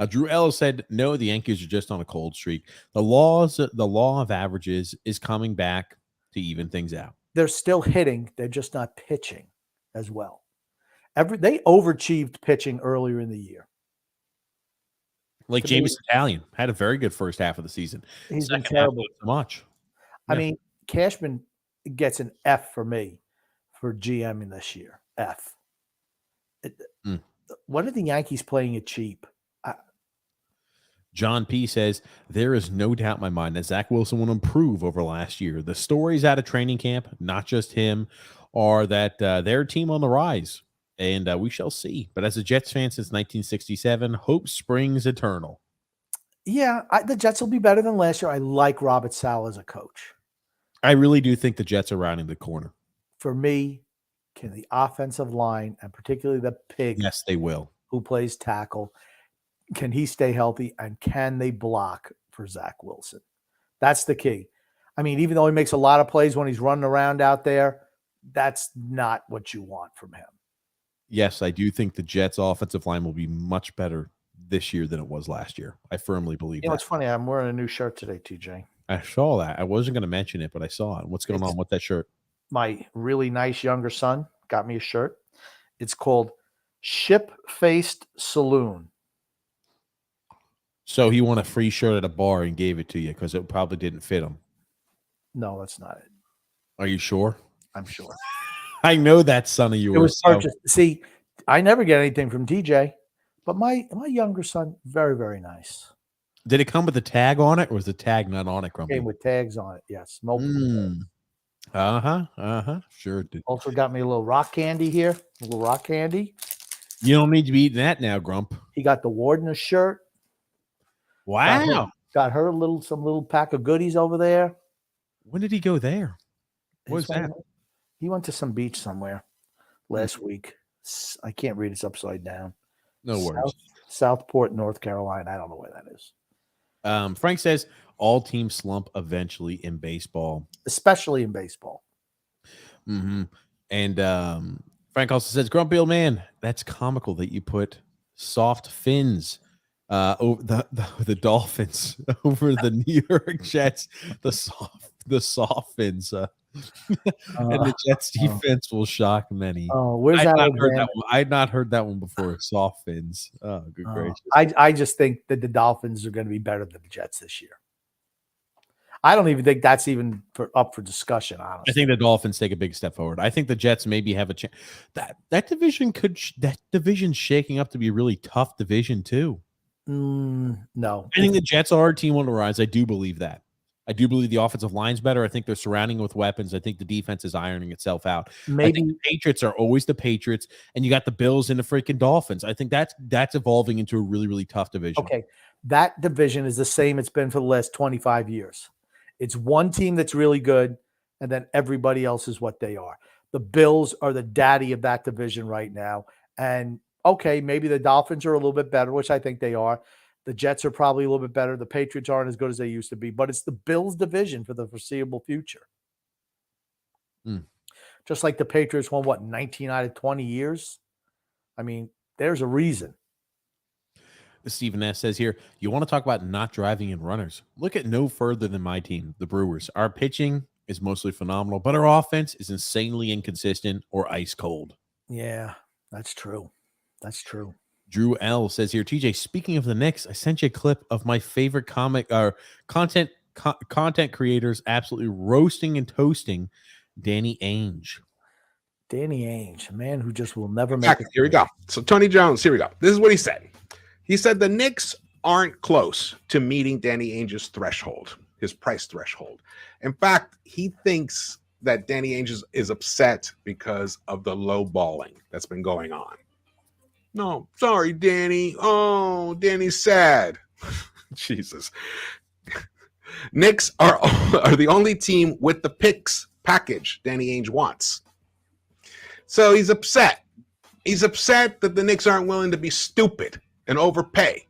Drew Ellis said, no, the Yankees are just on a cold streak. The law of averages is coming back to even things out. They're still hitting. They're just not pitching as well. They overachieved pitching earlier in the year. Like James Italian had a very good first half of the season. He's been terrible. So much. I mean, Cashman gets an F for me for GM in this year. F. What are the Yankees playing it cheap? John P. says, there is no doubt in my mind that Zach Wilson will improve over last year. The stories out of training camp, not just him, are that they're a team on the rise. And we shall see. But as a Jets fan since 1967, hope springs eternal. Yeah, the Jets will be better than last year. I like Robert Saleh as a coach. I really do think the Jets are rounding the corner. For me, can the offensive line, and particularly the pig, yes, they will, who plays tackle, can he stay healthy, and can they block for Zach Wilson? That's the key. I mean, even though he makes a lot of plays when he's running around out there, that's not what you want from him. Yes, I do think the Jets' offensive line will be much better this year than it was last year. I firmly believe that. It's funny. I'm wearing a new shirt today, TJ. I saw that. I wasn't going to mention it, but I saw it. What's going on with that shirt? My really nice younger son got me a shirt. It's called Ship-Faced Saloon. So he won a free shirt at a bar and gave it to you because it probably didn't fit him. No, that's not it. Are you sure? I'm sure. I know that son of yours. It was purchased. See, I never get anything from TJ, but my younger son, very, very nice. Did it come with a tag on it, or was the tag not on it, Grumpy? Came with tags on it, yes. Multiple tags. Sure did. Also got me a little rock candy here. A little rock candy. You don't need to be eating that now, Grump. He got the warden a shirt. Wow. Got her some little pack of goodies over there. When did he go there? What was that? He went to some beach somewhere last week. I can't read. It's upside down. No worries. Southport, North Carolina. I don't know where that is. Frank says all teams slump eventually in baseball. Especially in baseball. Mm-hmm. And Frank also says, Grumpy old man, that's comical that you put soft fins over the Dolphins over the New York Jets. The soft fins. And the Jets defense will shock many. Oh, where's that? I had not heard that one before. Soft fins. Oh, good gracious. I just think that the Dolphins are going to be better than the Jets this year. I don't even think that's even up for discussion, honestly. I think the Dolphins take a big step forward. I think the Jets maybe have a chance. That division's shaking up to be a really tough division too. No. I think the Jets are a team on the rise. I do believe that. I do believe the offensive line's better. I think they're surrounding with weapons. I think the defense is ironing itself out. Maybe I think the Patriots are always the Patriots, and you got the Bills and the freaking Dolphins. I think that's evolving into a really, really tough division. Okay. That division is the same it's been for the last 25 years. It's one team that's really good, and then everybody else is what they are. The Bills are the daddy of that division right now. And okay, maybe the Dolphins are a little bit better, which I think they are. The Jets are probably a little bit better. The Patriots aren't as good as they used to be, but it's the Bills division for the foreseeable future. Just like the Patriots won, 19 out of 20 years? I mean, there's a reason. Stephen S. says here, you want to talk about not driving in runners. Look at no further than my team, the Brewers. Our pitching is mostly phenomenal, but our offense is insanely inconsistent or ice cold. Yeah, that's true. That's true. Drew L says here, TJ, speaking of the Knicks, I sent you a clip of my favorite content creators absolutely roasting and toasting Danny Ainge. Danny Ainge, a man who just will never make it. Here we go. So Tony Jones, here we go. This is what he said. He said the Knicks aren't close to meeting Danny Ainge's threshold, his price threshold. In fact, he thinks that Danny Ainge is upset because of the low balling that's been going on. No, sorry, Danny. Oh, Danny's sad. Jesus. Knicks are the only team with the picks package Danny Ainge wants. So he's upset. He's upset that the Knicks aren't willing to be stupid and overpay.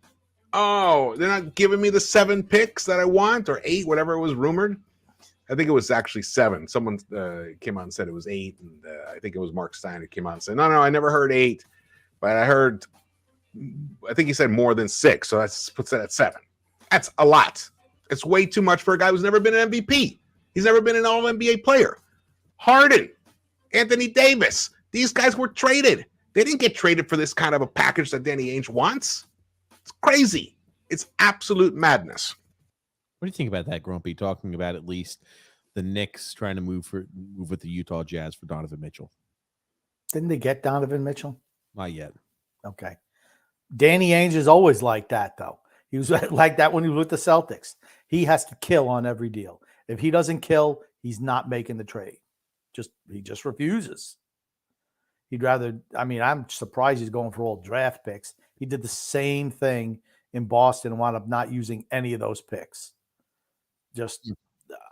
Oh, they're not giving me the 7 picks that I want, or 8, whatever it was rumored. I think it was actually 7. Someone came out and said it was 8, and I think it was Mark Stein who came out and said, no, I never heard 8. But I think he said more than 6, so that puts it at 7. That's a lot. It's way too much for a guy who's never been an MVP. He's never been an All-NBA player. Harden, Anthony Davis, these guys were traded. They didn't get traded for this kind of a package that Danny Ainge wants. It's crazy. It's absolute madness. What do you think about that, Grumpy? Talking about at least the Knicks trying to move with the Utah Jazz for Donovan Mitchell. Didn't they get Donovan Mitchell? Not yet. Okay. Danny Ainge is always like that, though. He was like that when he was with the Celtics. He has to kill on every deal. If he doesn't kill, he's not making the trade. He just refuses. He'd rather, I'm surprised he's going for all draft picks. He did the same thing in Boston and wound up not using any of those picks.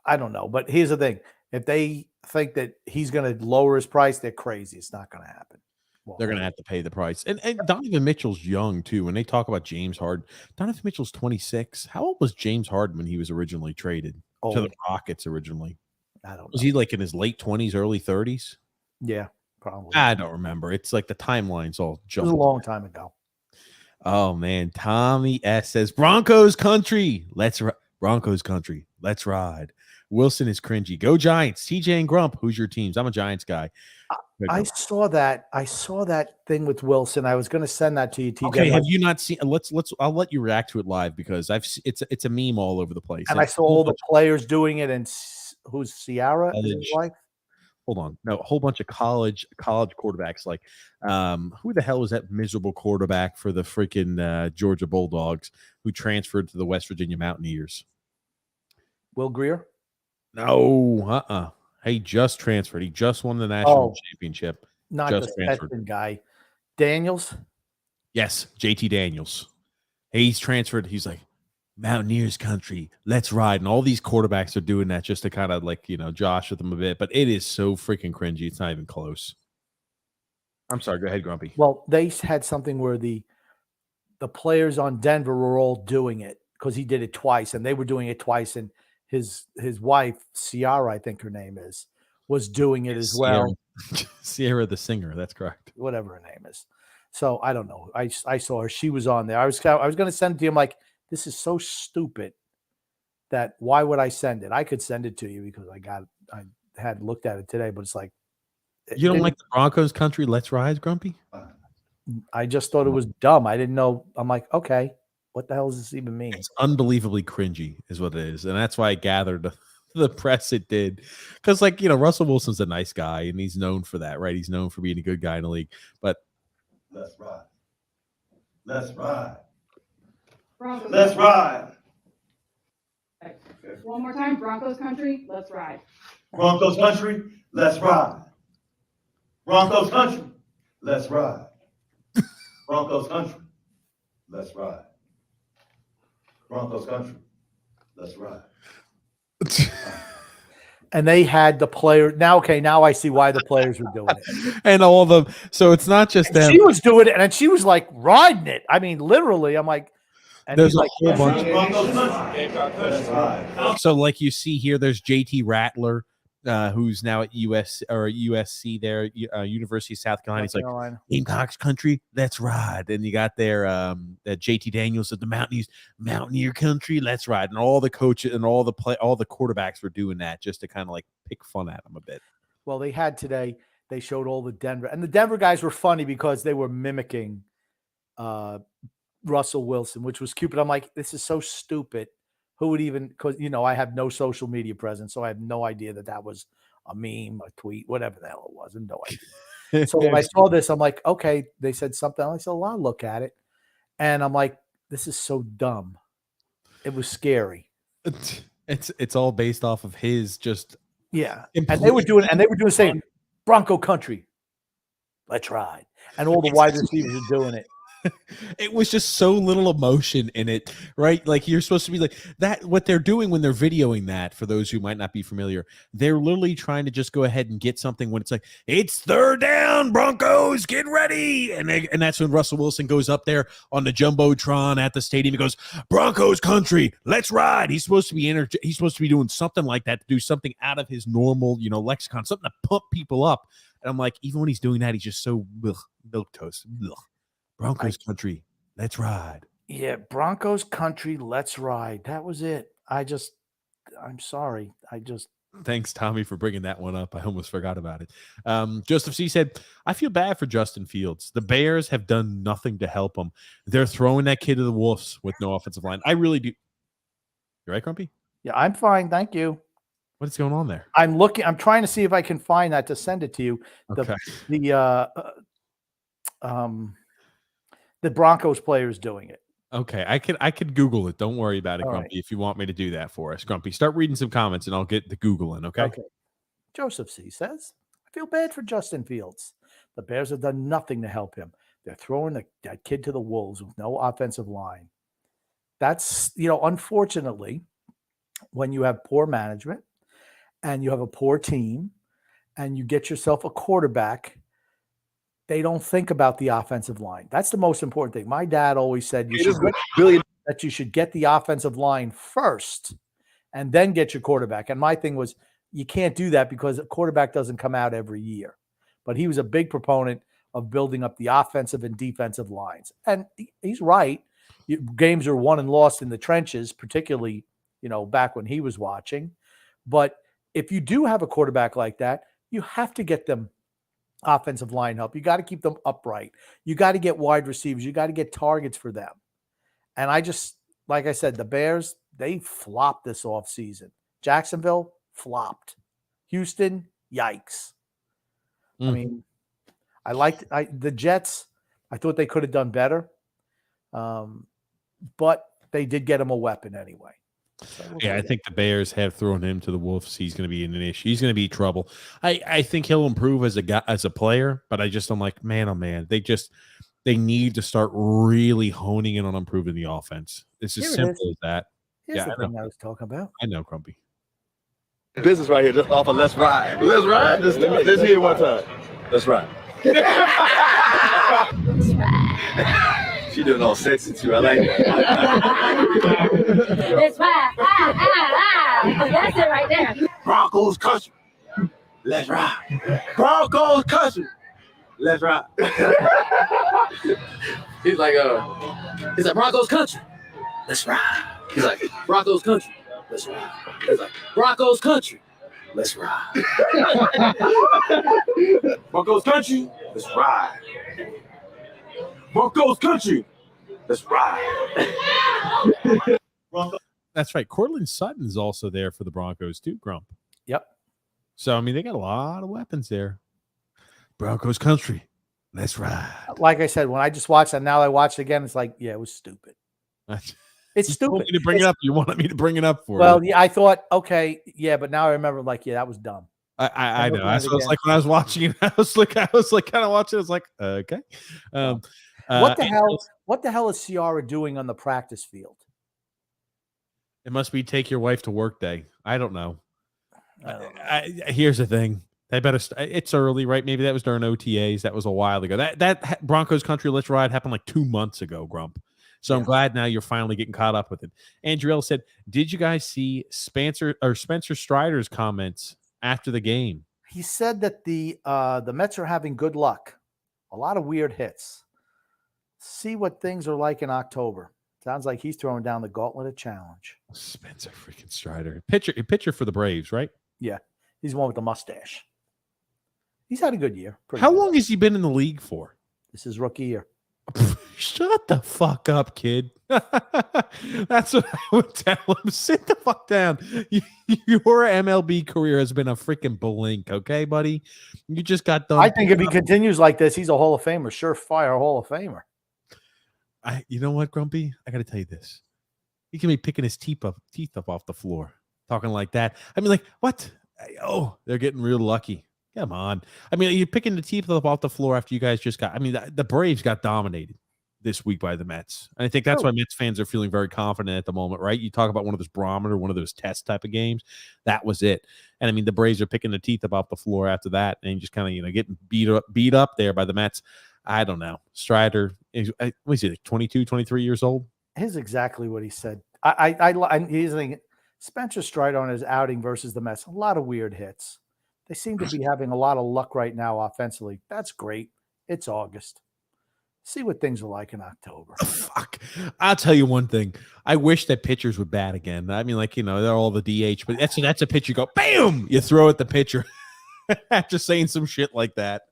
I don't know. But here's the thing. If they think that he's going to lower his price, they're crazy. It's not going to happen. Well, they're going to have to pay the price. And Donovan Mitchell's young, too. When they talk about James Harden, Donovan Mitchell's 26. How old was James Harden when he was originally traded to the Rockets originally? I don't know. Was he like in his late 20s, early 30s? Yeah, probably. I don't remember. It's like the timeline's all jumped. It was a long time ago. Oh, man. Tommy S. says, Broncos country. Broncos country. Let's ride. Wilson is cringy. Go Giants. TJ and Grump. Who's your teams? I'm a Giants guy. I saw that thing with Wilson. I was going to send that to you, TJ. Okay, have you not seen? I'll let you react to it live because it's a meme all over the place. And I saw all the players doing it. And who's Ciara? Is his wife? Hold on, no, a whole bunch of college quarterbacks. Like, who the hell was that miserable quarterback for the freaking Georgia Bulldogs who transferred to the West Virginia Mountaineers? Will Grier? No, He just transferred. He just won the national championship. Not just the Stetson guy. Daniels? Yes, JT Daniels. He's transferred. He's like, Mountaineers country, let's ride. And all these quarterbacks are doing that just to kind of josh with them a bit. But it is so freaking cringy. It's not even close. I'm sorry. Go ahead, Grumpy. Well, they had something where the players on Denver were all doing it because he did it twice, and they were doing it twice. And his wife, Ciara, I think her name is, was doing it as well. Ciara the singer. That's correct. Whatever her name is. So I don't know. I saw her. She was on there. I was going to send it to you. I'm like, this is so stupid that why would I send it? I could send it to you because I had looked at it today, but it's like, you don't like the Broncos country. Let's ride, Grumpy. I just thought it was dumb. I didn't know. I'm like, okay, what the hell does this even mean? It's unbelievably cringy, is what it is, and that's why I gathered the press it did, because Russell Wilson's a nice guy and he's known for that, right? He's known for being a good guy in the league. But let's ride. Let's ride. Broncos. Let's ride. One more time, Broncos country, let's ride. Broncos country, let's ride. Broncos country, let's ride. Broncos country, let's ride. Broncos country, let's ride. And they had the player. Now I see why the players were doing it. And all the so it's not just them. She was doing it, and she was like riding it. I mean, literally. I'm like, and there's he's a like, whole bunch. Broncos country, let's ride. So, like you see here, there's JT Rattler, who's now at USC there, University of South Carolina. He's like, Gamecocks country, let's ride. And you got there that JT Daniels at the Mountaineer country, let's ride. And all the coaches and all the quarterbacks were doing that just to kind of like pick fun at them a bit. Well, they had today. They showed all the Denver, and the Denver guys were funny because they were mimicking Russell Wilson, which was cute. But I'm like, this is so stupid. Who would even, because, I have no social media presence, so I have no idea that was a meme, a tweet, whatever the hell it was. I have no idea. So when I saw this, I'm like, okay, they said something. I said, well, I'll look at it. And I'm like, this is so dumb. It was scary. It's all based off of his just. Yeah. And they were doing the same. Bronco country, let's ride. And all the wide receivers are doing it. It was just so little emotion in it, right? Like you're supposed to be like that. What they're doing when they're videoing that, for those who might not be familiar, they're literally trying to just go ahead and get something when it's like, it's third down, Broncos, get ready. And that's when Russell Wilson goes up there on the Jumbotron at the stadium. He goes, Broncos country, let's ride. He's supposed to be he's supposed to be doing something like that, to do something out of his normal, lexicon, something to pump people up. And I'm like, even when he's doing that, he's just so milquetoast. Broncos country, let's ride. Yeah, Broncos country, let's ride. That was it. I'm sorry. Thanks, Tommy, for bringing that one up. I almost forgot about it. Joseph C. said, I feel bad for Justin Fields. The Bears have done nothing to help him. They're throwing that kid to the wolves with no offensive line. I really do. You right, Grumpy? Yeah, I'm fine. Thank you. What's going on there? I'm trying to see if I can find that to send it to you. Okay. The Broncos players doing it. Okay, I could Google it. Don't worry about it, All Grumpy. right. If you want me to do that for us, Grumpy, start reading some comments and I'll get the Googling. Okay. Joseph C. says, I feel bad for Justin Fields. The Bears have done nothing to help him. They're throwing that kid to the wolves with no offensive line. That's, unfortunately, when you have poor management and you have a poor team and you get yourself a quarterback, they don't think about the offensive line. That's the most important thing. My dad always said that you should get the offensive line first and then get your quarterback. And my thing was, you can't do that because a quarterback doesn't come out every year. But he was a big proponent of building up the offensive and defensive lines. And he's right. Games are won and lost in the trenches, particularly, back when he was watching. But if you do have a quarterback like that, you have to get them offensive line help. You got to keep them upright. You got to get wide receivers. You got to get targets for them. And like I said, the Bears, they flopped this offseason. Jacksonville flopped. Houston, yikes. I mean, the Jets. I thought they could have done better. But they did get him a weapon anyway. So I think the Bears have thrown him to the wolves. He's going to be in an issue. He's going to be trouble. I think he'll improve as a player, but I'm like, man, oh man, they need to start really honing in on improving the offense. It's as simple as that. Here's the thing I was talking about. I know, Grumpy. Business right here, just off of let's ride. Let's ride. Let's hear it one time. Let's ride. Let's ride. She doing all sexy too. I like that. Let's ride. That's it right there. Broncos country. Let's ride. Broncos country. Let's ride. He's like Broncos country. Let's ride. He's like Broncos country. Let's ride. He's like Broncos country. Let's ride. Broncos country. Let's ride. Broncos country. Let's ride. That's right. Cortland Sutton's also there for the Broncos too, Grump. Yep. So, I mean, they got a lot of weapons there. Broncos country. Let's ride. Like I said, when I just watched that, now I watched it again. It's like, yeah, it was stupid. It's You told stupid. me to bring it up. You wanted me to bring it up for Well, you. yeah, I thought, okay, yeah, but now I remember, like, yeah, that was dumb. I know. looking That's at it what it's again. like when I was watching it. I was like kind of watching it. I was like, okay. What the hell? What the hell is Ciara doing on the practice field? It must be take your wife to work day. I don't know. I don't know. Here's the thing. They better. It's early, right? Maybe that was during OTAs. That was a while ago. That Broncos country let's ride happened like 2 months ago, Grump. So I'm glad now you're finally getting caught up with it. Andrew L said, "Did you guys see Spencer Strider's comments after the game?" He said that the Mets are having good luck. A lot of weird hits. See what things are like in October. Sounds like he's throwing down the gauntlet of challenge. Spencer freaking Strider, pitcher for the Braves, right? Yeah, he's the one with the mustache. He's had a good year. How long has he been in the league for? This is rookie year. Shut the fuck up, kid. That's what I would tell him. Sit the fuck down. Your MLB career has been a freaking blink, okay, buddy? You just got done. I think if he continues like this, he's a Hall of Famer, surefire Hall of Famer. You know what, Grumpy? I got to tell you this. He can be picking his teeth up off the floor, talking like that. I mean, like, what? Oh, they're getting real lucky. Come on. I mean, you're picking the teeth up off the floor after you guys just got. I mean, the Braves got dominated this week by the Mets. And I think that's why Mets fans are feeling very confident at the moment, right? You talk about one of those barometer, one of those test type of games. That was it. And I mean, the Braves are picking the teeth up off the floor after that and just kind of, getting beat up there by the Mets. I don't know. Strider, was he like 22, 23 years old? Here's exactly what he said. He's thinking Spencer Strider on his outing versus the Mets. A lot of weird hits. They seem to be having a lot of luck right now offensively. That's great. It's August. See what things are like in October. Fuck. I'll tell you one thing. I wish that pitchers would bat again. I mean, like, they're all the DH, but that's a pitch you go, bam! You throw at the pitcher after saying some shit like that.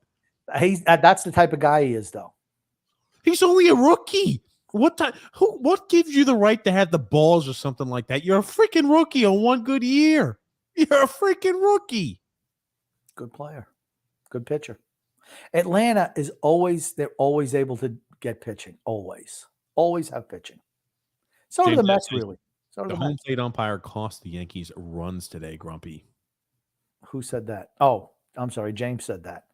That's the type of guy he is, though. He's only a rookie. What gives you the right to have the balls or something like that? You're a freaking rookie on one good year. You're a freaking rookie. Good player. Good pitcher. Atlanta they're always able to get pitching. Always have pitching. So do the Mets, really. So do the the home Mets. plate umpire cost the Yankees runs today, Grumpy. Who said that? Oh, I'm sorry. James said that.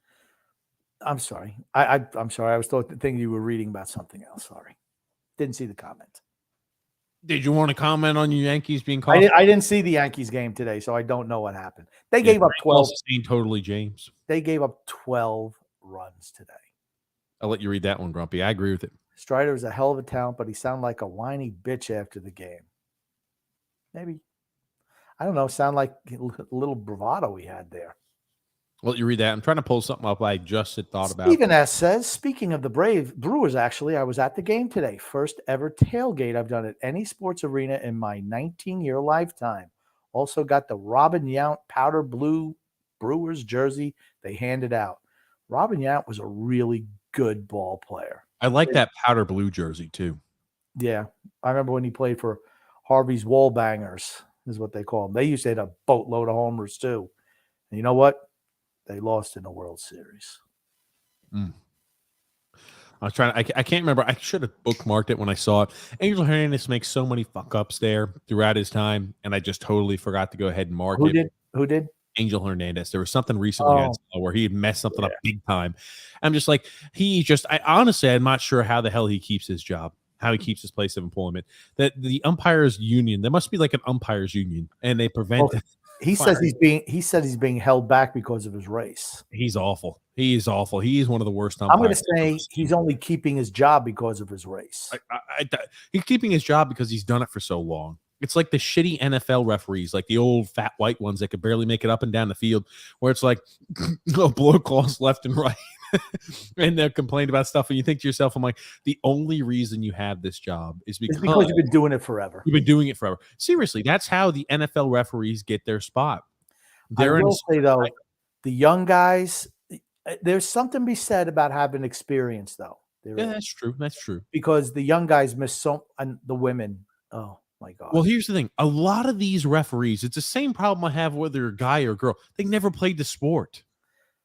I'm sorry. I'm sorry. I was thinking you were reading about something else. Sorry. Didn't see the comment. Did you want to comment on your Yankees being caught? I didn't see the Yankees game today, so I don't know what happened. They gave up 12. Totally, James. They gave up 12 runs today. I'll let you read that one, Grumpy. I agree with it. Strider is a hell of a talent, but he sounded like a whiny bitch after the game. Maybe. I don't know. Sound like a little bravado he had there. I'll let you read that. I'm trying to pull something up I just had thought about. Stephen S. says, speaking of the Brewers, actually, I was at the game today. First ever tailgate I've done at any sports arena in my 19-year lifetime. Also got the Robin Yount powder blue Brewers jersey they handed out. Robin Yount was a really good ball player. I like that powder blue jersey, too. Yeah. I remember when he played for Harvey's Wallbangers, is what they call them. They used to hit a boatload of homers, too. And you know what? They lost in the World Series. I was trying. I can't remember. I should have bookmarked it when I saw it. Angel Hernandez makes so many fuck ups there throughout his time, and I just totally forgot to go ahead and mark it. Who did? Angel Hernandez. There was something recently I saw where he had messed something up big time. I'm just like, honestly, I'm not sure how the hell he keeps his job, how he keeps his place of employment. That the umpires union, there must be like an umpires union, and they prevent it. He says he's being held back because of his race. He's awful. He is awful. He is one of the worst umpires. I'm going to say he's only keeping his job because of his race. He's keeping his job because he's done it for so long. It's like the shitty NFL referees, like the old fat white ones that could barely make it up and down the field, where it's like blow calls left and right. And they're complaining about stuff, and you think to yourself, I'm like, the only reason you have this job is because you've been doing it forever. You've been doing it forever. Seriously, that's how the NFL referees get their spot. I will say, though, the young guys, there's something to be said about having experience, though. There Yeah, is. that's true. That's true. Because the young guys miss and the women. Oh my God. Well, here's the thing. A lot of these referees, it's the same problem I have whether you're a guy or a girl. They never played the sport.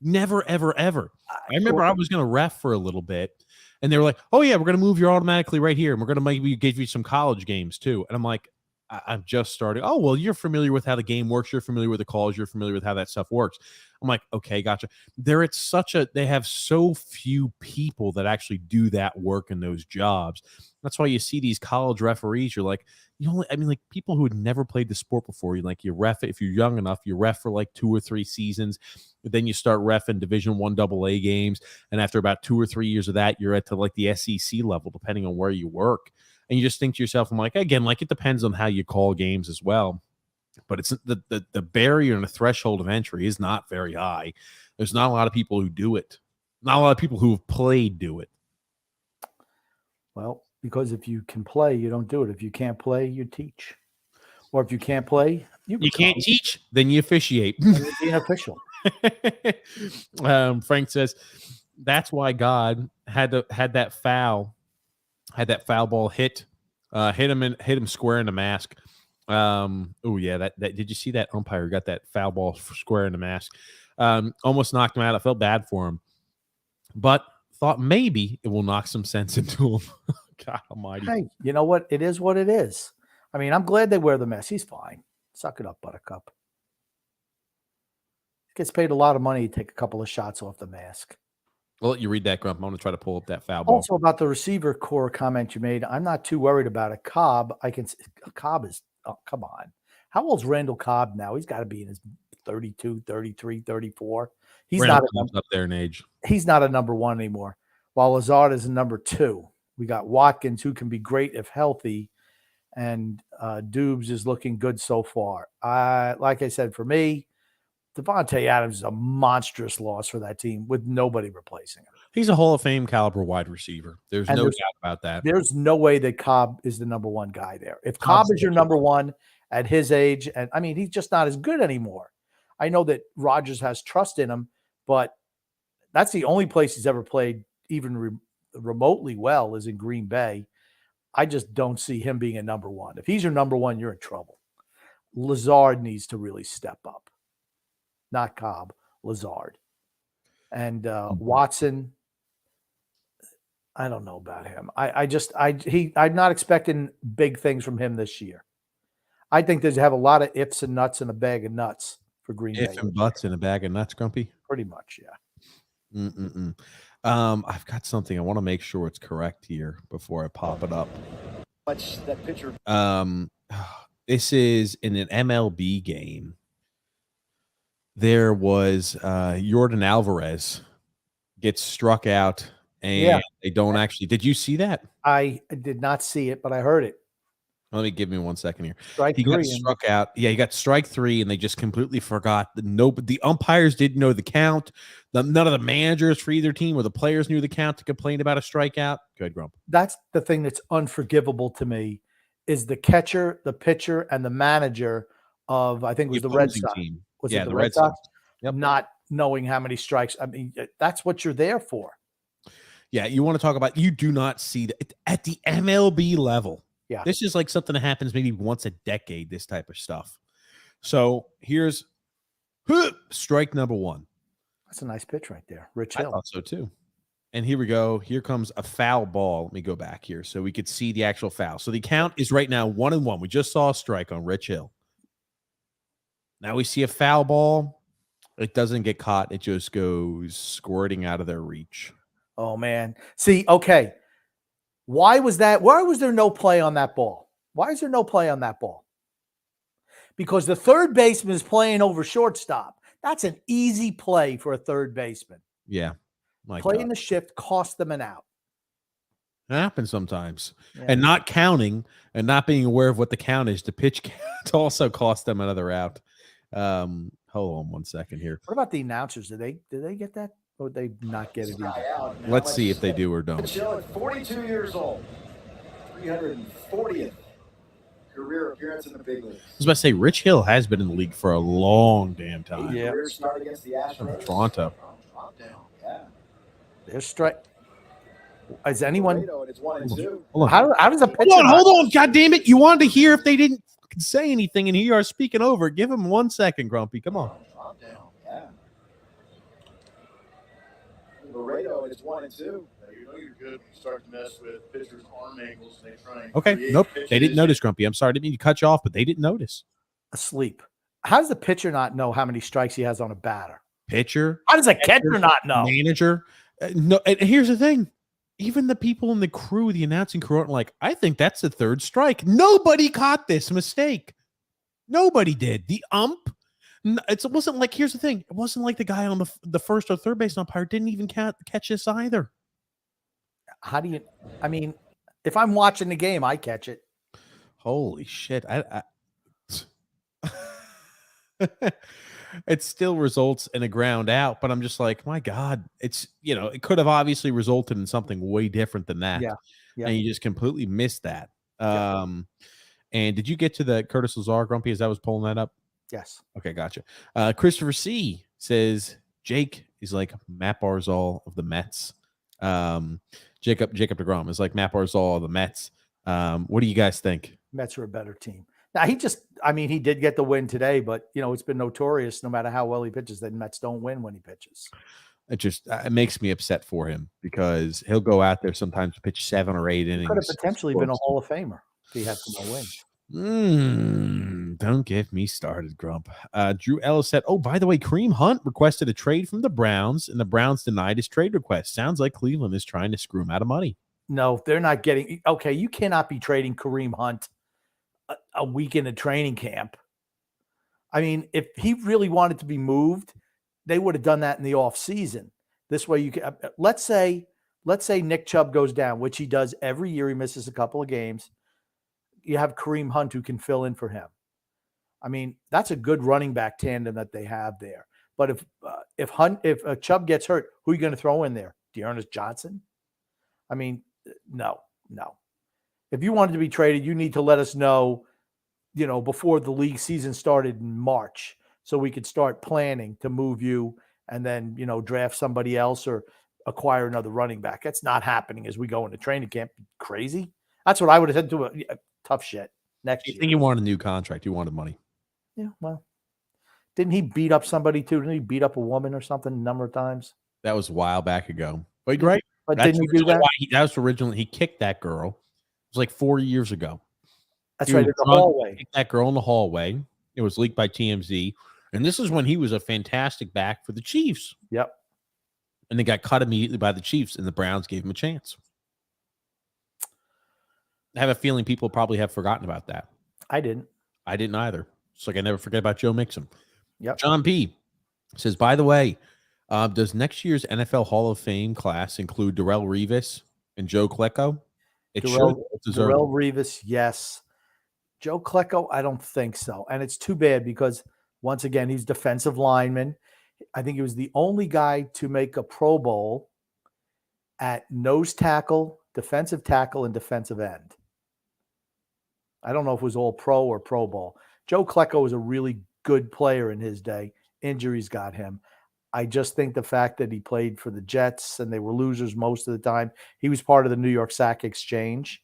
Never, ever, ever. I remember I was going to ref for a little bit, and they were like, oh, yeah, we're going to move you automatically right here, and we're going to maybe give you some college games, too. And I'm like, I'm just starting. Oh, well, you're familiar with how the game works. You're familiar with the calls. You're familiar with how that stuff works. I'm like, okay, gotcha. They have so few people that actually do that work in those jobs. That's why you see these college referees. You're like, like people who had never played the sport before. You ref it if you're young enough. You ref for like 2 or 3 seasons. Then you start reffing Division I AA games, and after about 2 or 3 years of that, you're at like the SEC level, depending on where you work. And you just think to yourself, I'm like, again, like it depends on how you call games as well. But it's the barrier and the threshold of entry is not very high. There's not a lot of people who do it. Not a lot of people who have played do it. Well, because if you can play, you don't do it. If you can't play, you teach. Or if you can't play, you can't teach, then you officiate. You're being official. Frank says that's why God had that foul ball hit him square in the mask. Oh yeah, that did you see that umpire got that foul ball square in the mask? Almost knocked him out. I felt bad for him, but thought maybe it will knock some sense into him. God almighty. Hey, you know what? It is what it is. I mean, I'm glad they wear the mask. He's fine. Suck it up, Buttercup. Gets paid a lot of money to take a couple of shots off the mask. Well, you read that, Grump. I'm going to try to pull up that foul ball. Also about the receiver core comment you made, I'm not too worried about it. Cobb is, oh, come on. How old's Randall Cobb now? He's got to be in his 32, 33, 34. He's Randall not up there in age. He's not a number 1 anymore. While Lazard is a number 2. We got Watkins, who can be great if healthy, and Dubes is looking good so far. Like I said, for me, Devontae Adams is a monstrous loss for that team with nobody replacing him. He's a Hall of Fame caliber wide receiver. There's no doubt about that. There's no way that Cobb is the number 1 guy there. If Cobb is your number 1 at his age, and I mean, he's just not as good anymore. I know that Rodgers has trust in him, but that's the only place he's ever played even remotely well is in Green Bay. I just don't see him being a number 1. If he's your number 1, you're in trouble. Lazard needs to really step up. Not Cobb, Lazard. And Watson, I don't know about him. I'm not expecting big things from him this year. I think they have a lot of ifs and nuts in a bag of nuts for Green Bay. If and buts in a bag of nuts, Grumpy? Pretty much, yeah. I've got something. I want to make sure it's correct here before I pop it up. Watch that picture. This is in an MLB game. There was Yordan Alvarez gets struck out, and they don't actually. Did you see that? I did not see it, but I heard it. Give me 1 second here. He got struck out. Yeah, he got strike 3, and they just completely forgot. The umpires didn't know the count. None of the managers for either team or the players knew the count to complain about a strikeout. Good, Grump. That's the thing that's unforgivable to me is the catcher, the pitcher, and the manager of, I think it was the Red Sox. Team. Was it the Red Sox? Yep. Not knowing how many strikes. I mean, that's what you're there for. Yeah, you want to talk about, you do not see that at the MLB level. Yeah. This is like something that happens maybe once a decade, this type of stuff. So here's strike number 1. That's a nice pitch right there. Rich I Hill. thought so too. And here we go. Here comes a foul ball. Let me go back here so we could see the actual foul. So the count is right now 1-1. We just saw a strike on Rich Hill. Now we see a foul ball. It doesn't get caught. It just goes squirting out of their reach. Oh, man. See, okay. Why was that? Why was there no play on that ball? Why is there no play on that ball? Because the third baseman is playing over shortstop. That's an easy play for a third baseman. Yeah. Playing the shift cost them an out. It happens sometimes. Yeah. And not counting and not being aware of what the count is, the pitch count also cost them another out. Hold on 1 second here. What about the announcers? Did they get that? Or would they not get it either? Let's see if they do or don't. Chill at 42 years old, 340th career appearance in the big leagues. I was about to say, Rich Hill has been in the league for a long damn time. Yeah. Career start against the Astros. Toronto. Yeah. There's strike. Is anyone? Laredo, and it's 1-2. Hold on. How does a pitcher? Hold on. God damn it. You wanted to hear if they didn't say anything, and here you are speaking over. Give him 1 second, Grumpy. Come on. Calm down. Yeah. Laredo, and it's 1-2. You know you're good when you start to mess with pitchers' arm angles and they try and Okay. create Nope. pitches. They didn't notice, Grumpy. I'm sorry. I didn't mean to cut you off, but they didn't notice. Asleep. How does the pitcher not know how many strikes he has on a batter? Pitcher, How does a catcher not know? manager. No. And here's the thing. Even the people in the crew, the announcing crew, aren't like, I think that's the third strike. Nobody caught this mistake. Nobody did. The ump. It wasn't like, here's the thing. It wasn't like the guy on the first or third base umpire didn't even catch this either. How do you? I mean, if I'm watching the game, I catch it. Holy shit. It still results in a ground out, but I'm just like, my God, it's, it could have obviously resulted in something way different than that. Yeah. And you just completely missed that. And did you get to the Curtis Lazar, Grumpy, as I was pulling that up? Yes. Okay, gotcha. Christopher C says Jake is like Matt Barzal of the Mets. Jacob deGrom is like Matt Barzal of the Mets. What do you guys think? Mets are a better team. Now he did get the win today, but it's been notorious no matter how well he pitches, the Mets don't win when he pitches. It makes me upset for him because he'll go out there sometimes to pitch 7 or 8 innings. Could have potentially been a Hall of Famer if he had some more wins. Don't get me started, Grump. Drew Ellis said, oh, by the way, Kareem Hunt requested a trade from the Browns, and the Browns denied his trade request. Sounds like Cleveland is trying to screw him out of money. No, they're not getting – okay, you cannot be trading Kareem Hunt a week into training camp. I mean, if he really wanted to be moved, they would have done that in the offseason. This way you can – let's say Nick Chubb goes down, which he does every year. He misses a couple of games. You have Kareem Hunt who can fill in for him. I mean, that's a good running back tandem that they have there. But if Chubb gets hurt, who are you going to throw in there? Dearness Johnson? I mean, no. If you wanted to be traded, you need to let us know, before the league season started in March, so we could start planning to move you and then, draft somebody else or acquire another running back. That's not happening as we go into training camp. Crazy. That's what I would have said to a tough shit next year. I think you wanted a new contract. You wanted money. Yeah, well, didn't he beat up somebody too? Didn't he beat up a woman or something a number of times? That was a while back ago. But right. But didn't he do that? That was originally, he kicked that girl. It was like 4 years ago. That's right, in the hallway. Kicked that girl in the hallway. It was leaked by TMZ. And this is when he was a fantastic back for the Chiefs. Yep. And they got cut immediately by the Chiefs, and the Browns gave him a chance. I have a feeling people probably have forgotten about that. I didn't either. It's like I never forget about Joe Mixon. Yep. John P. says, by the way, does next year's NFL Hall of Fame class include Darrelle Revis and Joe Klecko? Darrelle Revis, yes. Joe Klecko, I don't think so. And it's too bad because, once again, he's defensive lineman. I think he was the only guy to make a Pro Bowl at nose tackle, defensive tackle, and defensive end. I don't know if it was all pro or Pro Bowl. Joe Klecko was a really good player in his day. Injuries got him. I just think the fact that he played for the Jets and they were losers most of the time. He was part of the New York Sack Exchange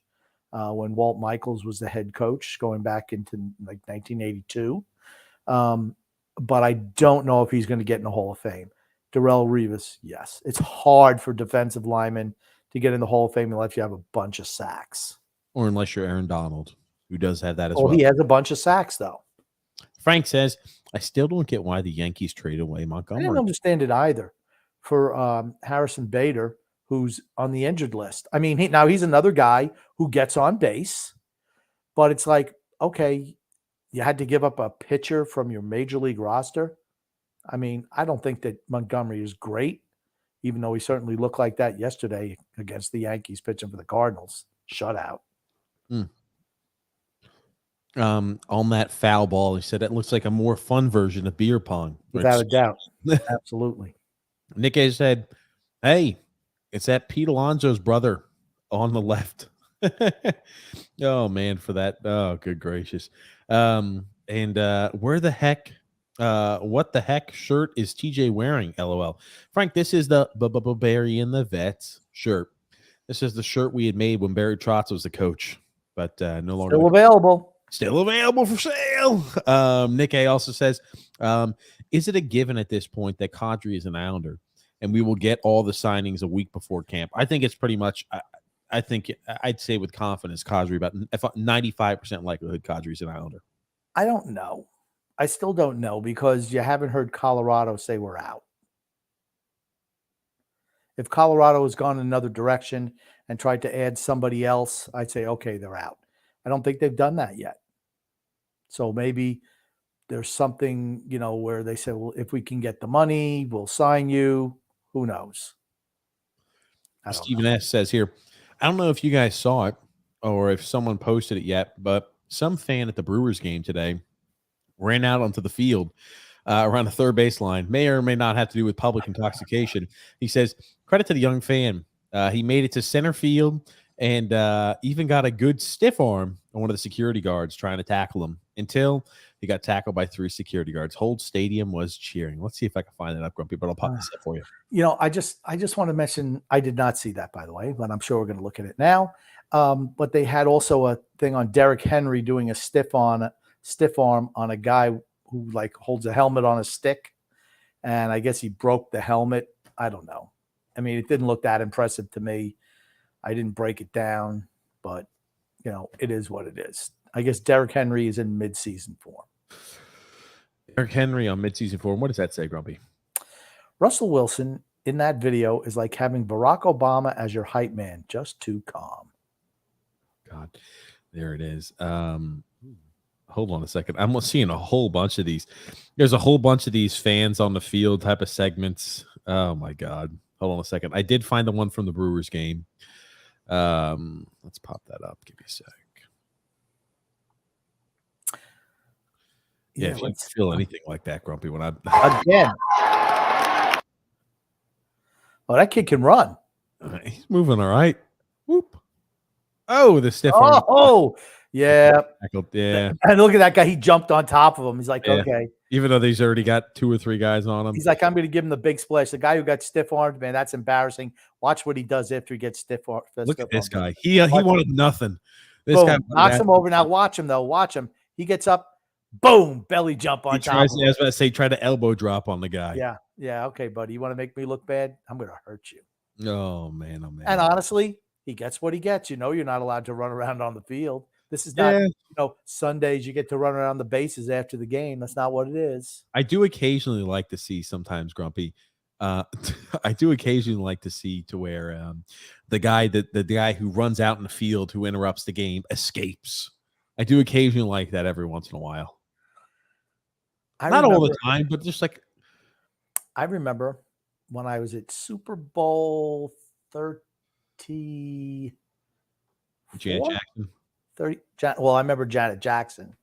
when Walt Michaels was the head coach going back into like 1982. But I don't know if he's going to get in the Hall of Fame. Darrelle Revis, yes. It's hard for defensive linemen to get in the Hall of Fame unless you have a bunch of sacks. Or unless you're Aaron Donald, who does have that as well. He has a bunch of sacks, though. Frank says, I still don't get why the Yankees traded away Montgomery. I didn't understand it either for Harrison Bader, who's on the injured list. I mean, he's another guy who gets on base, but it's like, okay, you had to give up a pitcher from your major league roster. I mean, I don't think that Montgomery is great, even though he certainly looked like that yesterday against the Yankees pitching for the Cardinals. Shutout. On that foul ball, he said it looks like a more fun version of beer pong. Without a doubt. Absolutely. Nick A said, hey, it's that Pete Alonso's brother on the left. Oh, man, for that. Oh, good gracious. Where the heck, what the heck shirt is TJ wearing? LOL. Frank, this is the Barry and the Vets shirt. This is the shirt we had made when Barry Trotz was the coach, but no longer. Still available. Still available for sale. Nick A also says, is it a given at this point that Kadri is an Islander and we will get all the signings a week before camp? I think it's pretty much, I think I'd say with confidence, Kadri, about 95% likelihood Kadri's an Islander. I don't know. I still don't know because you haven't heard Colorado say we're out. If Colorado has gone another direction and tried to add somebody else, I'd say, okay, they're out. I don't think they've done that yet. So maybe there's something, where they say, well, if we can get the money, we'll sign you. Who knows? Stephen S. says here, I don't know if you guys saw it or if someone posted it yet, but some fan at the Brewers game today ran out onto the field around the third baseline. May or may not have to do with public intoxication. He says, credit to the young fan. He made it to center field and even got a good stiff arm on one of the security guards trying to tackle him until he got tackled by 3 security guards. Whole stadium was cheering. Let's see if I can find that up, Grumpy, but I'll pop this up for you. I just want to mention, I did not see that, by the way, but I'm sure we're going to look at it now. But they had also a thing on Derrick Henry doing a stiff arm on a guy who holds a helmet on a stick. And I guess he broke the helmet. I don't know. I mean, it didn't look that impressive to me. I didn't break it down, but it is what it is. I guess Derrick Henry is in mid-season form. Derrick Henry on mid-season form. What does that say, Grumpy? Russell Wilson in that video is like having Barack Obama as your hype man, just too calm. God, there it is. Hold on a second. I'm seeing a whole bunch of these. There's a whole bunch of these fans on the field type of segments. Oh my God. Hold on a second. I did find the one from the Brewers game. Let's pop that up. Give me a sec. Yeah, if you feel anything like that, Grumpy, when again. Oh, that kid can run. He's moving all right. Whoop. Oh, the stiff arm. Oh, yeah. Yeah. And look at that guy. He jumped on top of him. He's like, yeah. Okay. Even though he's already got 2 or 3 guys on him. He's like, I'm going to give him the big splash. The guy who got stiff armed, man, that's embarrassing. Watch what he does after he gets stiff armed. Look at this guy. He wanted nothing. This boom, guy knocks him over. Now watch him, though. Watch him. He gets up. Boom. Belly jump on top. I was about to say, try to elbow drop on the guy. Yeah. Yeah. Okay, buddy. You want to make me look bad? I'm going to hurt you. Oh, man. Oh, man. And honestly, he gets what he gets. You're not allowed to run around on the field. This is not, Sundays you get to run around the bases after the game. That's not what it is. I do occasionally like to see sometimes, Grumpy. I do occasionally like to see to where the guy who runs out in the field who interrupts the game escapes. I do occasionally like that every once in a while. Not all the time, but just like. I remember when I was at Super Bowl 30. Janet Jackson. 30. Well, I remember Janet Jackson,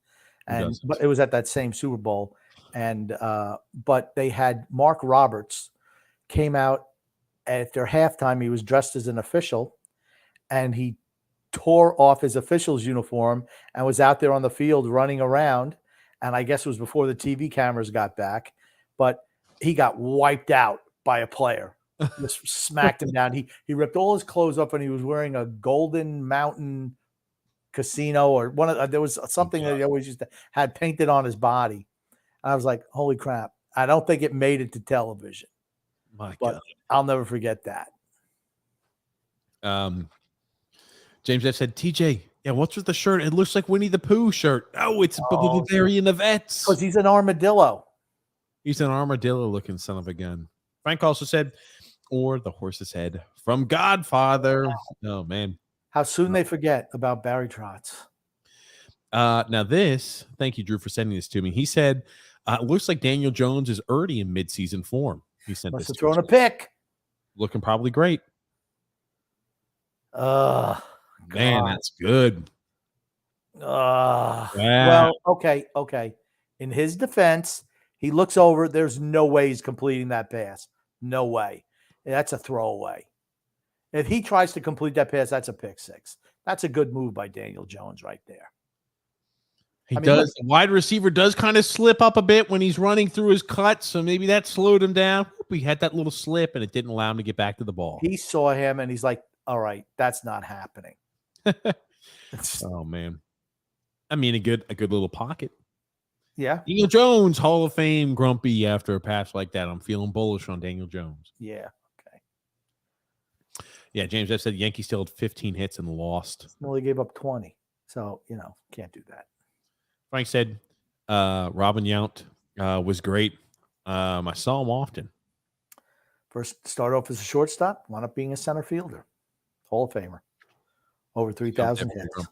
but it was at that same Super Bowl, and but they had Mark Roberts came out after halftime. He was dressed as an official, and he tore off his official's uniform and was out there on the field running around. And I guess it was before the TV cameras got back, but he got wiped out by a player. Just smacked him down. He ripped all his clothes up, and he was wearing a Golden Mountain Casino or one of there was something that he always used to had painted on his body. I was like, holy crap. I don't think it made it to television. My but God. I'll never forget that. James F said, TJ, yeah, what's with the shirt? It looks like Winnie the Pooh shirt. Oh, it's Barry and the Vets. Because he's an armadillo. He's an armadillo looking son of a gun. Frank also said, or the horse's head from Godfather. Oh, man. How soon they forget about Barry Trotz. Now this, thank you, Drew, for sending this to me. He said, it looks like Daniel Jones is already in midseason form. He sent Must this have thrown a pick. Looking probably great. Man, that's good. Well, okay. In his defense, he looks over. There's no way he's completing that pass. No way. That's a throwaway. If he tries to complete that pass, that's a pick six. That's a good move by Daniel Jones right there. He does. The wide receiver does kind of slip up a bit when he's running through his cut, so maybe that slowed him down. He had that little slip, and it didn't allow him to get back to the ball. He saw him, and he's like, All right, that's not happening. Oh man. I mean, a good little pocket. Yeah. Daniel Jones, Hall of Fame, grumpy after a pass like that. I'm feeling bullish on Daniel Jones. Yeah. Okay. Yeah, James, I said Yankees still had 15 hits and lost. Well, they gave up 20. So, can't do that. Frank said Robin Yount was great. I saw him often. First, start off as a shortstop, wound up being a center fielder. Hall of Famer. Over 3,000 hits.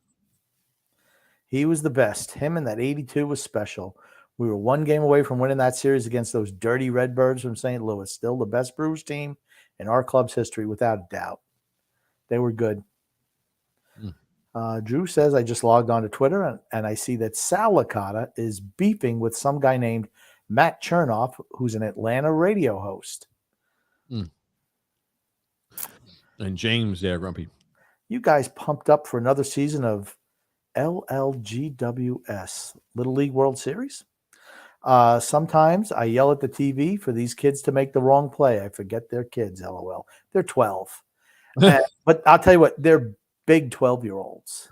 He was the best. Him and that 82 was special. We were one game away from winning that series against those dirty Redbirds from St. Louis. Still the best Brewers team in our club's history, without a doubt. They were good. Drew says, I just logged on to Twitter and I see that Sal Licata is beefing with some guy named Matt Chernoff, who's an Atlanta radio host. And James there, Grumpy. You guys pumped up for another season of LLGWS, Little League World Series? Sometimes I yell at the TV for these kids to make the wrong play. I forget they're kids, LOL. They're 12. But I'll tell you what, they're big 12-year-olds.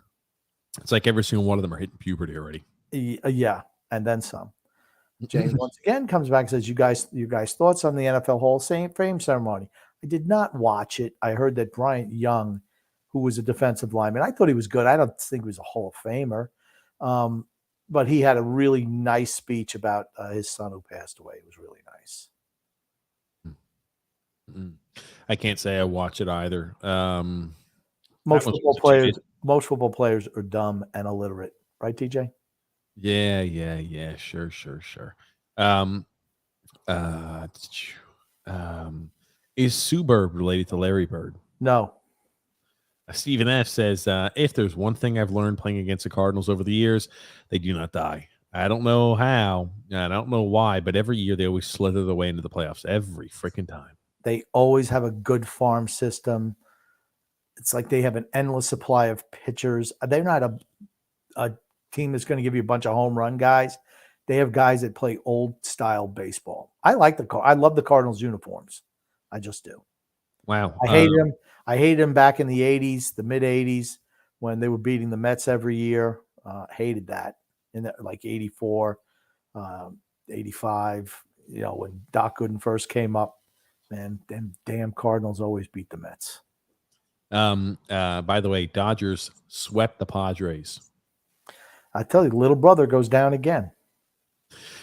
It's like every single one of them are hitting puberty already. Yeah, and then some. James once again comes back and says, you guys thoughts on the NFL Hall of Fame ceremony? I did not watch it. I heard that Bryant Young, who was a defensive lineman, I thought he was good. I don't think he was a Hall of Famer. But he had a really nice speech about his son who passed away. It was really nice. I can't say I watch it either. Most football players are dumb and illiterate, right, TJ? Yeah. Sure. Is Sue Bird related to Larry Bird? No. Stephen F. says, if there's one thing I've learned playing against the Cardinals over the years, they do not die. I don't know how, and I don't know why, but every year they always slither their way into the playoffs every freaking time. They always have a good farm system. It's like they have an endless supply of pitchers. They're not a team that's going to give you a bunch of home run guys. They have guys that play old style baseball. I love the Cardinals uniforms. I just do. Wow. I hate him. I hated him back in the 80s, the mid 80s, when they were beating the Mets every year. Hated that in like 84, 85, when Doc Gooden first came up, man, them damn Cardinals always beat the Mets. By the way, Dodgers swept the Padres. I tell you, little brother goes down again.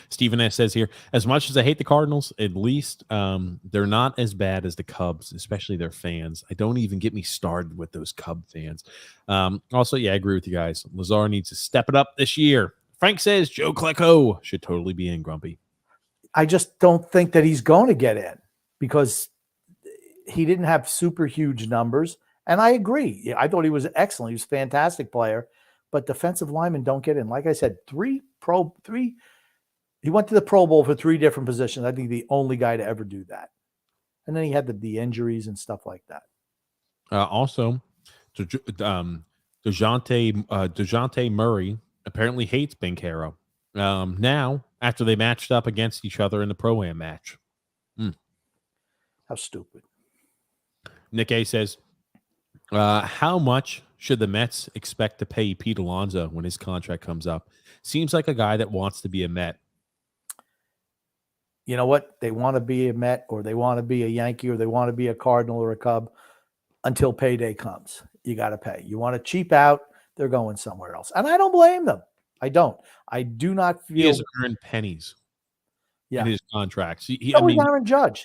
Stephen S. says here, as much as I hate the Cardinals, at least they're not as bad as the Cubs, especially their fans. I don't even get me started with those Cub fans. Also, yeah, I agree with you guys. Lazar needs to step it up this year. Frank says Joe Klecko should totally be in, Grumpy. I just don't think that he's going to get in because he didn't have super huge numbers. And I agree. I thought he was excellent. He was a fantastic player. But defensive linemen don't get in. Like I said, three. He went to the Pro Bowl for 3 different positions. I think the only guy to ever do that. And then he had the injuries and stuff like that. Also, DeJounte Murray apparently hates Bencaro. Now, after they matched up against each other in the Pro-Am match. How stupid. Nick A. says, how much should the Mets expect to pay Pete Alonso when his contract comes up? Seems like a guy that wants to be a Met. You know what? They want to be a Met or they want to be a Yankee or they want to be a Cardinal or a Cub until payday comes. You got to pay. You want to cheap out, they're going somewhere else. And I don't blame them. I don't. I do not feel. He has earned pennies in his contracts. Was Aaron Judge.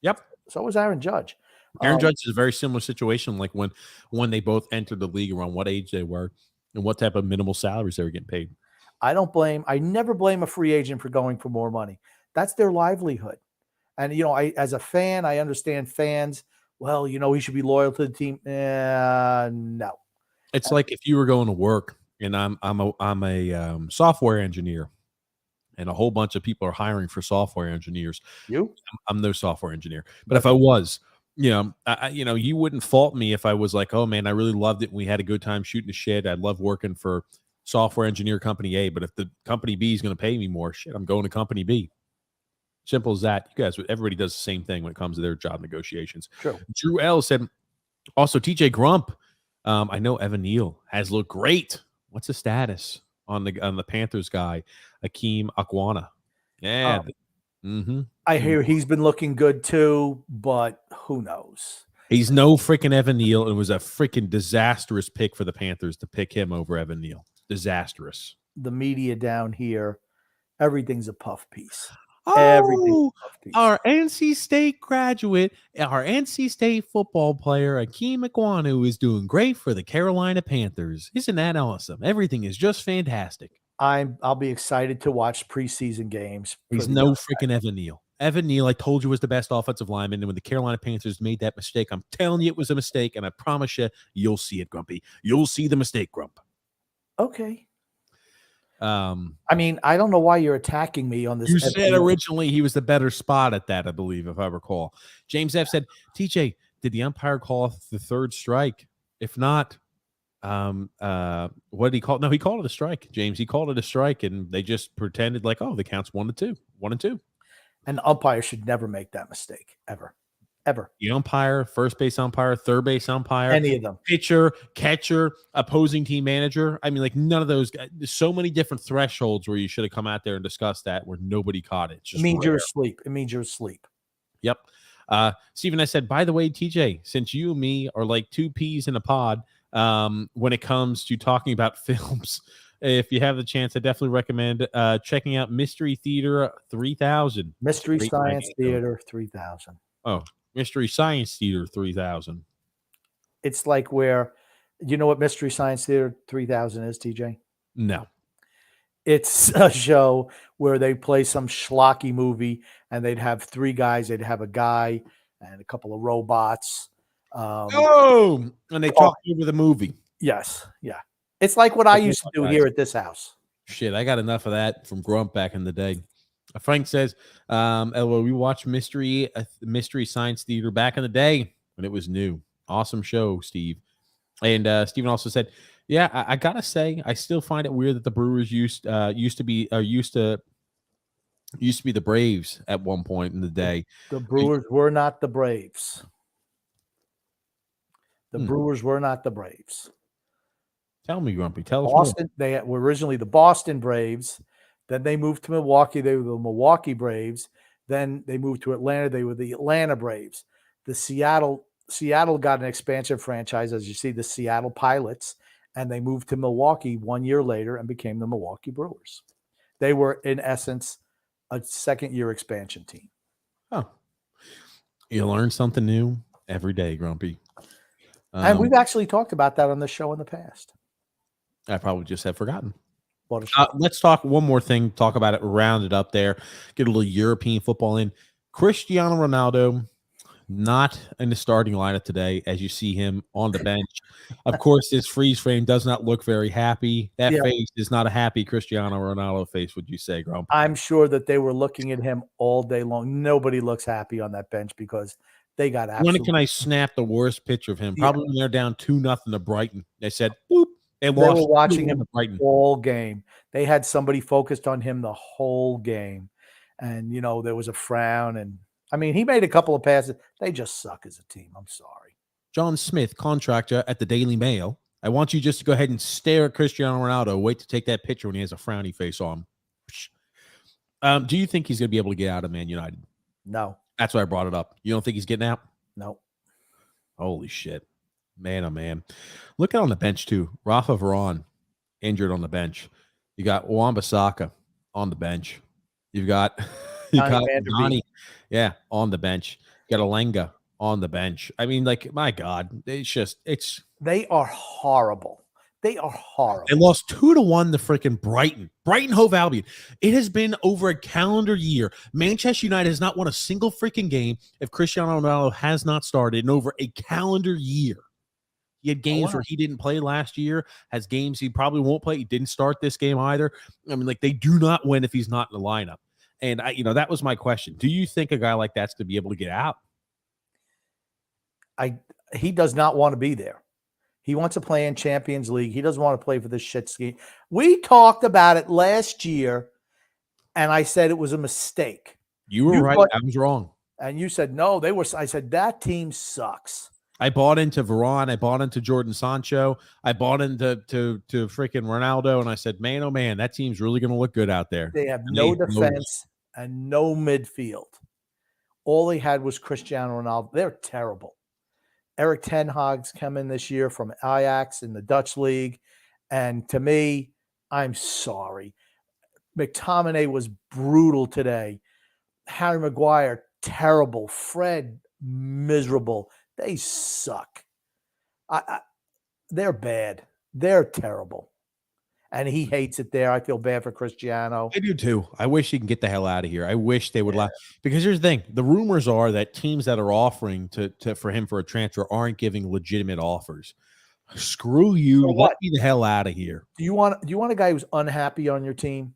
Yep. So was Aaron Judge. Aaron Judge is a very similar situation, like when they both entered the league, around what age they were and what type of minimal salaries they were getting paid. I never blame a free agent for going for more money. That's their livelihood. And, as a fan, I understand fans. Well, he should be loyal to the team. No. It's like if you were going to work and I'm a software engineer and a whole bunch of people are hiring for software engineers. I'm no software engineer. But if I was, you wouldn't fault me if I was like, oh, man, I really loved it. We had a good time shooting the shit. I love working for software engineer company A. But if the company B is going to pay me more, shit, I'm going to company B. Simple as that. You guys, everybody does the same thing when it comes to their job negotiations. True. Drew L. said, Also, TJ Grump. I know Evan Neal has looked great. What's the status on the Panthers guy, Akeem Akwana? Yeah. I hear he's been looking good too, but who knows? He's no freaking Evan Neal. It was a freaking disastrous pick for the Panthers to pick him over Evan Neal. Disastrous. The media down here, everything's a puff piece. Oh, our NC State graduate, our NC State football player, Akeem Akwana, is doing great for the Carolina Panthers. Isn't that awesome? Everything is just fantastic. I'll be excited to watch preseason games. He's no freaking Evan Neal. Evan Neal, I told you, was the best offensive lineman. And when the Carolina Panthers made that mistake, I'm telling you it was a mistake. And I promise you, you'll see it, Grumpy. You'll see the mistake, Grump. Okay. I mean, I don't know why you're attacking me on this. You said originally he was the better spot at that, I believe, if I recall. James F. said, TJ, did the umpire call the third strike? If not, what did he call? No, he called it a strike, James. He called it a strike, and they just pretended like, oh, the count's 1-2. 1-2. An umpire should never make that mistake, ever. The umpire, first base umpire, third base umpire, any of them, pitcher, catcher, opposing team manager. I mean, like none of those guys. There's so many different thresholds where you should have come out there and discussed that where nobody caught it. It means you're asleep. It means you're asleep. Yep. Stephen, I said, by the way, TJ, since you and me are like two peas in a pod when it comes to talking about films, if you have the chance, I definitely recommend checking out Mystery Theater 3000. Mystery Science Theater 3000. Oh, Mystery Science Theater 3000. It's like where, you know what Mystery Science Theater 3000 is, TJ? No. It's a show where they play some schlocky movie and they'd have three guys. They'd have a guy and a couple of robots. And they talk over the movie. Yes. Yeah. It's like what I used to do here at this house. Shit, I got enough of that from Grump back in the day. Frank says, we watched Mystery Science Theater back in the day when it was new. Awesome show, Steve. And Steven also said, yeah, I gotta say, I still find it weird that the Brewers used to be the Braves at one point in the day. The Brewers were not the Braves. The Brewers were not the Braves. Tell me, Grumpy. Tell us Boston. More. They were originally the Boston Braves. Then they moved to Milwaukee. They were the Milwaukee Braves. Then they moved to Atlanta. They were the Atlanta Braves. The Seattle got an expansion franchise, as you see, the Seattle Pilots, and they moved to Milwaukee 1 year later and became the Milwaukee Brewers. They were, in essence, a second-year expansion team. Oh, you learn something new every day, Grumpy. And we've actually talked about that on the show in the past. I probably just have forgotten. Let's talk one more thing. Talk about it. Round it up there. Get a little European football in. Cristiano Ronaldo, not in the starting lineup today, as you see him on the bench. Of course, this freeze frame does not look very happy. That face is not a happy Cristiano Ronaldo face, would you say, Grump? I'm sure that they were looking at him all day long. Nobody looks happy on that bench because they got absolutely. When can I snap the worst picture of him? Probably when they're down 2-0 to Brighton. They said, boop. They were watching him all game. They had somebody focused on him the whole game. And, you know, there was a frown. And, I mean, he made a couple of passes. They just suck as a team. I'm sorry. John Smith, contractor at the Daily Mail. I want you just to go ahead and stare at Cristiano Ronaldo. Wait to take that picture when he has a frowny face on. Do you think he's going to be able to get out of Man United? No. That's why I brought it up. You don't think he's getting out? No. Holy shit. Man, oh, man. Look at on the bench, too. Rafa Varane, injured on the bench. You got Wan-Bissaka on the bench. You've got Nani, on the bench. You got Alenga on the bench. I mean, like, my God. They are horrible. They are horrible. They lost 2-1 to freaking Brighton. Brighton Hove Albion. It has been over a calendar year. Manchester United has not won a single freaking game if Cristiano Ronaldo has not started in over a calendar year. He had games where he didn't play last year, has games he probably won't play. He didn't start this game either. I mean, like, they do not win if he's not in the lineup. And, that was my question. Do you think a guy like that's going to be able to get out? He does not want to be there. He wants to play in Champions League. He doesn't want to play for this shit scheme. We talked about it last year, and I said it was a mistake. You were right. I was wrong. And you said, no, they were. I said, that team sucks. I bought into Varane. I bought into Jordan Sancho. I bought into to freaking Ronaldo, and I said, man, oh man, that team's really going to look good out there. They have And no they- defense and no midfield. All they had was Cristiano Ronaldo. They're terrible. Eric Ten Hag's come in this year from Ajax in the Dutch league, and to me, I'm sorry. McTominay was brutal today. Harry Maguire, terrible. Fred, miserable. They suck. They're bad. They're terrible. And he hates it there. I feel bad for Cristiano. I do too. I wish he can get the hell out of here. I wish they would allow, because here's the thing: the rumors are that teams that are offering for him for a transfer aren't giving legitimate offers. Screw you! So Let what? me the hell out of here. Do you want a guy who's unhappy on your team?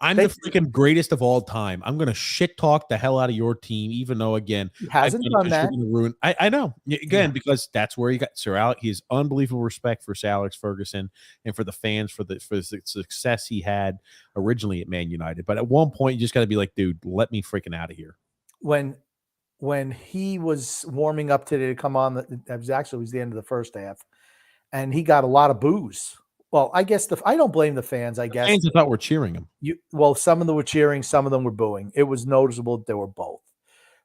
I'm the freaking greatest of all time. I'm gonna shit talk the hell out of your team, even though again He hasn't I've done that. ruin. I know again because that's where he got Sir Alex. He has unbelievable respect for Sir Alex Ferguson and for the fans for the success he had originally at Man United. But at one point, you just got to be like, dude, let me freaking out of here. When he was warming up today to come on, it was the end of the first half, and he got a lot of boos. Well, I guess I don't blame the fans. I guess fans thought we're cheering him. Some of them were cheering, some of them were booing. It was noticeable that they were both.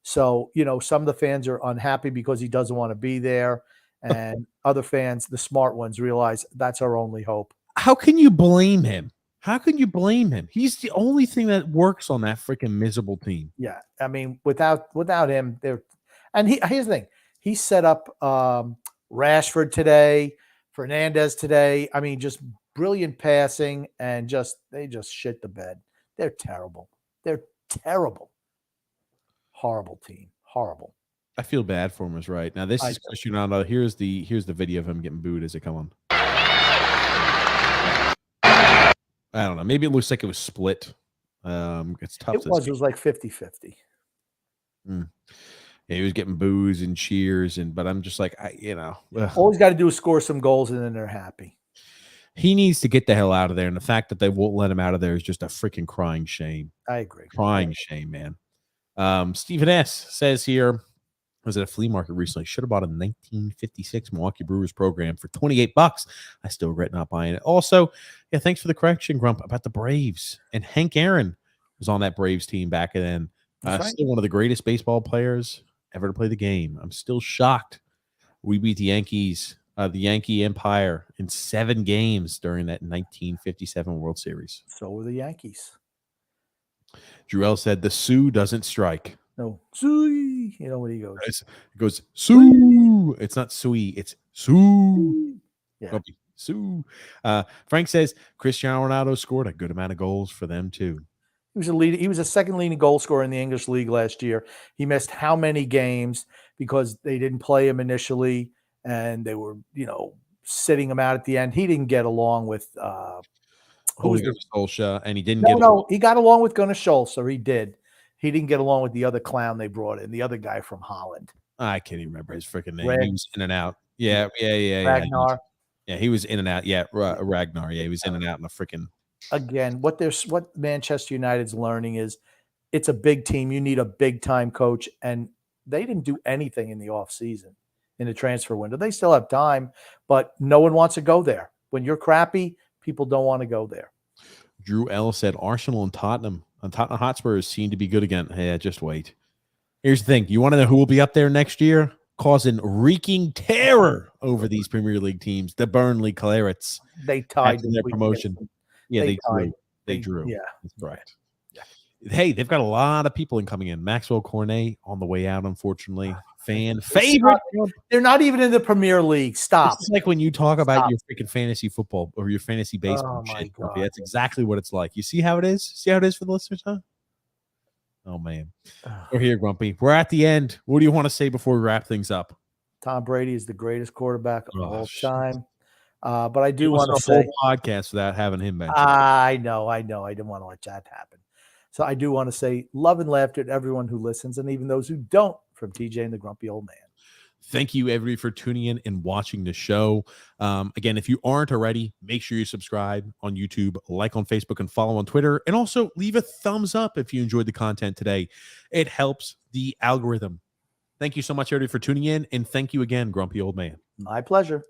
So, some of the fans are unhappy because he doesn't want to be there, and other fans, the smart ones, realize that's our only hope. How can you blame him? How can you blame him? He's the only thing that works on that freaking miserable team. Yeah, I mean, without him, here's the thing: he set up Rashford today. Fernandez today. I mean, just brilliant passing, and they just shit the bed. They're terrible. They're terrible. Horrible team. Horrible. I feel bad for him. Is right now. This is Cristiano Ronaldo. Here's the video of him getting booed as it come on. I don't know. Maybe it looks like it was split. It's tough. It was like 50-50. Yeah, he was getting boos and cheers, but I'm just like, all he's got to do is score some goals, and then they're happy. He needs to get the hell out of there, and the fact that they won't let him out of there is just a freaking crying shame. I agree. Crying shame, man. Stephen S. says here, I was at a flea market recently. Should have bought a 1956 Milwaukee Brewers program for $28. I still regret not buying it. Also, yeah, thanks for the correction, Grump, about the Braves. And Hank Aaron was on that Braves team back then. Still one of the greatest baseball players ever to play the game. I'm still shocked we beat the Yankees, the Yankee Empire, in 7 games during that 1957 World Series. So were the Yankees. Drew L said the Sioux doesn't strike. No, Sioux. You know what he goes? It goes Sioux. It's not Sui. It's Sioux. Yeah. Sioux. Frank says Cristiano Ronaldo scored a good amount of goals for them too. He was a second leading goal scorer in the English league last year. He missed how many games because they didn't play him initially, and they were, sitting him out at the end. He didn't get along with Solskjaer, and he didn't he got along with Gunnar Solskjaer. He did. He didn't get along with the other clown they brought in, the other guy from Holland. I can't even remember his freaking name. He was in and out. Yeah. Ragnar. Yeah, he was in and out. Yeah, Ragnar. Yeah, he was in and out in the freaking. Again, what Manchester United's learning is it's a big team. You need a big time coach, and they didn't do anything in the offseason, in the transfer window. They still have time, but no one wants to go there. When you're crappy, people don't want to go there. Drew L said Arsenal and Tottenham Hotspurs seem to be good again. Yeah, just wait. Here's the thing. You want to know who will be up there next year? Causing reeking terror over these Premier League teams, the Burnley Clarets. They tied their promotion. Yeah, they drew. Yeah, that's correct. Yeah. Hey, they've got a lot of people coming in. Maxwell Cornet on the way out, unfortunately. Fan favorite. They're not even in the Premier League. Stop. It's like when you talk about your freaking fantasy football or your fantasy baseball. Oh my God. That's exactly what it's like. You see how it is? See how it is for the listeners, huh? Oh, man. We're here, Grumpy. We're at the end. What do you want to say before we wrap things up? Tom Brady is the greatest quarterback of all time. But I do want to say, whole podcast without having him mentioned. I know. I didn't want to let that happen. So I do want to say love and laughter to everyone who listens, and even those who don't, from TJ and the Grumpy Old Man. Thank you, everybody, for tuning in and watching the show. Again, if you aren't already, make sure you subscribe on YouTube, like on Facebook, and follow on Twitter. And also leave a thumbs up if you enjoyed the content today. It helps the algorithm Thank you so much, everybody, for tuning in. And thank you again, Grumpy Old Man. My pleasure.